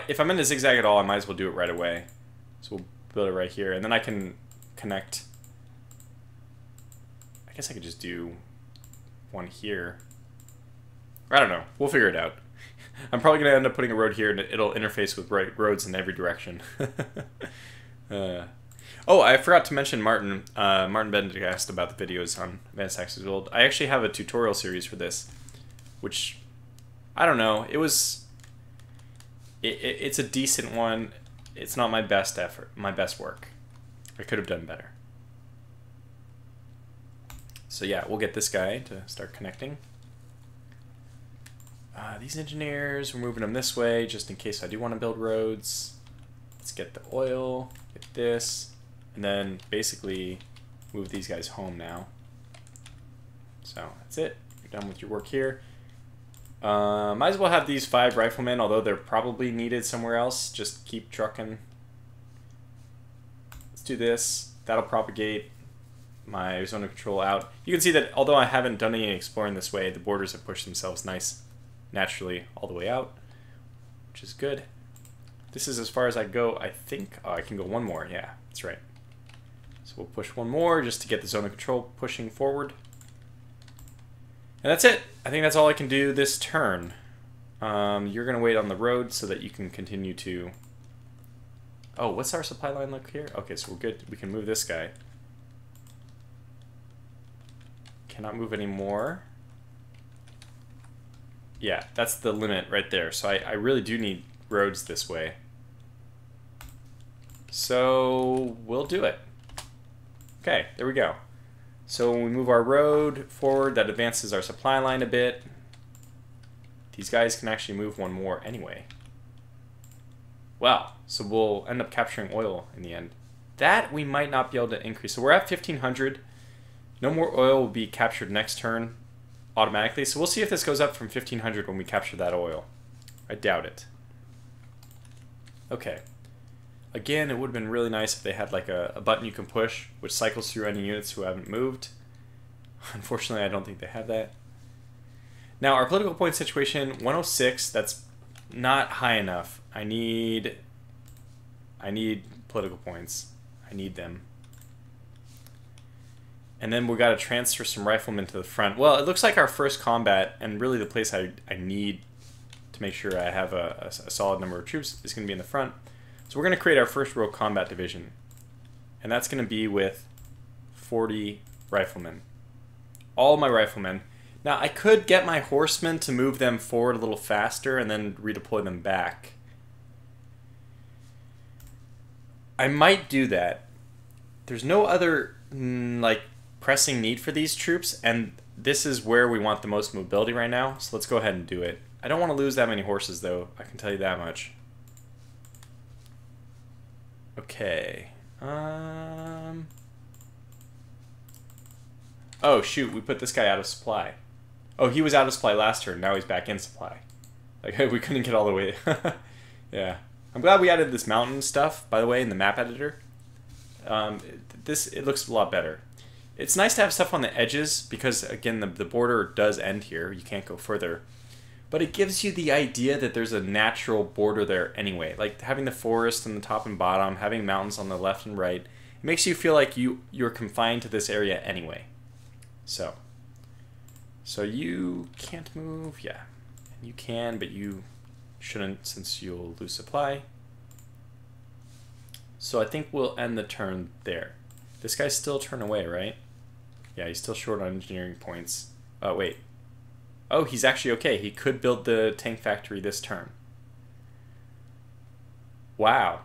If I'm going to zigzag at all, I might as well do it right away. So we'll build it right here, and then I can connect. I guess I could just do one here. I don't know. We'll figure it out. I'm probably going to end up putting a road here, and it'll interface with roads in every direction. Oh, I forgot to mention Martin. Martin Benedict asked about the videos on Advanced Axis Build. I actually have a tutorial series for this, which, I don't know. It's a decent one. It's not my best effort, my best work. I could have done better. So yeah, we'll get this guy to start connecting. These engineers, we're moving them this way just in case I do want to build roads. Let's get the oil, get this, and then basically move these guys home now. So that's it. You're done with your work here. Might as well have these 5 riflemen, although they're probably needed somewhere else. Just keep trucking. Let's do this. That'll propagate my zone of control out. You can see that although I haven't done any exploring this way, the borders have pushed themselves nice, naturally all the way out, which is good. This is as far as I go, I think. Oh, I can go one more. Yeah, that's right. So we'll push one more just to get the zone of control pushing forward. And that's it. I think that's all I can do this turn. You're going to wait on the road so that you can continue to... Oh, what's our supply line look here? Okay, so we're good. We can move this guy. Cannot move any more. Yeah, that's the limit right there. So I really do need roads this way. So we'll do it. Okay, there we go. So when we move our road forward, that advances our supply line a bit. These guys can actually move one more anyway. Wow, so we'll end up capturing oil in the end. That we might not be able to increase. So we're at 1,500. No more oil will be captured next turn automatically. So we'll see if this goes up from 1,500 when we capture that oil. I doubt it. Okay. Again, it would have been really nice if they had like a button you can push, which cycles through any units who haven't moved. Unfortunately, I don't think they have that. Now, our political point situation, 106, that's not high enough. I need political points. I need them. And then we got to transfer some riflemen to the front. Well, it looks like our first combat, and really the place I need to make sure I have a solid number of troops is going to be in the front. So we're going to create our first row combat division. And that's going to be with 40 riflemen. All my riflemen. Now, I could get my horsemen to move them forward a little faster and then redeploy them back. I might do that. There's no other, like, pressing need for these troops, and this is where we want the most mobility right now, so let's go ahead and do it. I don't want to lose that many horses, though. I can tell you that much. Okay. Oh, shoot, we put this guy out of supply. Oh, he was out of supply last turn, now he's back in supply. Like, we couldn't get all the way... Yeah. I'm glad we added this mountain stuff, by the way, in the map editor. It looks a lot better. It's nice to have stuff on the edges because, again, the border does end here. You can't go further. But it gives you the idea that there's a natural border there anyway. Like having the forest on the top and bottom, having mountains on the left and right. It makes you feel like you're confined to this area anyway. So you can't move, yeah. You can, but you shouldn't since you'll lose supply. So I think we'll end the turn there. This guy's still a turn away, right? Yeah, he's still short on engineering points. Oh, wait. Oh, he's actually okay. He could build the tank factory this turn. Wow.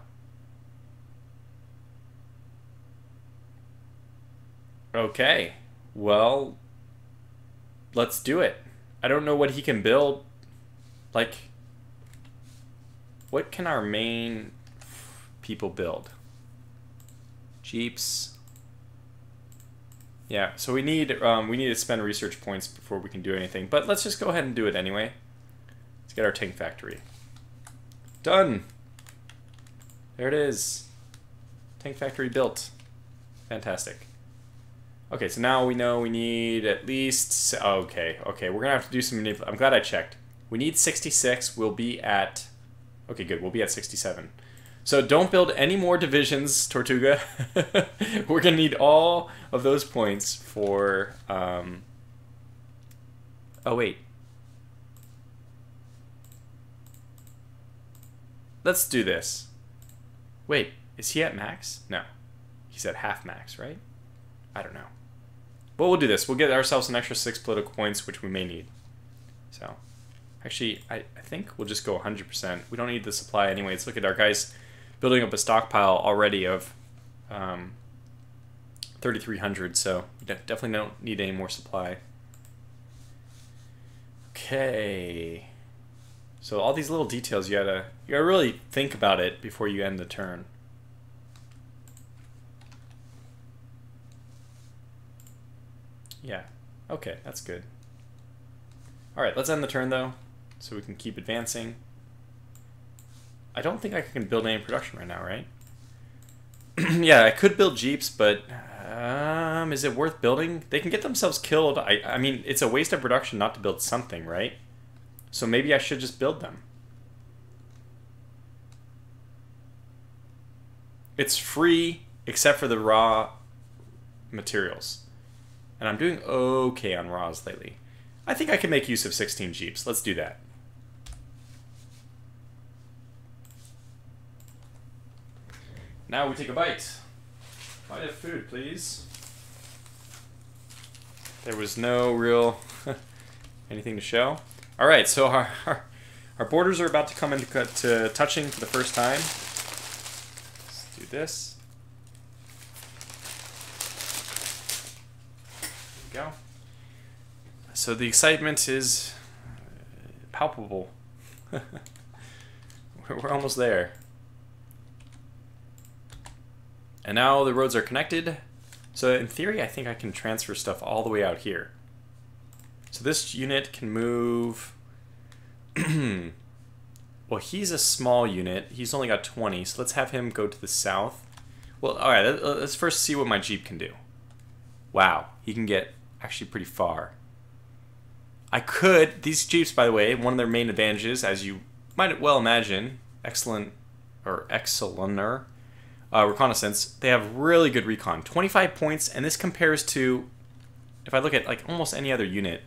Okay. Well, let's do it. I don't know what he can build. Like, what can our main people build? Jeeps. Yeah, so we need to spend research points before we can do anything. But let's just go ahead and do it anyway. Let's get our tank factory. Done. There it is. Tank factory built. Fantastic. Okay, so now we know we need at least... Okay, we're going to have to do some... I'm glad I checked. We need 66. We'll be at... Okay, good. We'll be at 67. So don't build any more divisions, Tortuga. We're going to need all of those points for... Oh, wait. Let's do this. Wait, is he at max? No. He's at half max, right? I don't know. Well, we'll do this. We'll get ourselves an extra 6 political points, which we may need. So, actually, I think we'll just go 100%. We don't need the supply anyway. Let's look at our guys building up a stockpile already of 3,300, so we definitely don't need any more supply. Okay. So all these little details, you gotta really think about it before you end the turn. Yeah. Okay, that's good. All right, let's end the turn though, so we can keep advancing. I don't think I can build any production right now, right? Yeah, I could build jeeps, but is it worth building? They can get themselves killed. I mean, it's a waste of production not to build something, right? So maybe I should just build them. It's free except for the raw materials. And I'm doing okay on raws lately. I think I can make use of 16 jeeps. Let's do that. Now we take a bite. Bite of food, please. There was no real anything to show. All right, so our borders are about to come into touching for the first time. Let's do this. There we go. So the excitement is palpable. We're almost there. And now the roads are connected. So in theory, I think I can transfer stuff all the way out here. So this unit can move... Well, he's a small unit. He's only got 20, so let's have him go to the south. Well, all right, let's first see what my Jeep can do. Wow, he can get actually pretty far. I could... These Jeeps, by the way, one of their main advantages, as you might well imagine, excellent reconnaissance. They have really good recon, 25 points, and this compares to, if I look at like almost any other unit,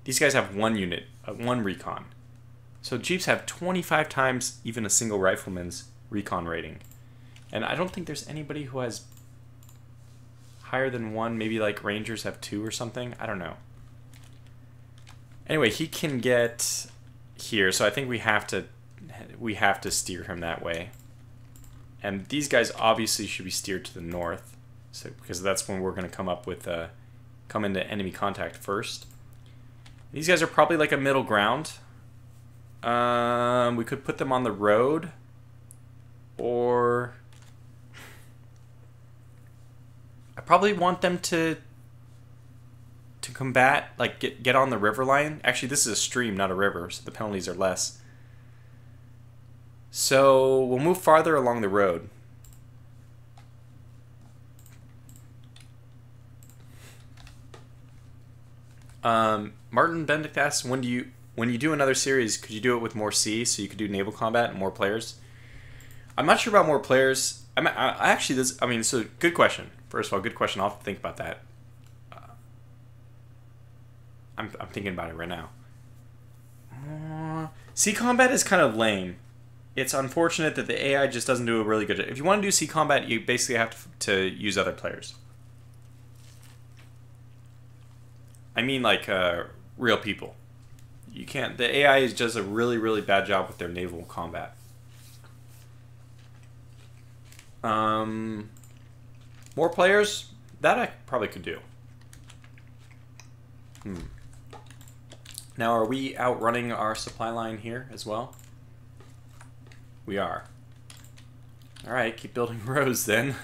these guys have one unit, one recon. So Jeeps have 25 times even a single rifleman's recon rating, and I don't think there's anybody who has higher than one. Maybe like Rangers have 2 or something. I don't know. Anyway, he can get here, so I think we have to steer him that way. And these guys obviously should be steered to the north, so because that's when we're going to come into enemy contact first. These guys are probably like a middle ground. We could put them on the road, or I probably want them to combat, like get on the river line. Actually, this is a stream, not a river, so the penalties are less. So we'll move farther along the road. Martin Benedict asks, when you do another series, could you do it with more C so you could do naval combat and more players? I'm not sure about more players. So good question. First of all, good question. I'll have to think about that. I'm thinking about it right now. Sea combat is kind of lame. It's unfortunate that the AI just doesn't do a really good job. If you want to do sea combat, you basically have to use other players. I mean, like real people. You can't. The AI does a really, really bad job with their naval combat. More players? That I probably could do. Now, are we outrunning our supply line here as well? We are. Alright, keep building roads then.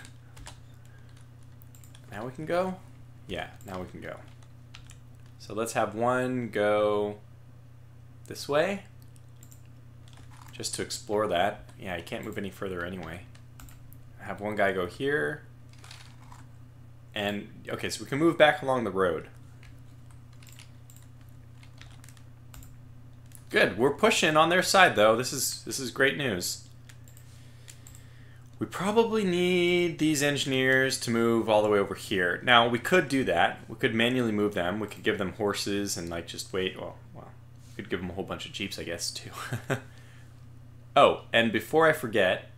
Now we can go? Yeah, now we can go. So let's have one go this way. Just to explore that. Yeah, you can't move any further anyway. Have one guy go here. And, okay, so we can move back along the road. Good, we're pushing on their side though. This is great news. We probably need these engineers to move all the way over here. Now, we could do that. We could manually move them. We could give them horses and like just wait. Well, we could give them a whole bunch of jeeps, I guess, too. Oh, and before I forget,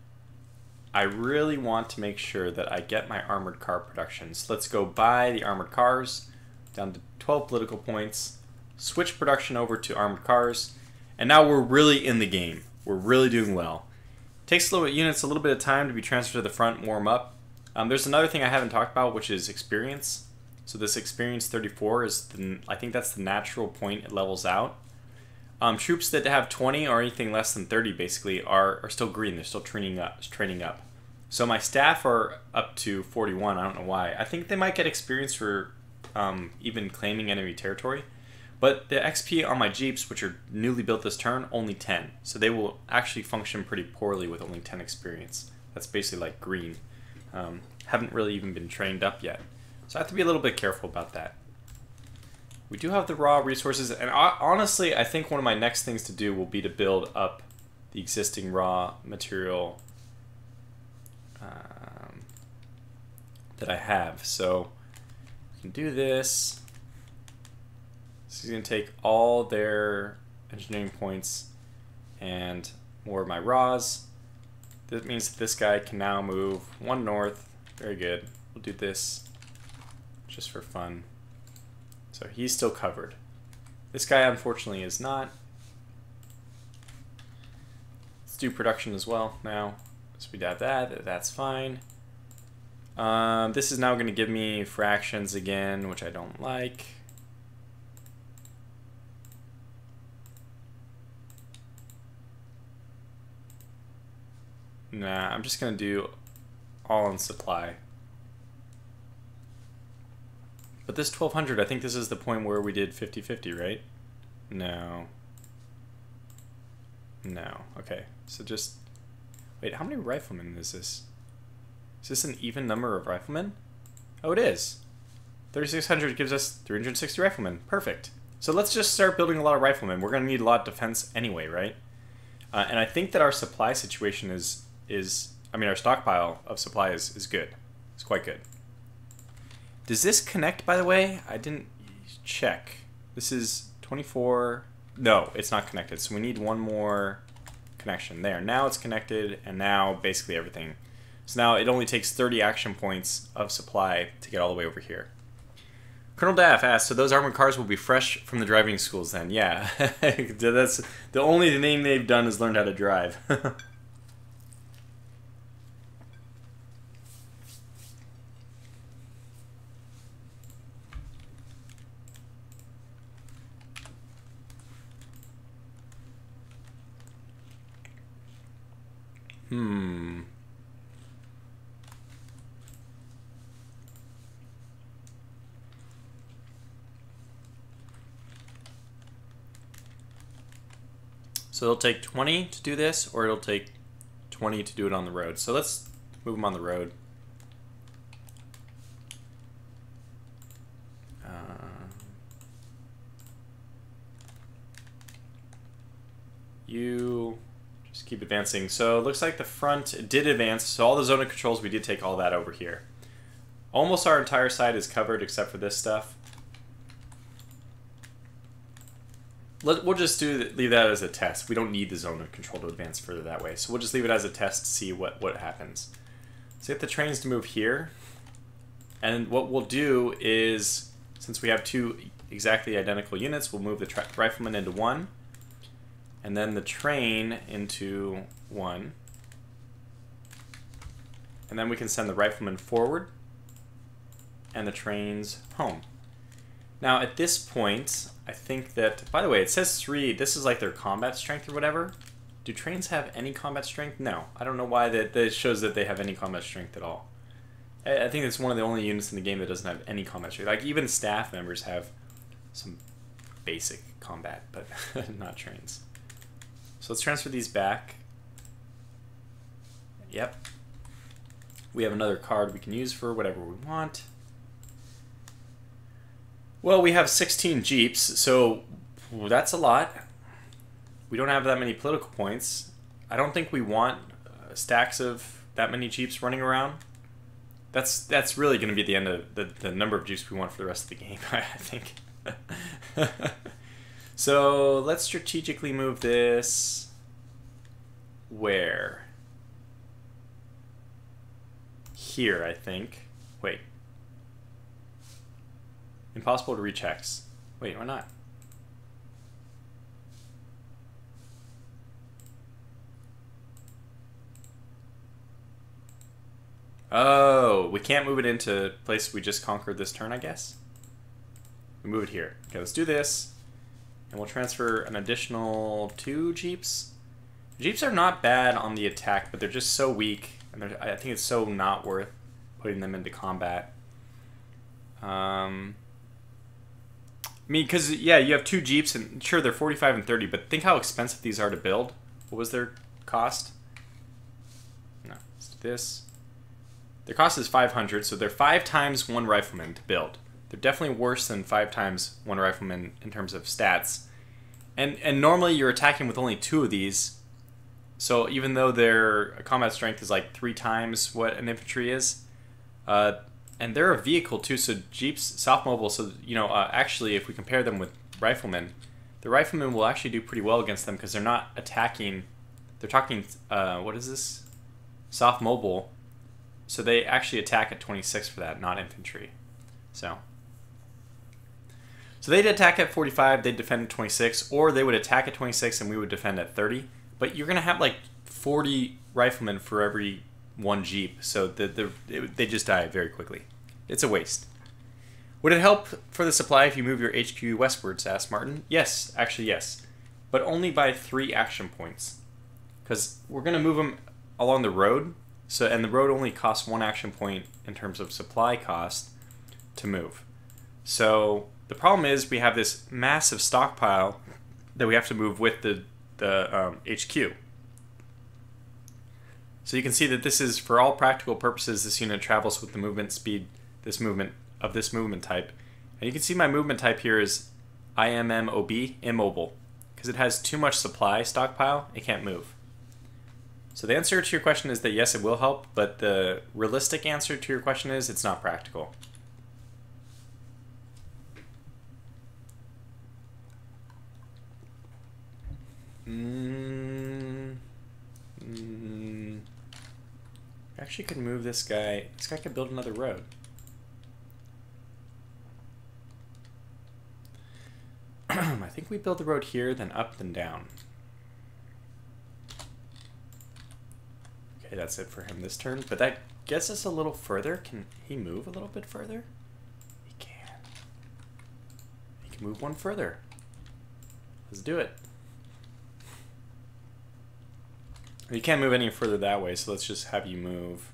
I really want to make sure that I get my armored car production. So let's go buy the armored cars down to 12 political points. Switch production over to armored cars. And now we're really in the game. We're really doing well. Takes units a little bit of time to be transferred to the front and warm up. There's another thing I haven't talked about, which is experience. So this experience 34 is, I think that's the natural point it levels out. Troops that have 20 or anything less than 30 basically are still green. They're still training up. So my staff are up to 41. I don't know why. I think they might get experience for even claiming enemy territory. But the XP on my Jeeps, which are newly built this turn, only 10. So they will actually function pretty poorly with only 10 experience. That's basically like green. Haven't really even been trained up yet. So I have to be a little bit careful about that. We do have the raw resources, and honestly, I think one of my next things to do will be to build up the existing raw material that I have. So we can do this. This is going to take all their engineering points and more of my raws. That means that this guy can now move one north. Very good. We'll do this just for fun. So he's still covered. This guy unfortunately is not. Let's do production as well now. So we have that. That's fine. This is now going to give me fractions again, which I don't like. Nah, I'm just going to do all in supply. But this 1200, I think this is the point where we did 50-50, right? No. No. Okay. So just... Wait, how many riflemen is this? Is this an even number of riflemen? Oh, it is. 3600 gives us 360 riflemen. Perfect. So let's just start building a lot of riflemen. We're going to need a lot of defense anyway, right? And I think that our supply situation our stockpile of supply is good. It's quite good. Does this connect, by the way? I didn't check. This is 24. No, it's not connected. So we need one more connection there. Now it's connected, and now basically everything. So now it only takes 30 action points of supply to get all the way over here. Colonel Daff asks, so those armored cars will be fresh from the driving schools then? Yeah, that's the only thing they've done is learned how to drive. So it'll take 20 to do this, or it'll take 20 to do it on the road. So let's move them on the road. You just keep advancing. So it looks like the front did advance. So all the zone of controls, we did take all that over here. Almost our entire side is covered except for this stuff. We'll just leave that as a test. We don't need the zone of control to advance further that way. So we'll just leave it as a test to see what happens. So get the trains to move here. And what we'll do is, since we have two exactly identical units, we'll move the rifleman into one. And then the train into one. And then we can send the rifleman forward. And the trains home. Now at this point, I think that, by the way, it says 3, this is like their combat strength or whatever. Do trains have any combat strength? No. I don't know why that shows that they have any combat strength at all. I think it's one of the only units in the game that doesn't have any combat strength. Like even staff members have some basic combat, but not trains. So let's transfer these back. Yep. We have another card we can use for whatever we want. Well, we have 16 Jeeps, so that's a lot. We don't have that many political points. I don't think we want stacks of that many Jeeps running around. That's really going to be the end of the number of Jeeps we want for the rest of the game, I think. So let's strategically move this where? Here, I think. Wait. Impossible to reach hex. Wait, why not? Oh, we can't move it into place we just conquered this turn, I guess? We move it here. Okay, let's do this. And we'll transfer an additional 2 Jeeps. Jeeps are not bad on the attack, but they're just so weak. And I think it's so not worth putting them into combat. I mean, because, yeah, you have 2 Jeeps, and sure, they're 45 and 30, but think how expensive these are to build. What was their cost? No, let's do this. Their cost is 500, so they're 5 times 1 rifleman to build. They're definitely worse than 5 times 1 rifleman in terms of stats. And normally you're attacking with only 2 of these, so even though their combat strength is like 3 times what an infantry is, and they're a vehicle too, so Jeeps, soft mobile, so, you know, actually if we compare them with riflemen, the riflemen will actually do pretty well against them because they're not attacking, they're talking, what is this? Soft mobile, so they actually attack at 26 for that, not infantry. So they'd attack at 45, they'd defend at 26, or they would attack at 26 and we would defend at 30. But you're going to have like 40 riflemen for every 1 Jeep, so they just die very quickly. It's a waste. Would it help for the supply if you move your HQ westwards, asked Martin? Yes, actually yes. But only by 3 action points. Because we're going to move them along the road, and the road only costs 1 action point in terms of supply cost to move. So the problem is we have this massive stockpile that we have to move with the HQ. So you can see that this is, for all practical purposes, this unit travels with the movement speed, this movement type. And you can see my movement type here is IMMOB, immobile, because it has too much supply stockpile, it can't move. So the answer to your question is that yes, it will help, but the realistic answer to your question is it's not practical. Actually could move this guy. This guy could build another road. I think we build the road here, then up, then down. Okay, that's it for him this turn. But that gets us a little further. Can he move a little bit further? He can. He can move 1 further. Let's do it. You can't move any further that way, so let's just have you move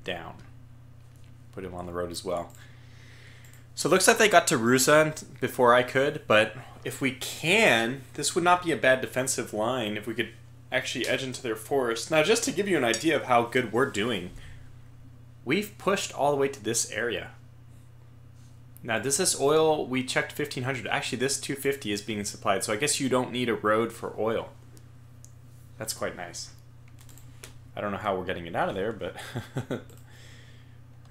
down. Put him on the road as well. So it looks like they got to Rusa before I could, but if we can, this would not be a bad defensive line if we could actually edge into their forest. Now, just to give you an idea of how good we're doing, we've pushed all the way to this area. Now, this oil, we checked 1,500. Actually, this 250 is being supplied, so I guess you don't need a road for oil. That's quite nice. I don't know how we're getting it out of there, but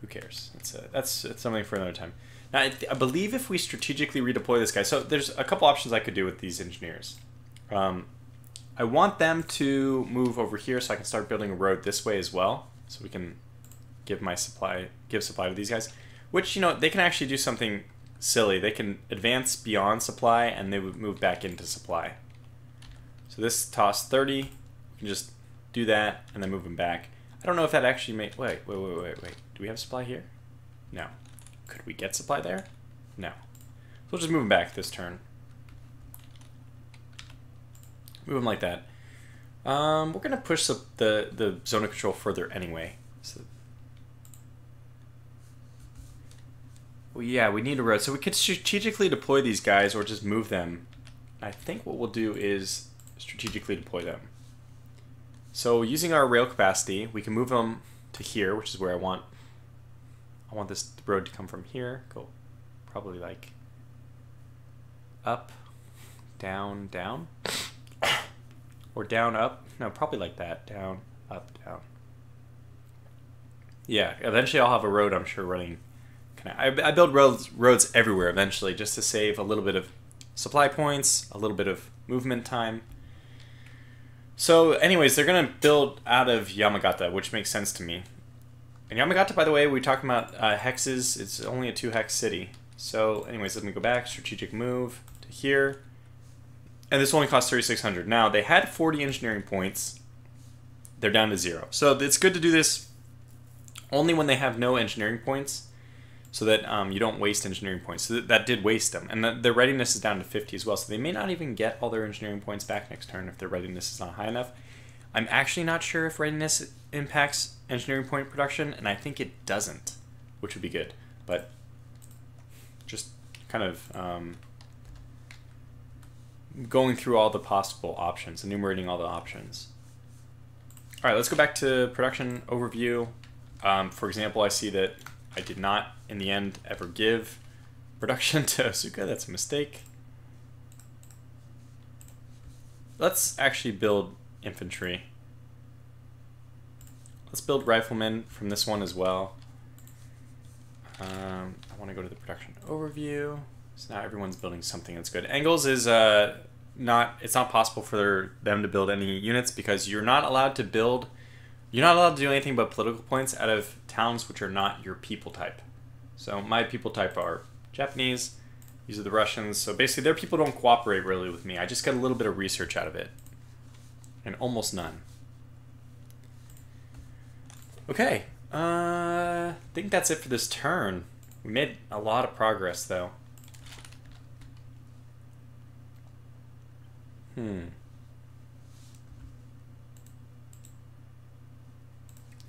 who cares? That's something for another time. Now, I believe if we strategically redeploy this guy, so there's a couple options I could do with these engineers. I want them to move over here so I can start building a road this way as well, so we can give supply to these guys. Which, you know, they can actually do something silly. They can advance beyond supply and they would move back into supply. So this toss 30, you can just do that and then move them back. I don't know if that actually wait. Do we have supply here? No. Could we get supply there? No. So we'll just move them back this turn. Move them like that. We're gonna push the zone of control further anyway. So, well, yeah, we need a road. So we could strategically deploy these guys or just move them. I think what we'll do is strategically deploy them. So using our rail capacity, we can move them to here, which is where I want this road to come from here. Go probably like up, down, down. Or down, up. No, probably like that. Down, up, down. Yeah, eventually I'll have a road, I'm sure, running. I build roads everywhere eventually just to save a little bit of supply points, a little bit of movement time. So anyways, they're going to build out of Yamagata, which makes sense to me. And Yamagata, by the way, we talked about hexes. It's only a 2-hex city. So anyways, let me go back. Strategic move to here. And this only costs 3,600. Now, they had 40 engineering points. They're down to 0. So it's good to do this only when they have no engineering points, so that you don't waste engineering points. So that did waste them. And their readiness is down to 50 as well, so they may not even get all their engineering points back next turn if their readiness is not high enough. I'm actually not sure if readiness impacts engineering point production, and I think it doesn't, which would be good. But just kind of going through all the possible options, enumerating all the options. All right, let's go back to production overview. For example, I see that I did not, in the end, ever give production to Asuka. That's a mistake. Let's actually build infantry. Let's build riflemen from this one as well. I want to go to the production overview. So now everyone's building something that's good. Angles is it's not possible for them to build any units because you're not allowed to build. You're not allowed to do anything but political points out of towns which are not your people type. So my people type are Japanese. These are the Russians. So basically their people don't cooperate really with me. I just get a little bit of research out of it. And almost none. Okay. I think that's it for this turn. We made a lot of progress though.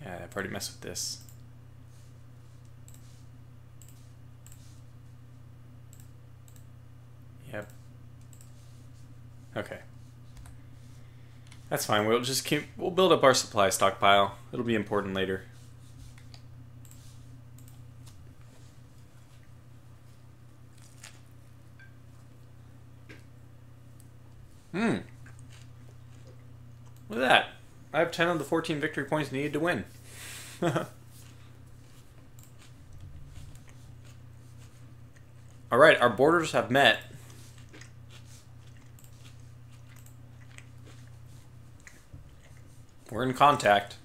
Yeah, I've already messed with this. Yep. Okay. That's fine. We'll build up our supply stockpile. It'll be important later. Look at that. I have 10 of the 14 victory points needed to win. Alright, our borders have met. We're in contact.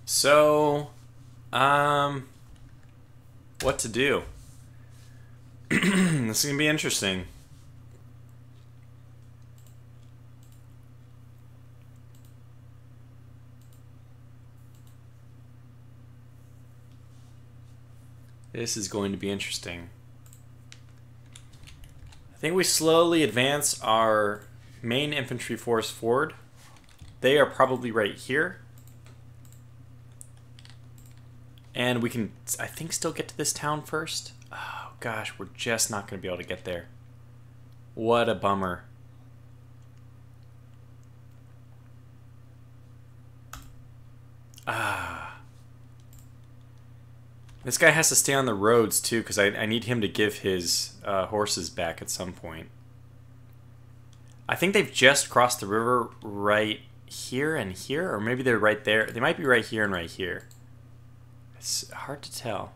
So, what to do? This is going to be interesting. This is going to be interesting. I think we slowly advance our main infantry force forward. they are probably right here. And we can, I think, still get to this town first. Oh gosh, we're just not going to be able to get there. What a bummer. This guy has to stay on the roads too, because I need him to give his horses back at some point. I think they've just crossed the river right here and here, or maybe they're right there. They might be right here and right here. It's hard to tell.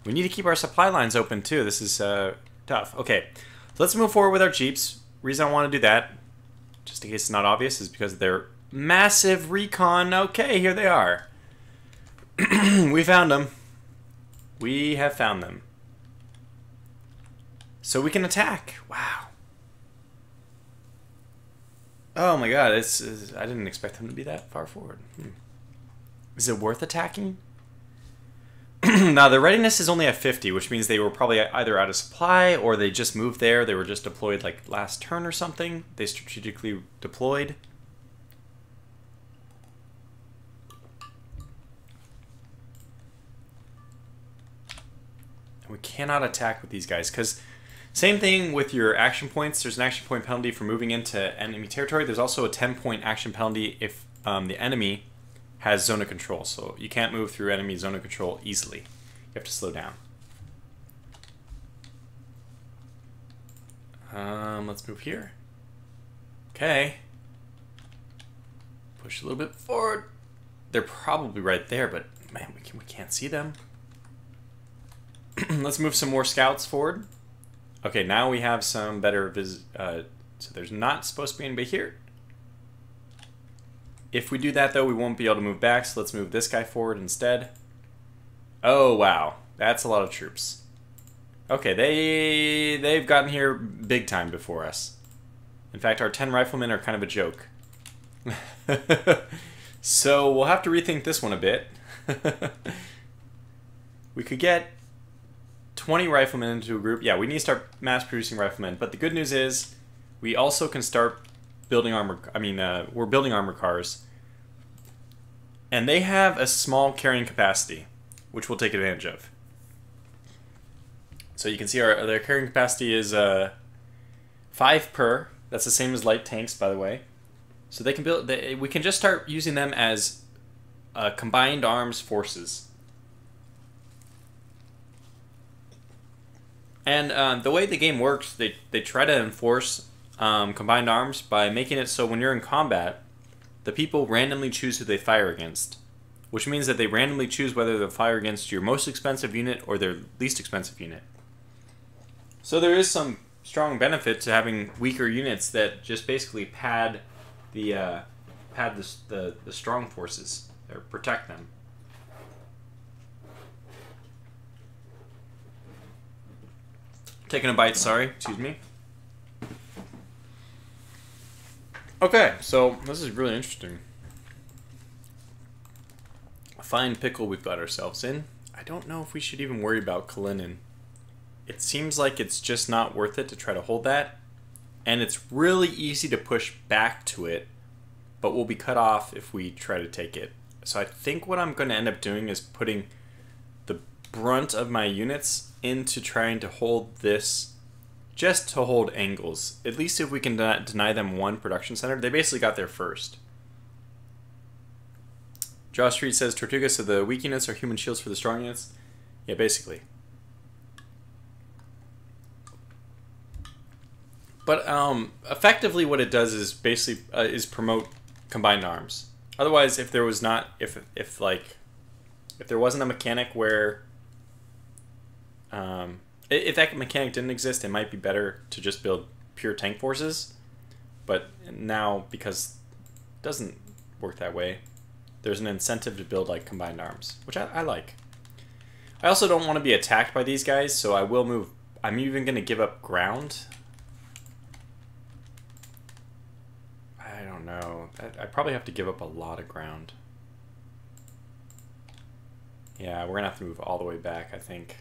We need to keep our supply lines open too. This is tough. Okay, so let's move forward with our jeeps. Reason I want to do that, just in case it's not obvious, is because they're massive recon. Okay, here they are. We found them. We have found them. So we can attack. Wow. Oh my god, I didn't expect them to be that far forward. Is it worth attacking? Now, their readiness is only at 50, which means they were probably either out of supply or they just moved there. They were just deployed like last turn or something. They strategically deployed. We cannot attack with these guys because same thing with your action points. There's an action point penalty for moving into enemy territory. There's also a 10-point action penalty if the enemy has zone of control. So you can't move through enemy zone of control easily. You have to slow down. Let's move here. Okay. Push a little bit forward. They're probably right there, but man, we can't see them. Let's move some more scouts forward. Okay, now we have some better so there's not supposed to be anybody here. If we do that though, we won't be able to move back, so let's move this guy forward instead. Oh wow, that's a lot of troops. Okay, they've gotten here big time before us. In fact, our 10 riflemen are kind of a joke. So we'll have to rethink this one a bit. We could get 20 riflemen into a group. Yeah, we need to start mass producing riflemen. But the good news is we also can start building armor. We're building armor cars. And they have a small carrying capacity, which we'll take advantage of. So you can see their carrying capacity is 5 per. That's the same as light tanks, by the way. So they can build. We can just start using them as combined arms forces. And the way the game works, they try to enforce combined arms by making it so when you're in combat, the people randomly choose who they fire against, which means that they randomly choose whether they'll fire against your most expensive unit or their least expensive unit. So there is some strong benefit to having weaker units that just basically pad the strong forces or protect them. Taking a bite, sorry, excuse me. Okay, so this is really interesting. A fine pickle we've got ourselves in. I don't know if we should even worry about Kalinin. It seems like it's just not worth it to try to hold that. And it's really easy to push back to it, but we'll be cut off if we try to take it. So I think what I'm going to end up doing is putting the brunt of my units into trying to hold this, just to hold angles. At least if we can deny them one production center. They basically got there first. Josh Street says, Tortuga, so the weak units are human shields for the strong units? Yeah, basically. But effectively what it does is basically is promote combined arms. Otherwise, if there was not, if there wasn't a mechanic where if that mechanic didn't exist, it might be better to just build pure tank forces. But now, because it doesn't work that way, there's an incentive to build like combined arms, which I like. I also don't want to be attacked by these guys, so I will move. I'm even going to give up ground. I don't know. I probably have to give up a lot of ground. Yeah, we're going to have to move all the way back, I think.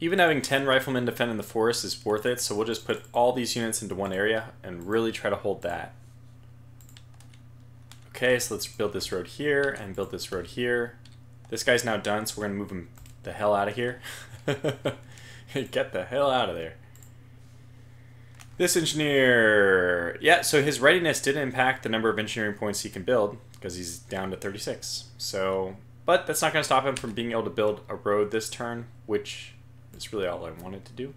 even having 10 riflemen defend in the forest is worth it, so we'll just put all these units into one area and really try to hold that. Okay, so let's build this road here and build this road here. This guy's now done, so we're going to move him the hell out of here. Get the hell out of there. This engineer, yeah, so his readiness did impact the number of engineering points he can build because he's down to 36. So, but that's not going to stop him from being able to build a road this turn, which is really all I wanted to do.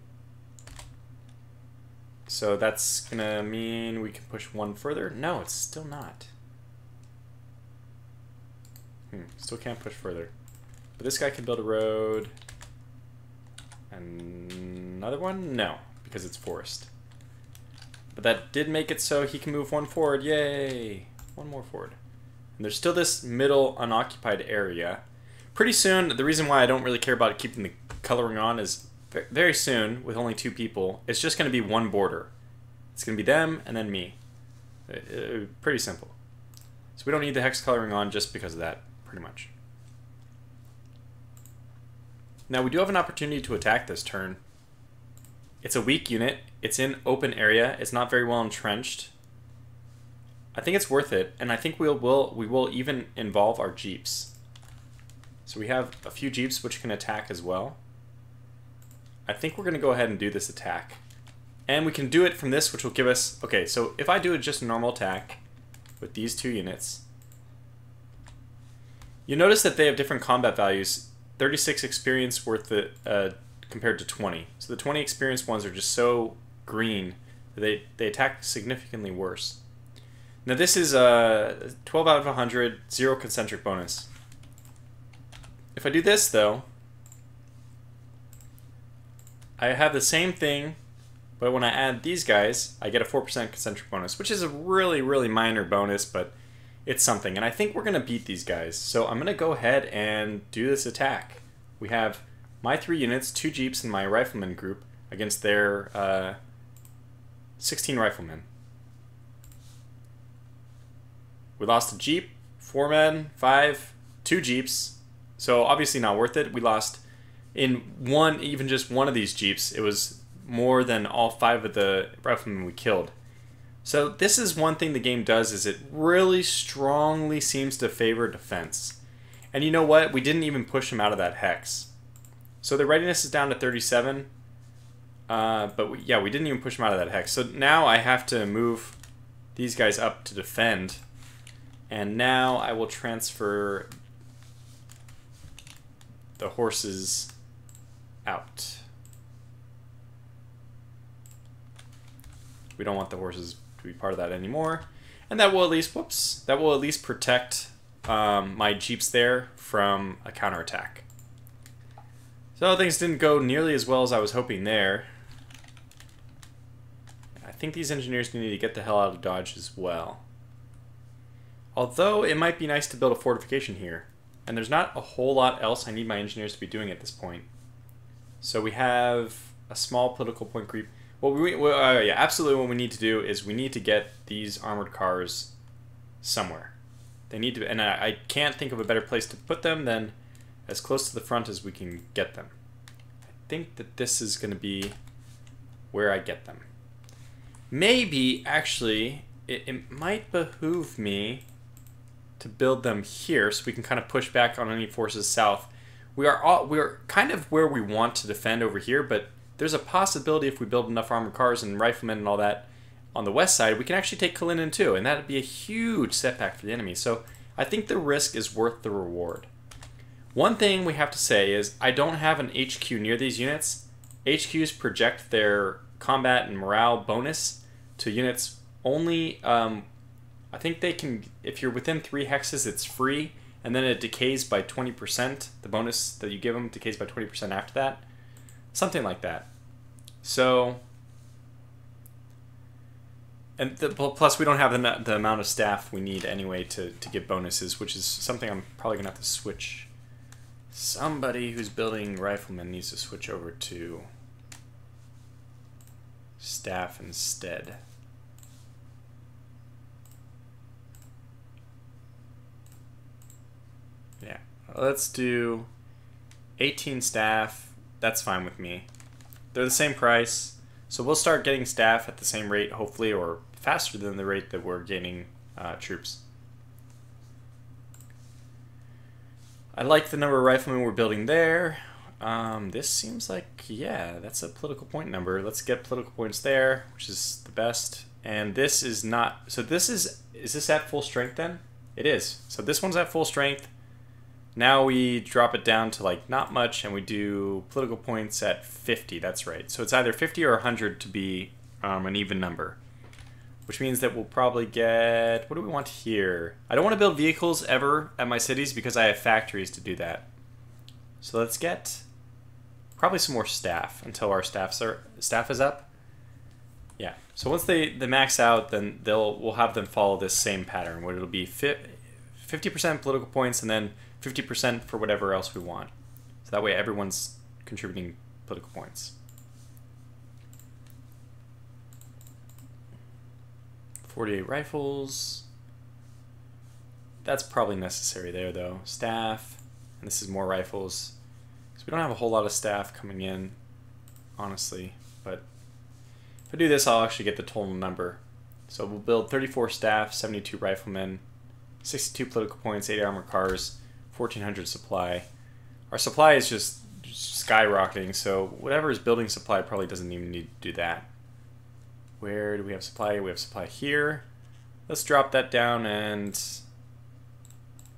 So that's going to mean we can push one further. No, it's still not. Still can't push further. But this guy can build a road. Another one? No, because it's forest. But that did make it so he can move one forward. Yay! One more forward. And there's still this middle unoccupied area. Pretty soon, the reason why I don't really care about keeping the coloring on is very soon, with only 2 people, it's just going to be one border. It's going to be them and then me. Pretty simple. So we don't need the hex coloring on just because of that, pretty much. Now we do have an opportunity to attack this turn. It's a weak unit. It's in open area. It's not very well entrenched. I think it's worth it, and I think we will even involve our jeeps. So we have a few jeeps which can attack as well. I think we're going to go ahead and do this attack. And we can do it from this, which will give us... Okay, so if I do just a normal attack with these 2 units, you notice that they have different combat values. 36 experience worth the, compared to 20. So the 20 experience ones are just so green that they attack significantly worse. Now this is 12 out of 100, 0 concentric bonus. If I do this though, I have the same thing, but when I add these guys, I get a 4% concentric bonus, which is a really, really minor bonus, but it's something. And I think we're going to beat these guys. So I'm going to go ahead and do this attack. We have my 3 units, 2 jeeps, and my rifleman group against their 16 riflemen. We lost a jeep, 4 men, 5, 2 jeeps. So obviously not worth it. We lost in one, even just one of these jeeps, it was more than all 5 of the riflemen we killed. So this is one thing the game does, is it really strongly seems to favor defense. And you know what? We didn't even push them out of that hex. So the readiness is down to 37. But we didn't even push them out of that hex. So now I have to move these guys up to defend. And now I will transfer the horses out. We don't want the horses to be part of that anymore. And that will at least, that will at least protect my jeeps there from a counterattack. So things didn't go nearly as well as I was hoping there. I think these engineers need to get the hell out of Dodge as well. Although it might be nice to build a fortification here. And there's not a whole lot else I need my engineers to be doing at this point. So we have a small political point creep. Yeah, absolutely what we need to do is we need to get these armored cars somewhere. They need to, and I can't think of a better place to put them than as close to the front as we can get them. I think that this is going to be where I get them. Maybe, actually, it might behoove me to build them here so we can kind of push back on any forces south. We're kind of where we want to defend over here, but there's a possibility if we build enough armored cars and riflemen and all that on the west side, we can actually take Kalinin too, and that would be a huge setback for the enemy. So I think the risk is worth the reward. One thing we have to say is I don't have an HQ near these units. HQs project their combat and morale bonus to units only, I think they can, if you're within 3 hexes, it's free, and then it decays by 20%. The bonus that you give them decays by 20% after that. Something like that. So, and plus we don't have the amount of staff we need anyway to give bonuses, which is something I'm probably going to have to switch. Somebody who's building riflemen needs to switch over to staff instead. Yeah, let's do 18 staff. that's fine with me. They're the same price, so we'll start getting staff at the same rate, hopefully, or faster than the rate that we're gaining troops. I like the number of riflemen we're building there. This seems like, yeah, that's a political point number. Let's get political points there, which is the best. And this is not, so this is this at full strength then? It is. So this one's at full strength. Now we drop it down to like not much, and we do political points at 50, that's right. So it's either 50 or 100 to be an even number. Which means that we'll probably get, what do we want here? I don't want to build vehicles ever at my cities because I have factories to do that. So let's get probably some more staff until our staff is up. Yeah, so once they max out, then we'll have them follow this same pattern where it'll be 50% political points and then 50% for whatever else we want. So that way everyone's contributing political points. 48 rifles. That's probably necessary there though. Staff, and this is more rifles. So we don't have a whole lot of staff coming in, honestly, but if I do this, I'll actually get the total number. So we'll build 34 staff, 72 riflemen, 62 political points, 8 armored cars, 1,400 supply. Our supply is just skyrocketing, so whatever is building supply probably doesn't even need to do that. Where do we have supply? We have supply here. Let's drop that down and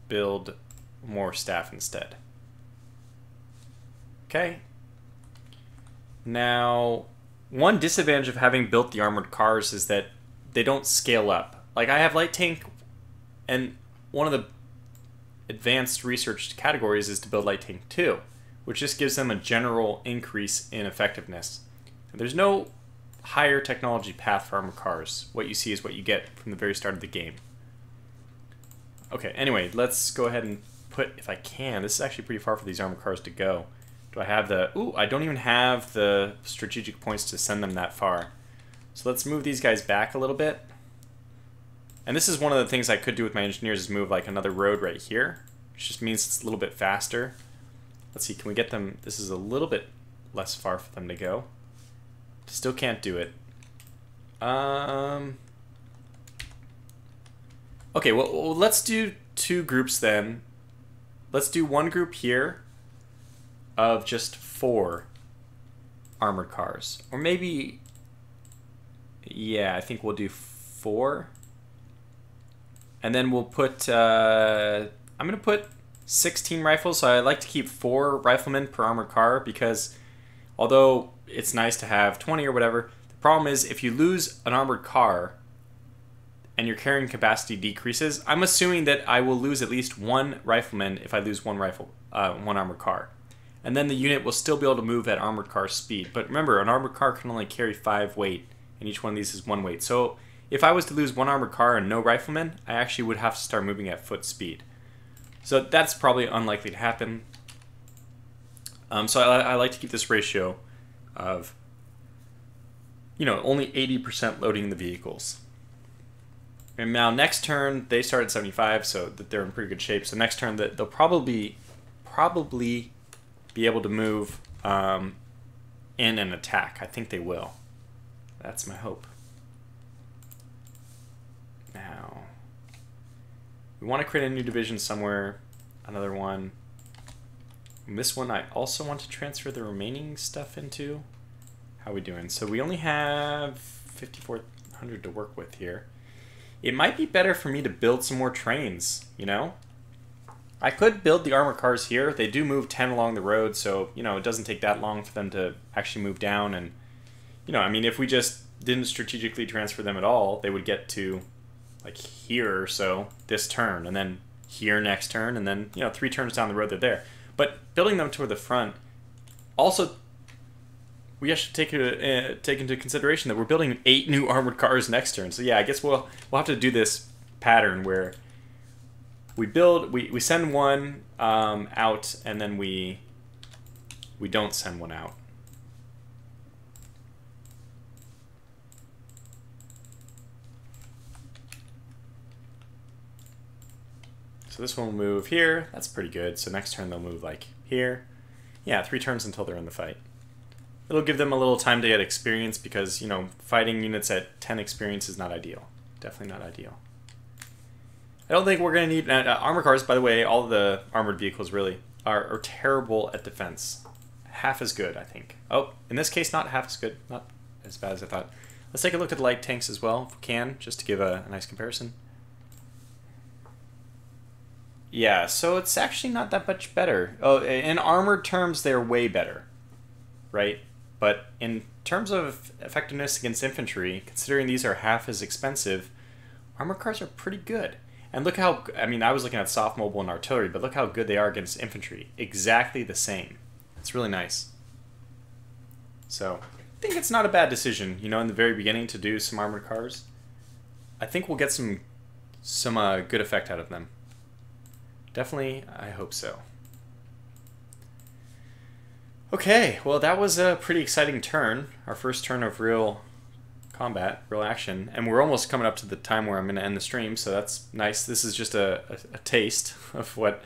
build more staff instead. Okay. Now, one disadvantage of having built the armored cars is that they don't scale up. Like, I have light tank, and one of the advanced researched categories is to build light tank 2, which just gives them a general increase in effectiveness. There's no higher technology path for armored cars. What you see is what you get from the very start of the game. Okay, anyway, let's go ahead and put, if I can, this is actually pretty far for these armored cars to go. Do I have the, ooh, I don't even have the strategic points to send them that far. So let's move these guys back a little bit. And this is one of the things I could do with my engineers is move like another road right here, which just means it's a little bit faster. Let's see, can we get them, this is a little bit less far for them to go. Still can't do it. Okay, well, let's do 2 groups then. Let's do one group here of just 4 armored cars. Or maybe, yeah, I think we'll do 4. And then we'll put, I'm going to put 16 rifles. So I like to keep 4 riflemen per armored car because although it's nice to have 20 or whatever, the problem is if you lose an armored car and your carrying capacity decreases, I'm assuming that I will lose at least 1 rifleman if I lose one armored car. And then the unit will still be able to move at armored car speed. But remember, an armored car can only carry 5 weight, and each one of these is 1 weight. So if I was to lose 1 armored car and no riflemen, I actually would have to start moving at foot speed. So that's probably unlikely to happen. So I like to keep this ratio of, only 80% loading the vehicles. And now next turn, they start at 75, so that they're in pretty good shape. So next turn, they'll probably be able to move in and attack. I think they will. That's my hope. Now, we want to create a new division somewhere, another one. And this one I also want to transfer the remaining stuff into. How are we doing? So we only have 5,400 to work with here. It might be better for me to build some more trains, I could build the armored cars here. They do move 10 along the road, so, it doesn't take that long for them to actually move down. And, I mean, if we just didn't strategically transfer them at all, they would get to, like, here or so this turn, and then here next turn, and then, 3 turns down the road they're there. But building them toward the front, also, we should take into consideration that we're building 8 new armored cars next turn. So yeah, I guess we'll have to do this pattern where we send one out, and then we don't send one out. So this one will move here. That's pretty good. So next turn they'll move like here. Yeah, 3 turns until they're in the fight. It'll give them a little time to get experience because, you know, fighting units at 10 experience is not ideal. Definitely not ideal. I don't think we're going to need... armor cars, by the way, all of the armored vehicles really are terrible at defense. Half as good, I think. Oh, in this case, not half as good. Not as bad as I thought. Let's take a look at the light tanks as well, if we can, just to give a nice comparison. Yeah, so it's actually not that much better. Oh, in armored terms, they're way better, right? But in terms of effectiveness against infantry, considering these are half as expensive, armor cars are pretty good. And look how, I mean, I was looking at soft mobile and artillery, but look how good they are against infantry. Exactly the same. It's really nice. So, I think it's not a bad decision, you know, in the very beginning to do some armored cars. I think we'll get some good effect out of them. Definitely, I hope so. Okay, well that was a pretty exciting turn. Our first turn of real combat, real action. And we're almost coming up to the time where I'm going to end the stream, so that's nice. This is just a taste of what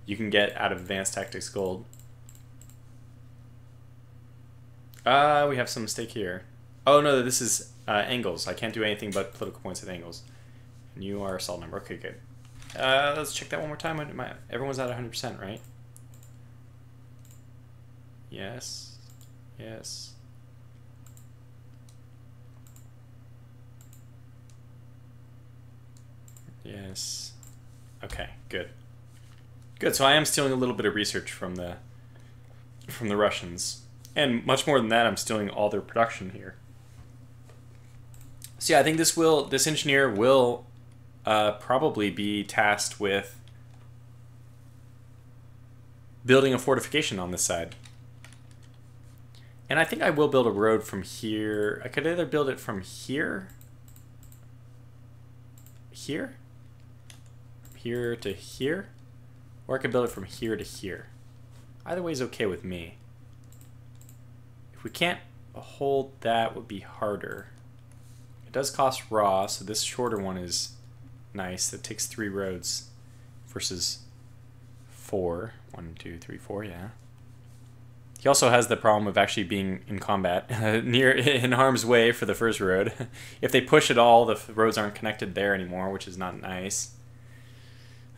you can get out of Advanced Tactics Gold. We have some mistake here. Oh no, this is angles. I can't do anything but political points at angles. And you are a solid number. Okay, good. Let's check that one more time. Everyone's at 100%, right? Yes. Yes. Yes. Okay, good. Good, so I am stealing a little bit of research from the Russians. And much more than that, I'm stealing all their production here. So yeah, I think this engineer will probably be tasked with building a fortification on this side. And I think I will build a road from here. I could either build it from here, here to here, or I could build it from here to here. Either way is okay with me. If we can't hold that, would be harder. It does cost raw, so this shorter one is nice. That takes 3 roads versus 4. 1, 2, 3, 4, yeah. He also has the problem of actually being in combat, in harm's way for the first road. If they push at all, the roads aren't connected there anymore, which is not nice.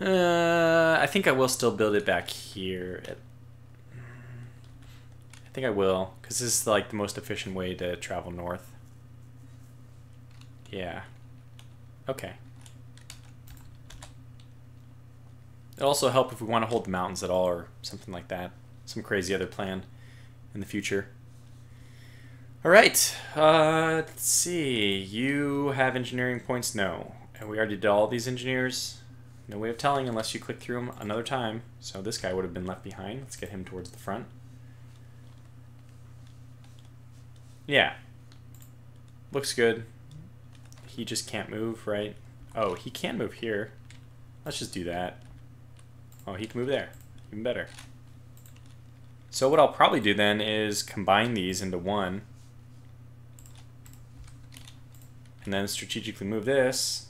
I think I will still build it back here. I think I will, because this is like the most efficient way to travel north. Yeah. Okay. It'll also help if we want to hold the mountains at all or something like that. Some crazy other plan in the future. Alright, let's see. You have engineering points? No. And we already did all these engineers. No way of telling unless you click through them another time. So this guy would have been left behind. Let's get him towards the front. Yeah. Looks good. He just can't move, right? Oh, he can move here. Let's just do that. Oh, he can move there. Even better. So what I'll probably do then is combine these into one. And then strategically move this.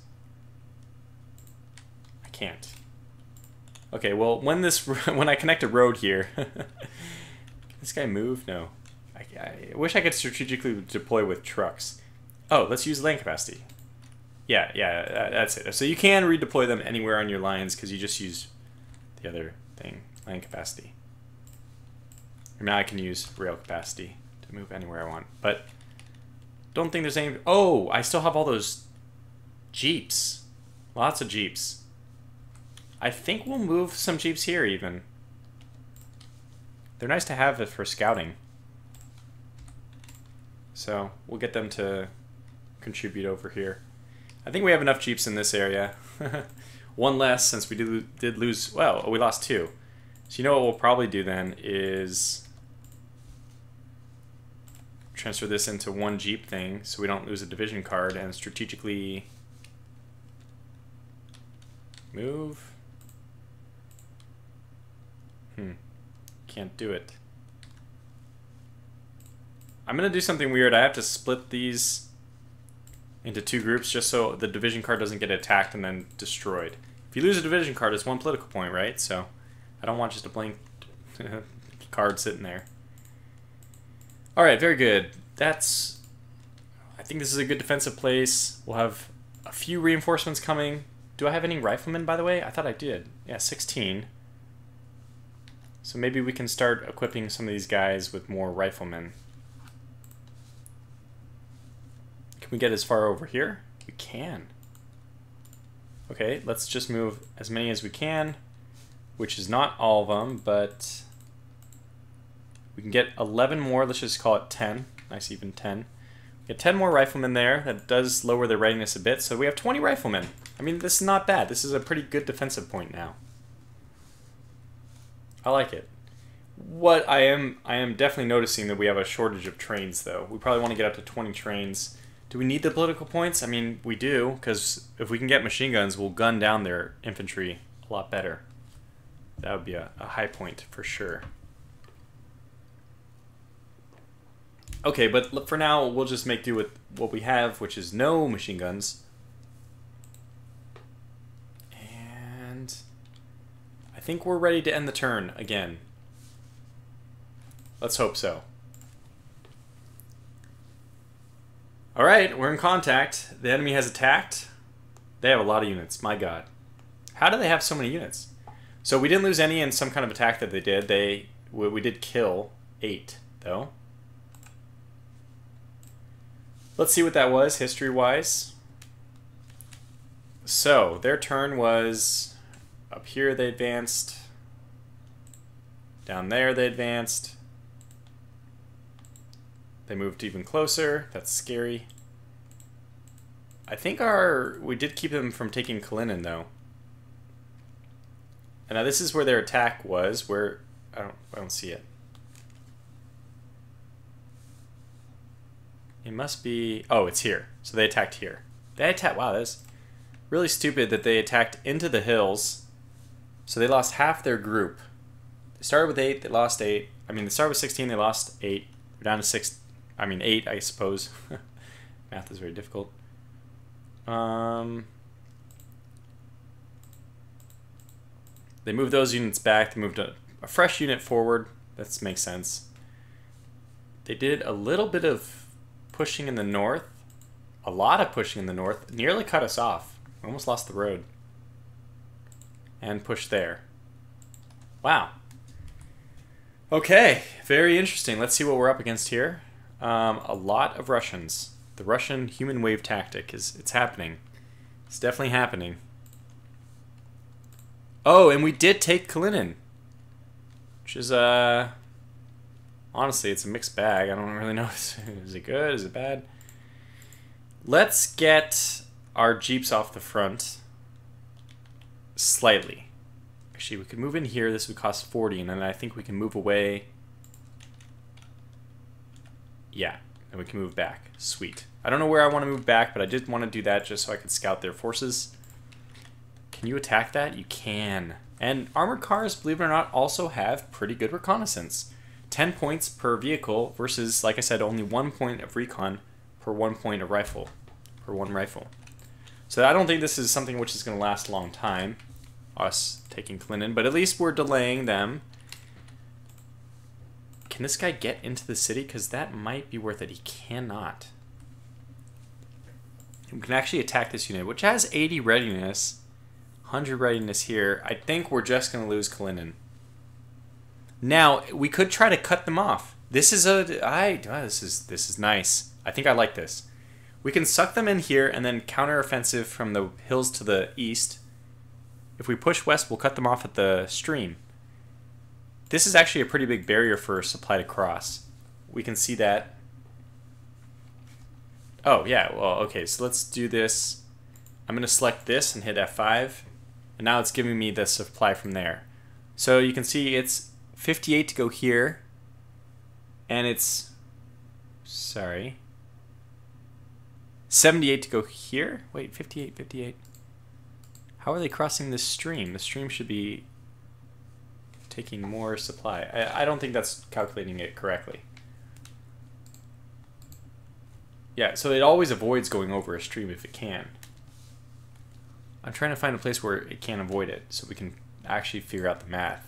I can't. Okay, well, when I connect a road here... Can this guy move? No. I wish I could strategically deploy with trucks. Oh, let's use land capacity. Yeah, that's it. So you can redeploy them anywhere on your lines because you just use the other thing, land capacity. Or now I can use rail capacity to move anywhere I want. But don't think there's any... Oh, I still have all those Jeeps. Lots of Jeeps. I think we'll move some Jeeps here even. They're nice to have for scouting. So we'll get them to contribute over here. I think we have enough Jeeps in this area. One less since we did lose... Well, we lost 2. So you know what we'll probably do then is transfer this into one Jeep thing so we don't lose a division card and strategically move. Can't do it. I'm going to do something weird. I have to split these into 2 groups just so the division card doesn't get attacked and then destroyed. If you lose a division card, it's 1 political point, right? So I don't want just a blank card sitting there. Alright, very good. I think this is a good defensive place. We'll have a few reinforcements coming. Do I have any riflemen, by the way? I thought I did. Yeah, 16. So maybe we can start equipping some of these guys with more riflemen. Can we get as far over here? We can. Okay, let's just move as many as we can, which is not all of them, but we can get 11 more. Let's just call it 10. Nice even 10. Get 10 more riflemen there. That does lower their readiness a bit, so we have 20 riflemen. I mean, this is not bad. This is a pretty good defensive point now. I like it. What I am definitely noticing that we have a shortage of trains, though. We probably want to get up to 20 trains. Do we need the political points? I mean, we do, because if we can get machine guns, we'll gun down their infantry a lot better. That would be a high point for sure. Okay, but for now, we'll just make do with what we have, which is no machine guns. And I think we're ready to end the turn again. Let's hope so. Alright, we're in contact. The enemy has attacked. They have a lot of units, my god. How do they have so many units? So we didn't lose any in some kind of attack that they did. We did kill 8, though. Let's see what that was, history-wise. So, their turn was... Up here they advanced. Down there they advanced. They moved even closer. That's scary. I think we did keep them from taking Kalinin, though. And now this is where their attack was, where... I don't see it. It must be... Oh, it's here. So they attacked here. They attacked... Wow, that's really stupid that they attacked into the hills. So they lost half their group. They started with 8, they lost 8. I mean, they started with 16, they lost 8. They're down to 6... I mean, 8, I suppose. Math is very difficult. They moved those units back. They moved a fresh unit forward. That makes sense. They did a little bit of pushing in the north. A lot of pushing in the north. Nearly cut us off. Almost lost the road. And pushed there. Wow. Okay, very interesting. Let's see what we're up against here. A lot of Russians. The Russian human wave tactic it's happening. It's definitely happening. Oh, and we did take Kalinin, which is honestly, it's a mixed bag. I don't really know. Is it good? Is it bad? Let's get our jeeps off the front slightly. Actually, we could move in here. This would cost 40, and then I think we can move away. Yeah, and we can move back. Sweet. I don't know where I want to move back, but I did want to do that just so I could scout their forces. Can you attack that? You can. And armored cars, believe it or not, also have pretty good reconnaissance. 10 points per vehicle versus, like I said, only 1 point of recon per 1 point of rifle. Per one rifle. So I don't think this is something which is going to last a long time, us taking Kalinin, but at least we're delaying them. Can this guy get into the city? Because that might be worth it. He cannot. We can actually attack this unit, which has 80 readiness. 100 readiness here. I think we're just going to lose Kalinin. Now, we could try to cut them off. This is this is nice. I think I like this. We can suck them in here and then counter-offensive from the hills to the east. If we push west, we'll cut them off at the stream. This is actually a pretty big barrier for supply to cross. We can see that. Oh, yeah, well, okay, so let's do this. I'm going to select this and hit F5. And now it's giving me the supply from there. So you can see it's 58 to go here. And it's... Sorry. 78 to go here? Wait, 58, 58. How are they crossing this stream? The stream should be taking more supply. I don't think that's calculating it correctly. Yeah, so it always avoids going over a stream if it can. I'm trying to find a place where it can't avoid it so we can actually figure out the math.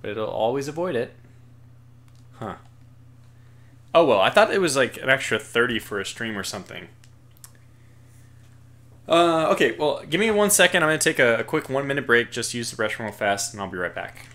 but it'll always avoid it. Huh. Oh well, I thought it was like an extra 30 for a stream or something. Okay, well, give me 1 second. I'm going to take a quick 1 minute break, just use the restroom real fast, and I'll be right back.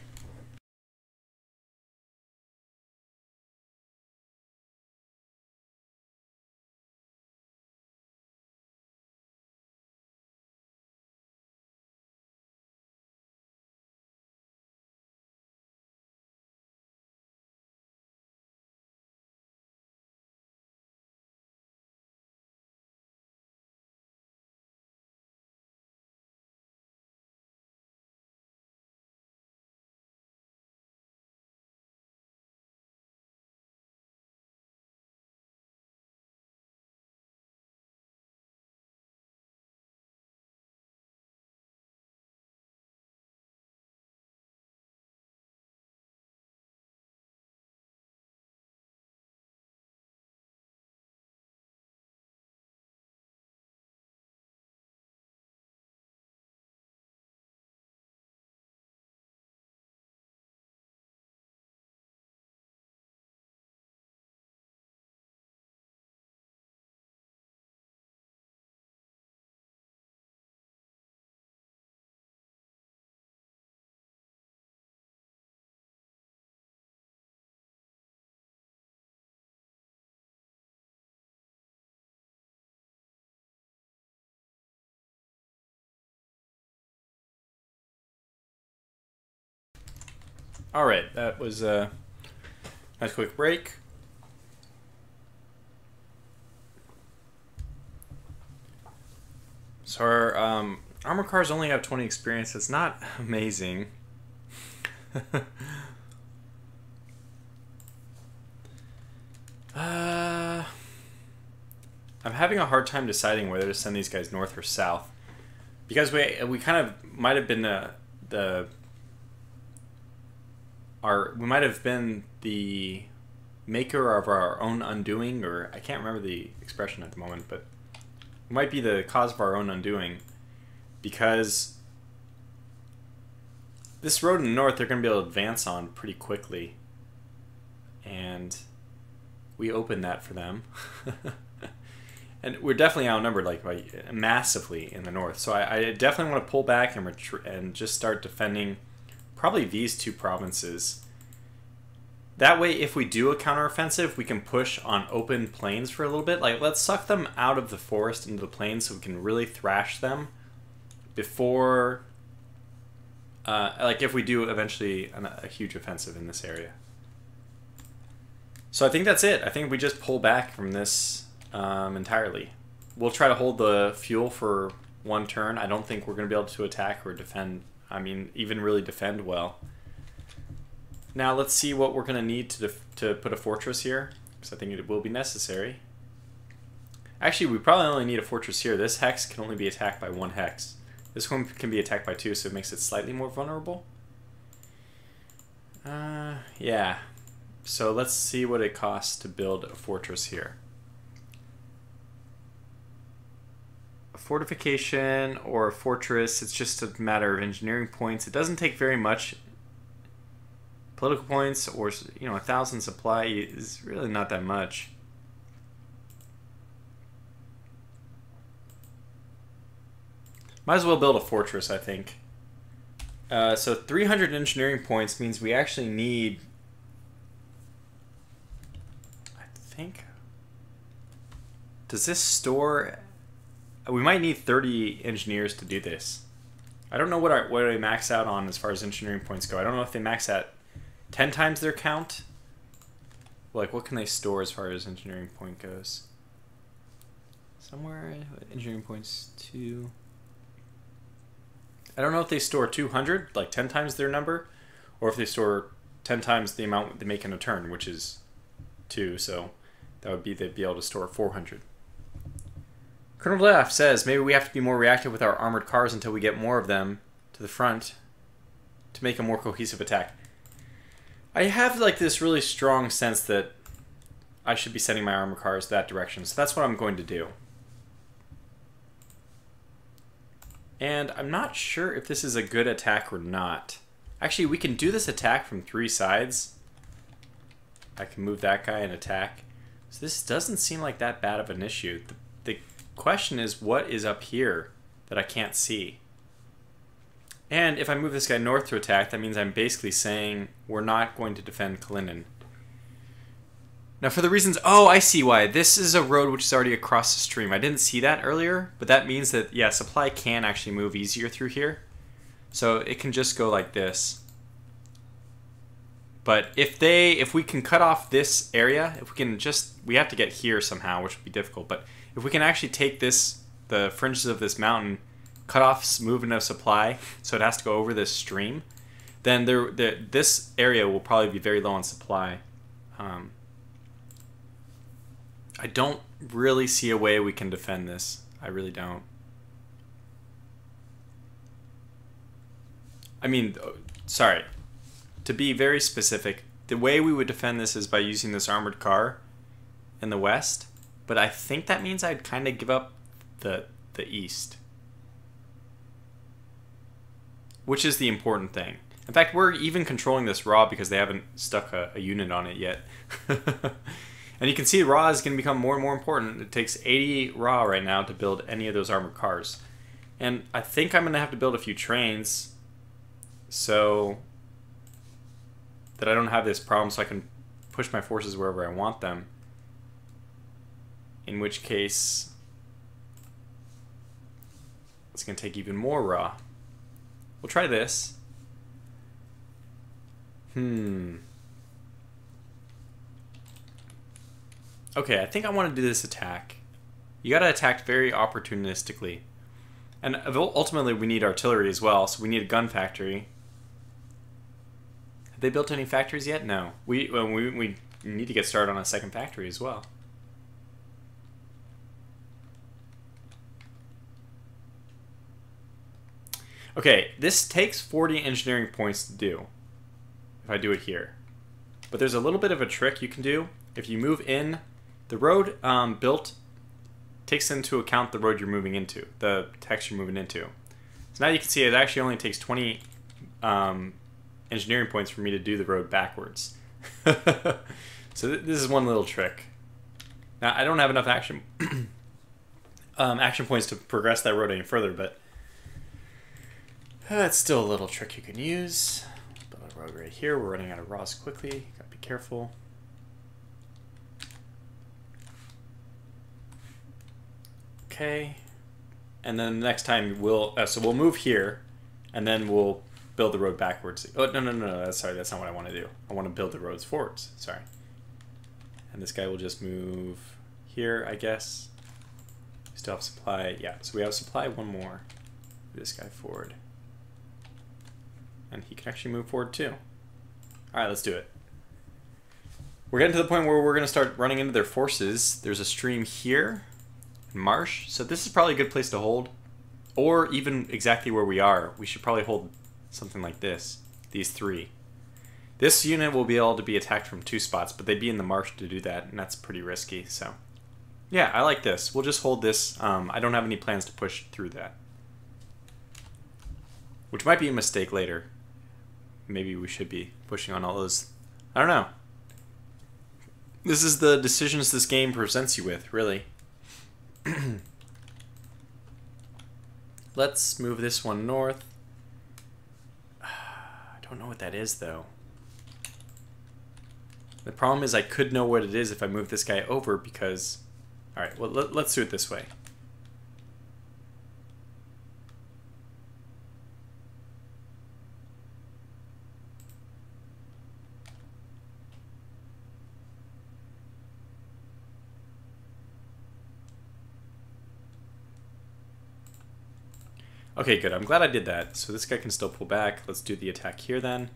All right, that was a nice quick break. So our armor cars only have 20 experience. It's not amazing. I'm having a hard time deciding whether to send these guys north or south, because we kind of might have been we might have been the maker of our own undoing, or I can't remember the expression at the moment, but we might be the cause of our own undoing, because this road in the north they're going to be able to advance on pretty quickly, and we opened that for them. And we're definitely outnumbered, like, by massively in the north, so I definitely want to pull back and just start defending probably these two provinces. That way, if we do a counteroffensive, we can push on open plains for a little bit. Like, let's suck them out of the forest into the plains so we can really thrash them before, like, if we do eventually a huge offensive in this area. So I think that's it. I think we just pull back from this entirely. We'll try to hold the fuel for 1 turn. I don't think we're going to be able to attack or defend. I mean, even really defend well. Now let's see what we're going to need to put a fortress here, because I think it will be necessary. Actually, we probably only need a fortress here. This hex can only be attacked by 1 hex. This one can be attacked by 2, so it makes it slightly more vulnerable. Yeah. So let's see what it costs to build a fortress here. A fortification or a fortress, it's just a matter of engineering points. It doesn't take very much. Political points, or 1,000 supply is really not that much. Might as well build a fortress, I think. So 300 engineering points means we actually need, I think, does this store, we might need 30 engineers to do this. I don't know what I max out on as far as engineering points go. I don't know if they max at 10 times their count. Like, what can they store as far as engineering point goes? Somewhere, engineering points 2. I don't know if they store 200, like 10 times their number, or if they store 10 times the amount they make in a turn, which is 2, so that would be they'd be able to store 400. Colonel Blaff says, maybe we have to be more reactive with our armored cars until we get more of them to the front to make a more cohesive attack. I have like this really strong sense that I should be sending my armored cars that direction, so that's what I'm going to do. And I'm not sure if this is a good attack or not. Actually, we can do this attack from 3 sides. I can move that guy and attack. So this doesn't seem like that bad of an issue. The question is, what is up here that I can't see? And if I move this guy north to attack, that means I'm basically saying we're not going to defend Kalinin. Now for the reasons, oh, I see why. This is a road which is already across the stream. I didn't see that earlier, but that means that, yeah, supply can actually move easier through here. So it can just go like this. But if we can cut off this area, if we can just, we have to get here somehow, which would be difficult, but if we can actually take this, the fringes of this mountain, cut off movement of supply, so it has to go over this stream, then this area will probably be very low on supply. I don't really see a way we can defend this. I really don't. I mean, sorry. To be very specific, the way we would defend this is by using this armored car in the west, but I think that means I'd kind of give up the east. Which is the important thing. In fact, we're even controlling this raw because they haven't stuck a unit on it yet. And you can see raw is going to become more and more important. It takes 80 raw right now to build any of those armored cars. And I think I'm going to have to build a few trains so that I don't have this problem, so I can push my forces wherever I want them. In which case, it's going to take even more raw. We'll try this. Okay, I think I want to do this attack. You gotta attack very opportunistically. And ultimately we need artillery as well, so we need a gun factory. Have they built any factories yet? No. We need to get started on a second factory as well. Okay, this takes 40 engineering points to do, if I do it here. But there's a little bit of a trick you can do. If you move in, the road built takes into account the road you're moving into, the text you're moving into. So now you can see it actually only takes 20 engineering points for me to do the road backwards. So this is one little trick. Now I don't have enough action points to progress that road any further, but it's still a little trick you can use. Build a road right here. We're running out of raws quickly. Gotta be careful. Okay, and then the next time we'll move here, and then we'll build the road backwards. Oh no! Sorry, that's not what I want to do. I want to build the roads forwards. Sorry. And this guy will just move here, I guess. We still have supply. Yeah, so we have supply. One more. Move this guy forward, and he can actually move forward too. All right, let's do it. We're getting to the point where we're going to start running into their forces. There's a stream here. Marsh, so this is probably a good place to hold, or even exactly where we are. We should probably hold something like this, these 3. This unit will be able to be attacked from 2 spots, but they'd be in the marsh to do that, and that's pretty risky. So yeah, I like this. We'll just hold this. I don't have any plans to push through that, which might be a mistake later. Maybe we should be pushing on all those. I don't know. This is the decisions this game presents you with, really. Let's move this one north. I don't know what that is, though. The problem is I could know what it is if I move this guy over because... Alright, well, let's do it this way. Okay, good. I'm glad I did that. So this guy can still pull back. Let's do the attack here then.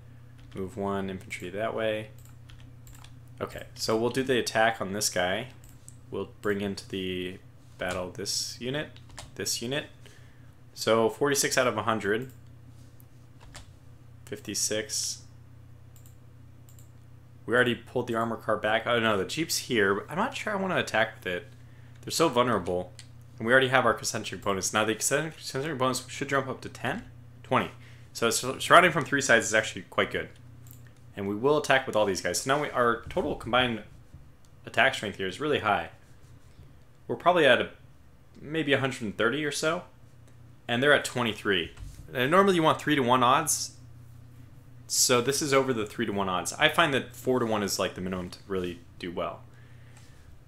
Move 1 infantry that way. Okay, so we'll do the attack on this guy. We'll bring into the battle this unit. So 46 out of 100. 56. We already pulled the armor car back. Oh no, the jeep's here. But I'm not sure I want to attack with it. They're so vulnerable. And we already have our concentric bonus. Now the concentric bonus should jump up to 10? 20. So surrounding from 3 sides is actually quite good. And we will attack with all these guys. So now our total combined attack strength here is really high. We're probably at maybe 130 or so. And they're at 23. And normally you want 3-to-1 odds. So this is over the 3-to-1 odds. I find that 4-to-1 is like the minimum to really do well.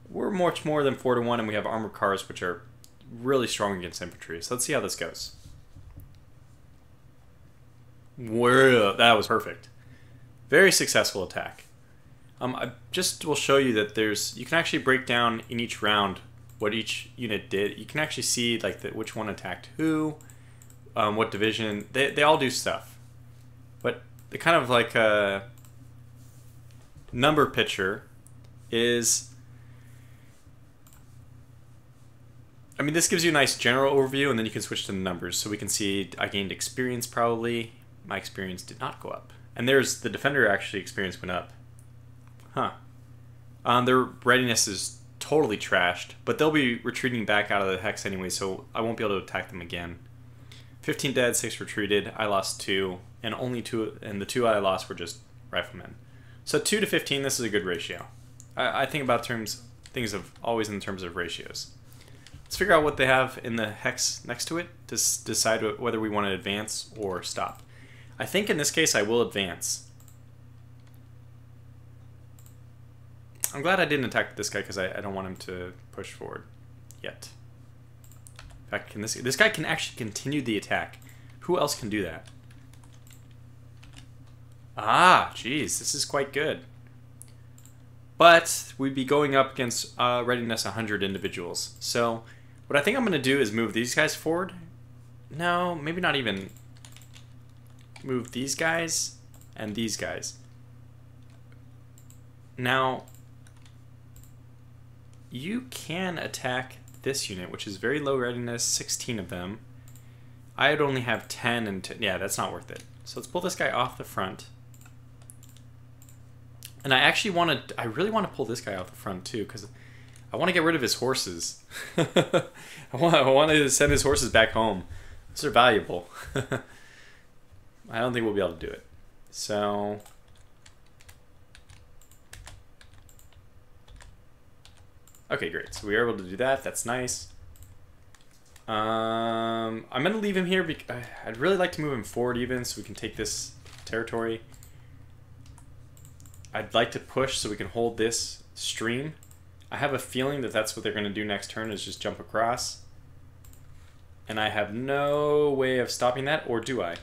We're much more than 4-to-1, and we have armored cars, which are really strong against infantry. So let's see how this goes. Whoa, that was perfect. Very successful attack. I just will show you that you can actually break down in each round what each unit did. You can actually see like which one attacked who, what division. They all do stuff. But the kind of like number picture is, I mean, this gives you a nice general overview, and then you can switch to the numbers. So we can see I gained experience probably. My experience did not go up. And there's the defender actually experience went up. Huh. Their readiness is totally trashed, but they'll be retreating back out of the hex anyway, so I won't be able to attack them again. 15 dead, 6 retreated. I lost 2, and only 2, and the 2 I lost were just riflemen. So 2 to 15, this is a good ratio. I think about things of always in terms of ratios. Let's figure out what they have in the hex next to it to decide whether we want to advance or stop. I think in this case I will advance. I'm glad I didn't attack this guy because I don't want him to push forward yet. In fact, this guy can actually continue the attack. Who else can do that? Ah, geez, this is quite good. But we'd be going up against readiness 100 individuals. So what I think I'm going to do is move these guys forward. No, maybe not even. Move these guys and these guys. Now, you can attack this unit, which is very low readiness, 16 of them. I'd only have 10 and yeah, that's not worth it. So let's pull this guy off the front. And I really want to pull this guy off the front too, because I want to get rid of his horses. I want to send his horses back home. Those are valuable. I don't think we'll be able to do it. So okay, great. So we are able to do that. That's nice. I'm going to leave him here because I'd really like to move him forward even so we can take this territory. I'd like to push so we can hold this stream. I have a feeling that that's what they're going to do next turn, is just jump across. And I have no way of stopping that, or do I?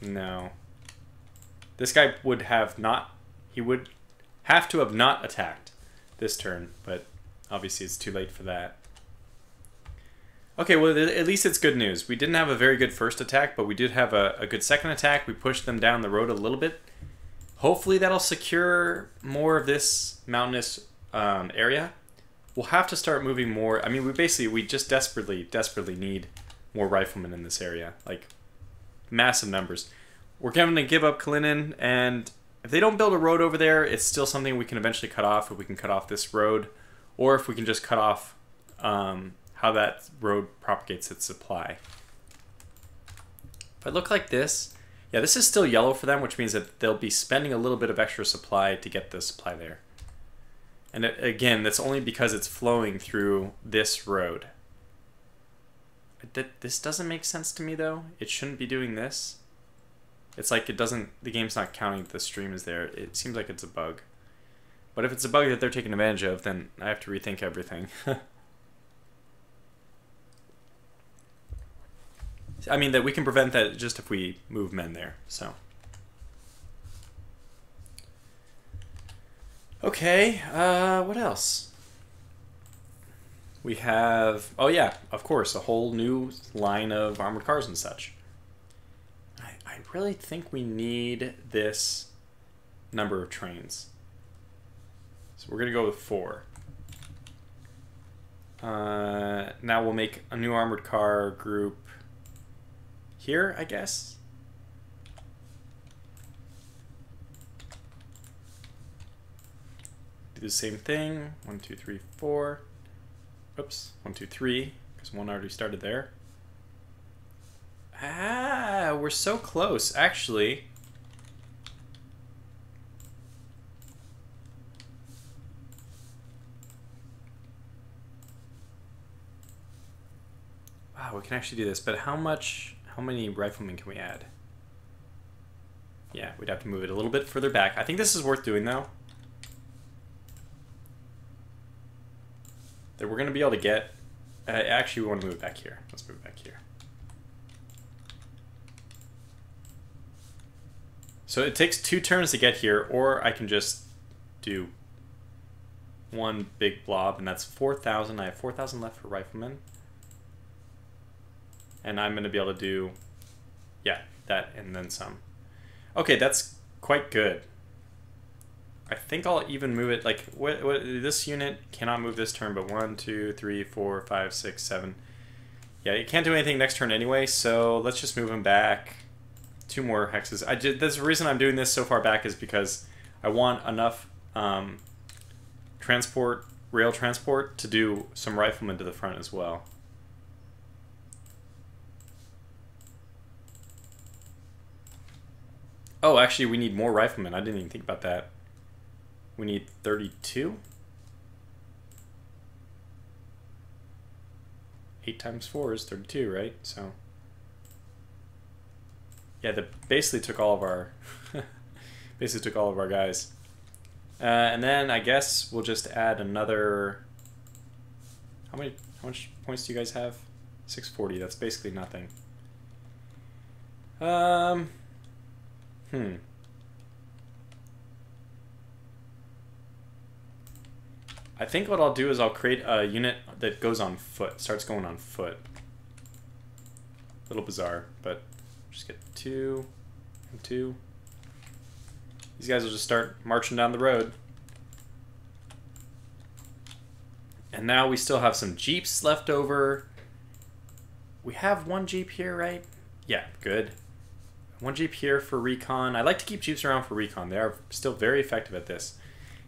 No. This guy would have not... He would have to have not attacked this turn, but obviously it's too late for that. Okay, well, at least it's good news. We didn't have a very good first attack, but we did have a good second attack. We pushed them down the road a little bit. Hopefully that'll secure more of this mountainous area. We'll have to start moving more. I mean, we just desperately need more riflemen in this area. Like, massive numbers. We're going to give up Kalinin, and if they don't build a road over there, it's still something we can eventually cut off. If we can cut off this road, or if we can just cut off how that road propagates its supply. If I look like this, yeah, this is still yellow for them, which means that they'll be spending a little bit of extra supply to get the supply there. And again, that's only because it's flowing through this road. This doesn't make sense to me, though. It shouldn't be doing this. It's like it doesn't, the game's not counting the stream is there. It seems like it's a bug. But if it's a bug that they're taking advantage of, then I have to rethink everything. I mean, that we can prevent that just if we move men there, so. Okay, what else? We have, oh yeah, of course, a whole new line of armored cars and such. I really think we need this number of trains. So we're going to go with 4. Now we'll make a new armored car group here, I guess. Do the same thing. 1, 2, 3, 4. Oops, 1, 2, 3, because one already started there. Ah, we're so close, actually. Wow, we can actually do this, but how many riflemen can we add? Yeah, we'd have to move it a little bit further back. I think this is worth doing, though. That we're going to be able to get... actually, we want to move it back here. Let's move it back here. So it takes 2 turns to get here, or I can just do one big blob, and that's 4,000. I have 4,000 left for riflemen. And I'm going to be able to do, yeah, that and then some. Okay, that's quite good. I think I'll even move it, like, this unit cannot move this turn, but 1, 2, 3, 4, 5, 6, 7. Yeah, it can't do anything next turn anyway, so let's just move him back. 2 more hexes. The reason I'm doing this so far back is because I want enough rail transport to do some riflemen to the front as well. Oh, actually, we need more riflemen. I didn't even think about that. We need 32? 8 times 4 is 32, right? So... yeah, that basically took all of our guys. And then I guess we'll just add another. How much points do you guys have? 640. That's basically nothing. I think what I'll do is I'll create a unit that goes on foot, starts going on foot. A little bizarre, but just get 2 and 2. These guys will just start marching down the road. And now we still have some jeeps left over. We have 1 jeep here, right? Yeah, good. 1 jeep here for recon. I like to keep jeeps around for recon. They are still very effective at this.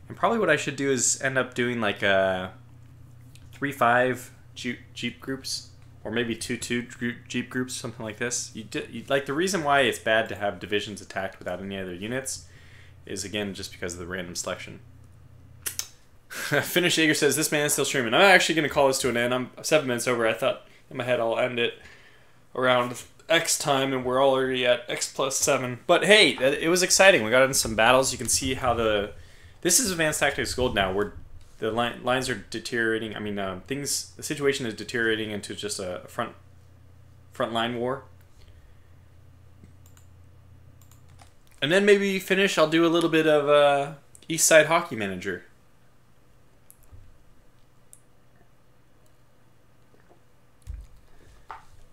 And probably what I should do is end up doing like 3-5 jeep groups, or maybe 2-2 jeep groups, something like this. Like the reason why it's bad to have divisions attacked without any other units is again just because of the random selection. Finish Jaeger says this man is still streaming. I'm actually going to call this to an end. I'm 7 minutes over. I thought in my head I'll end it around X time, and we're already at X+7. But hey, it was exciting. We got into some battles. You can see how this is Advanced Tactics Gold now, where the lines are deteriorating. I mean, the situation is deteriorating into just a front line war. And then maybe finish, I'll do a little bit of East Side Hockey Manager.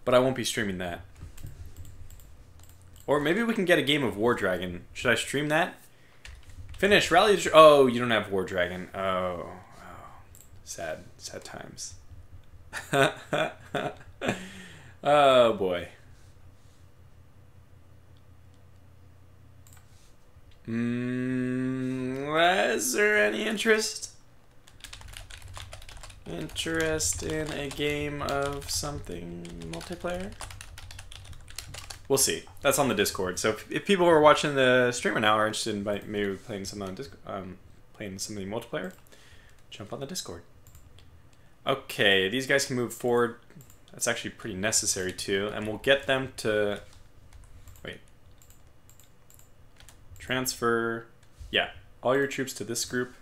But I won't be streaming that. Or maybe we can get a game of War Dragon. Should I stream that? Finish, rally the... oh, you don't have War Dragon. Oh. Sad times. Oh, boy. Is there any interest? Interest in a game of something multiplayer? We'll see. That's on the Discord. So if people who are watching the streamer now are interested in maybe playing something on Discord, playing something multiplayer, jump on the Discord. Okay, these guys can move forward. That's actually pretty necessary too, and we'll get them to transfer. Yeah, all your troops to this group.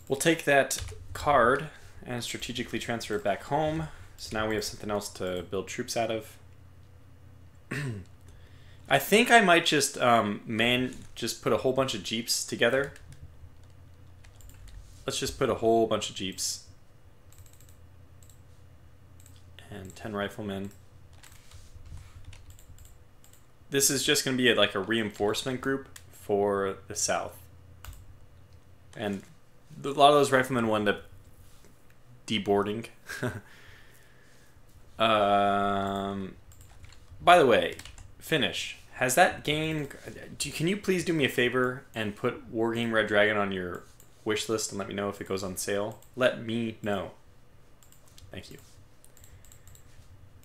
We'll take that card and strategically transfer it back home. So now we have something else to build troops out of. I think I might just just put a whole bunch of jeeps together. Let's just put a whole bunch of jeeps and 10 riflemen. This is just going to be like a reinforcement group for the south, and a lot of those riflemen will end up deboarding. By the way, Finish, has that game... can you please do me a favor and put Wargame Red Dragon on your wish list and let me know if it goes on sale? Let me know. Thank you.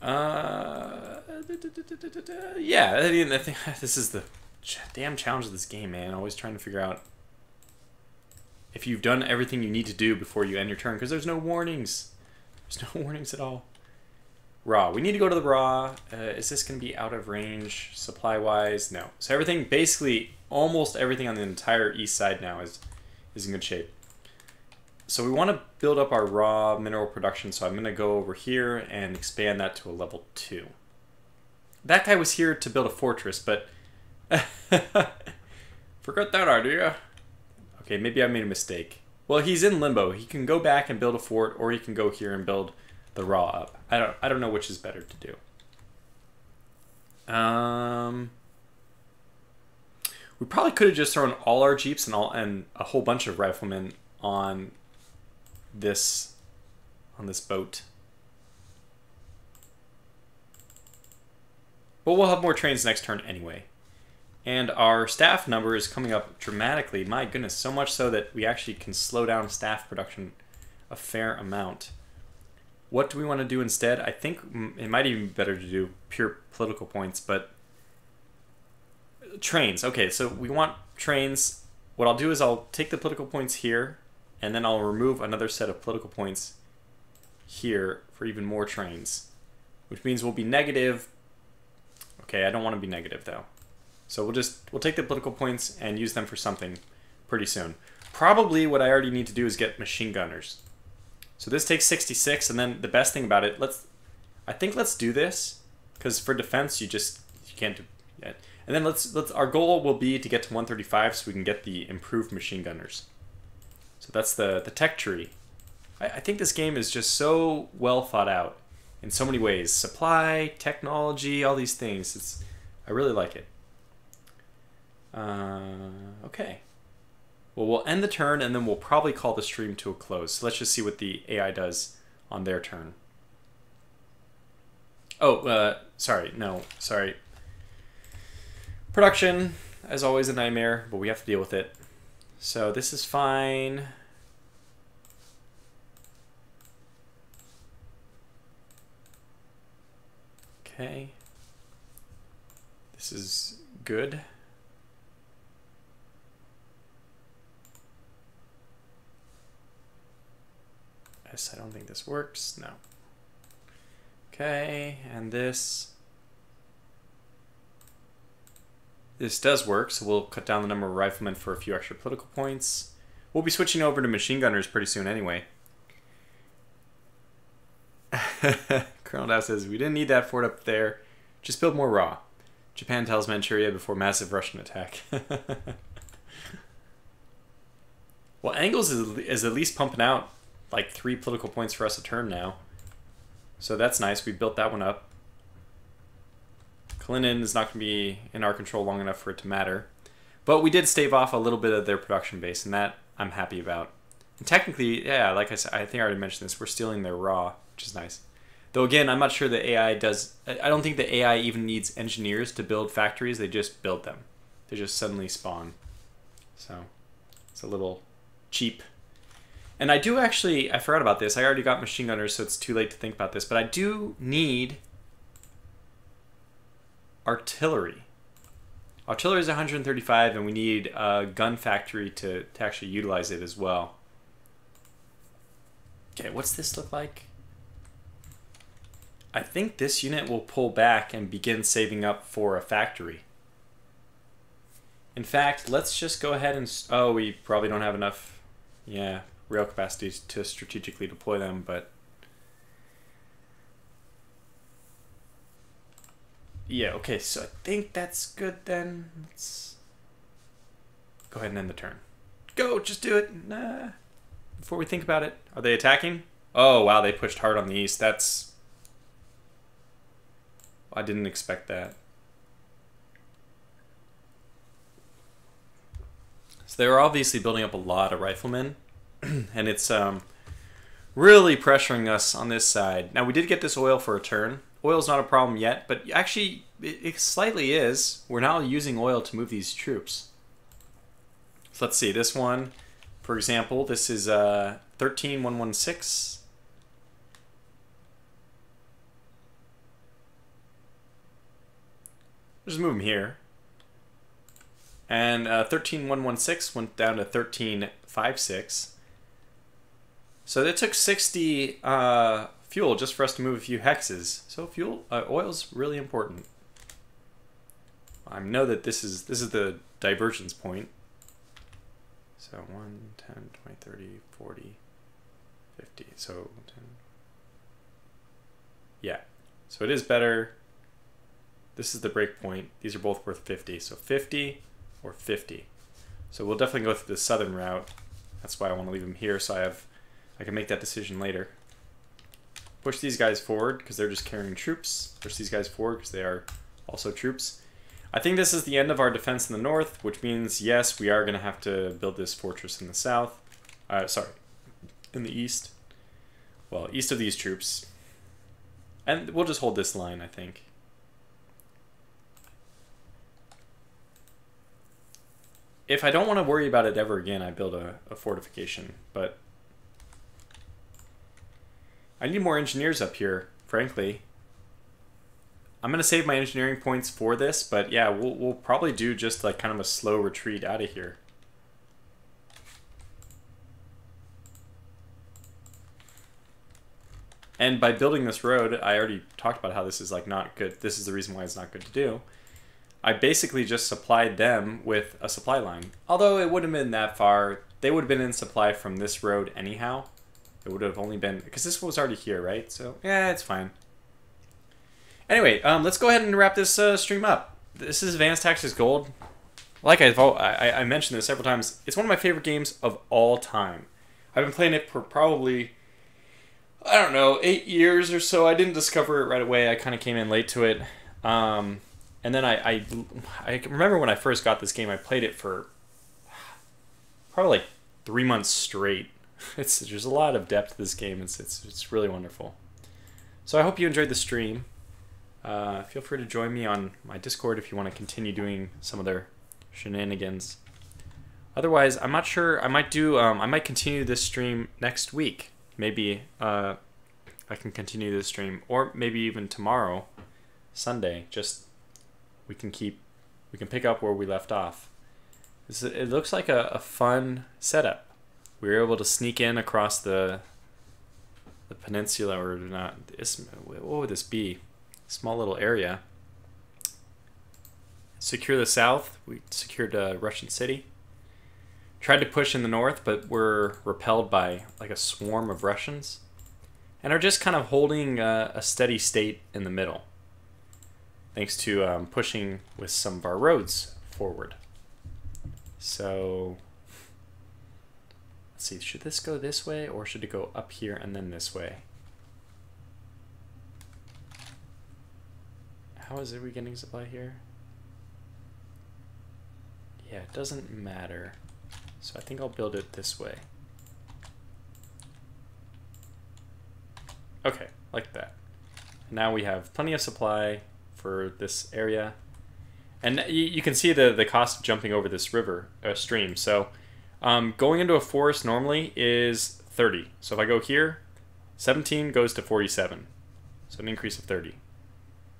Yeah, I think this is the damn challenge of this game, man. Always trying to figure out if you've done everything you need to do before you end your turn, because there's no warnings. There's no warnings at all. Raw. We need to go to the raw. Is this going to be out of range supply-wise? No. So everything, basically, almost everything on the entire east side now is in good shape. So we want to build up our raw mineral production, so I'm going to go over here and expand that to a level 2. That guy was here to build a fortress, but... Forgot that idea. Okay, maybe I made a mistake. Well, he's in limbo. He can go back and build a fort, or he can go here and build the raw up. I don't know which is better to do. We probably could have just thrown all our jeeps and a whole bunch of riflemen on this boat. But we'll have more trains next turn anyway. And our staff number is coming up dramatically. My goodness, so much so that we actually can slow down staff production a fair amount. What do we want to do instead? I think it might even be better to do pure political points, but trains. Okay, so we want trains. What I'll do is I'll take the political points here, and then I'll remove another set of political points here for even more trains, which means we'll be negative. Okay, I don't want to be negative though. So we'll take the political points and use them for something pretty soon. Probably what I already need to do is get machine gunners. So this takes 66, and then the best thing about it, I think let's do this, because for defense you can't do it. And then our goal will be to get to 135 so we can get the improved machine gunners. So that's the tech tree. I think this game is just so well thought out in so many ways. Supply, technology, all these things. I really like it. Okay. Well, we'll end the turn, and then we'll probably call the stream to a close. So let's just see what the AI does on their turn. Oh, sorry. No, sorry. Production, as always, a nightmare, but we have to deal with it. So this is fine. Okay. This is good. Yes, I don't think this works. No. Okay, and this does work, so we'll cut down the number of riflemen for a few extra political points. We'll be switching over to machine gunners pretty soon anyway. Colonel Dow says, we didn't need that fort up there. Just build more raw. Japan tells Manchuria before massive Russian attack. Well, Angles is at least pumping out like 3 political points for us a turn now. So that's nice. We built that one up. Kalinin is not going to be in our control long enough for it to matter. But we did stave off a little bit of their production base, and that I'm happy about. And technically, yeah, like I said, I think I already mentioned this, we're stealing their raw, which is nice. Though again, I'm not sure the AI does... I don't think the AI even needs engineers to build factories. They just build them. They just suddenly spawn. So, it's a little cheap. And I do actually... I forgot about this. I already got machine gunners, so it's too late to think about this. But I do need artillery. Artillery is 135, and we need a gun factory to actually utilize it as well. Okay, what's this look like? I think this unit will pull back and begin saving up for a factory. In fact, let's just go ahead and... Oh, we probably don't have enough, yeah, rail capacity to strategically deploy them, but... Yeah, okay, so I think that's good then. Let's go ahead and end the turn. Go, just do it. Nah. Before we think about it. Are they attacking? Oh, wow, they pushed hard on the east. That's... I didn't expect that. So they were obviously building up a lot of riflemen. And it's really pressuring us on this side. Now, we did get this oil for a turn. Oil's not a problem yet, but actually, it slightly is. We're now using oil to move these troops. So let's see, this one, for example, this is 13116. just move them here. And 13,116 went down to 13,560. So it took 60 fuel just for us to move a few hexes. So fuel, oil's really important. I know that this is the divergence point. So 1, 10, 20, 30, 40, 50. So 10. Yeah. So it is better. This is the break point. These are both worth 50. So 50 or 50. So we'll definitely go through the southern route. That's why I want to leave them here, so I can make that decision later. Push these guys forward because they're just carrying troops. Push these guys forward because they are also troops. I think this is the end of our defense in the north, which means, yes, we are going to have to build this fortress in the south. Sorry, in the east. Well, east of these troops. And we'll just hold this line, I think. If I don't want to worry about it ever again, I build a fortification, but I need more engineers up here, frankly. I'm going to save my engineering points for this, but yeah, we'll probably do just like kind of a slow retreat out of here. And by building this road, I already talked about how this is like not good. This is the reason why it's not good to do. I basically just supplied them with a supply line. Although it wouldn't have been that far. They would have been in supply from this road anyhow. It would have only been, because this was already here, right? So yeah, it's fine. Anyway, let's go ahead and wrap this stream up. This is Advanced Tactics Gold. Like I mentioned this several times, it's one of my favorite games of all time. I've been playing it for probably, I don't know, 8 years or so. I didn't discover it right away. I kind of came in late to it. And then I remember when I first got this game, I played it for probably like 3 months straight. There's a lot of depth to this game. It's really wonderful. So I hope you enjoyed the stream. Feel free to join me on my Discord if you want to continue doing some of their shenanigans. Otherwise, I'm not sure. I might continue this stream next week. Maybe I can continue this stream, or maybe even tomorrow, Sunday. Just we can pick up where we left off. It looks like a fun setup. We were able to sneak in across the peninsula, or not. What would this be? Small little area. Secure the south. We secured a Russian city. Tried to push in the north, but were repelled by like a swarm of Russians, and are just kind of holding a steady state in the middle, thanks to pushing with some of our roads forward. So let's see, should this go this way, or should it go up here and then this way? How is it we getting supply here? Yeah, it doesn't matter. So I think I'll build it this way. Okay, like that. Now we have plenty of supply for this area. And you can see the cost of jumping over this river, stream. So going into a forest normally is 30. So if I go here, 17 goes to 47. So an increase of 30.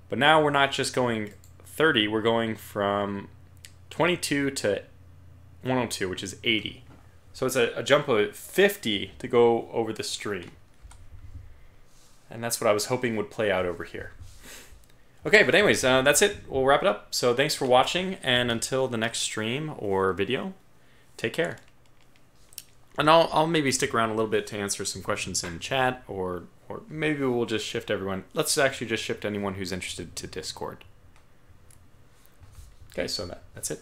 But now we're not just going 30, we're going from 22 to 102, which is 80. So it's a jump of 50 to go over the stream. And that's what I was hoping would play out over here. Okay, but anyways, that's it. We'll wrap it up. So thanks for watching, and until the next stream or video, take care. And I'll maybe stick around a little bit to answer some questions in chat, or maybe we'll just shift everyone. Let's actually just shift anyone who's interested to Discord. Okay, so that's it.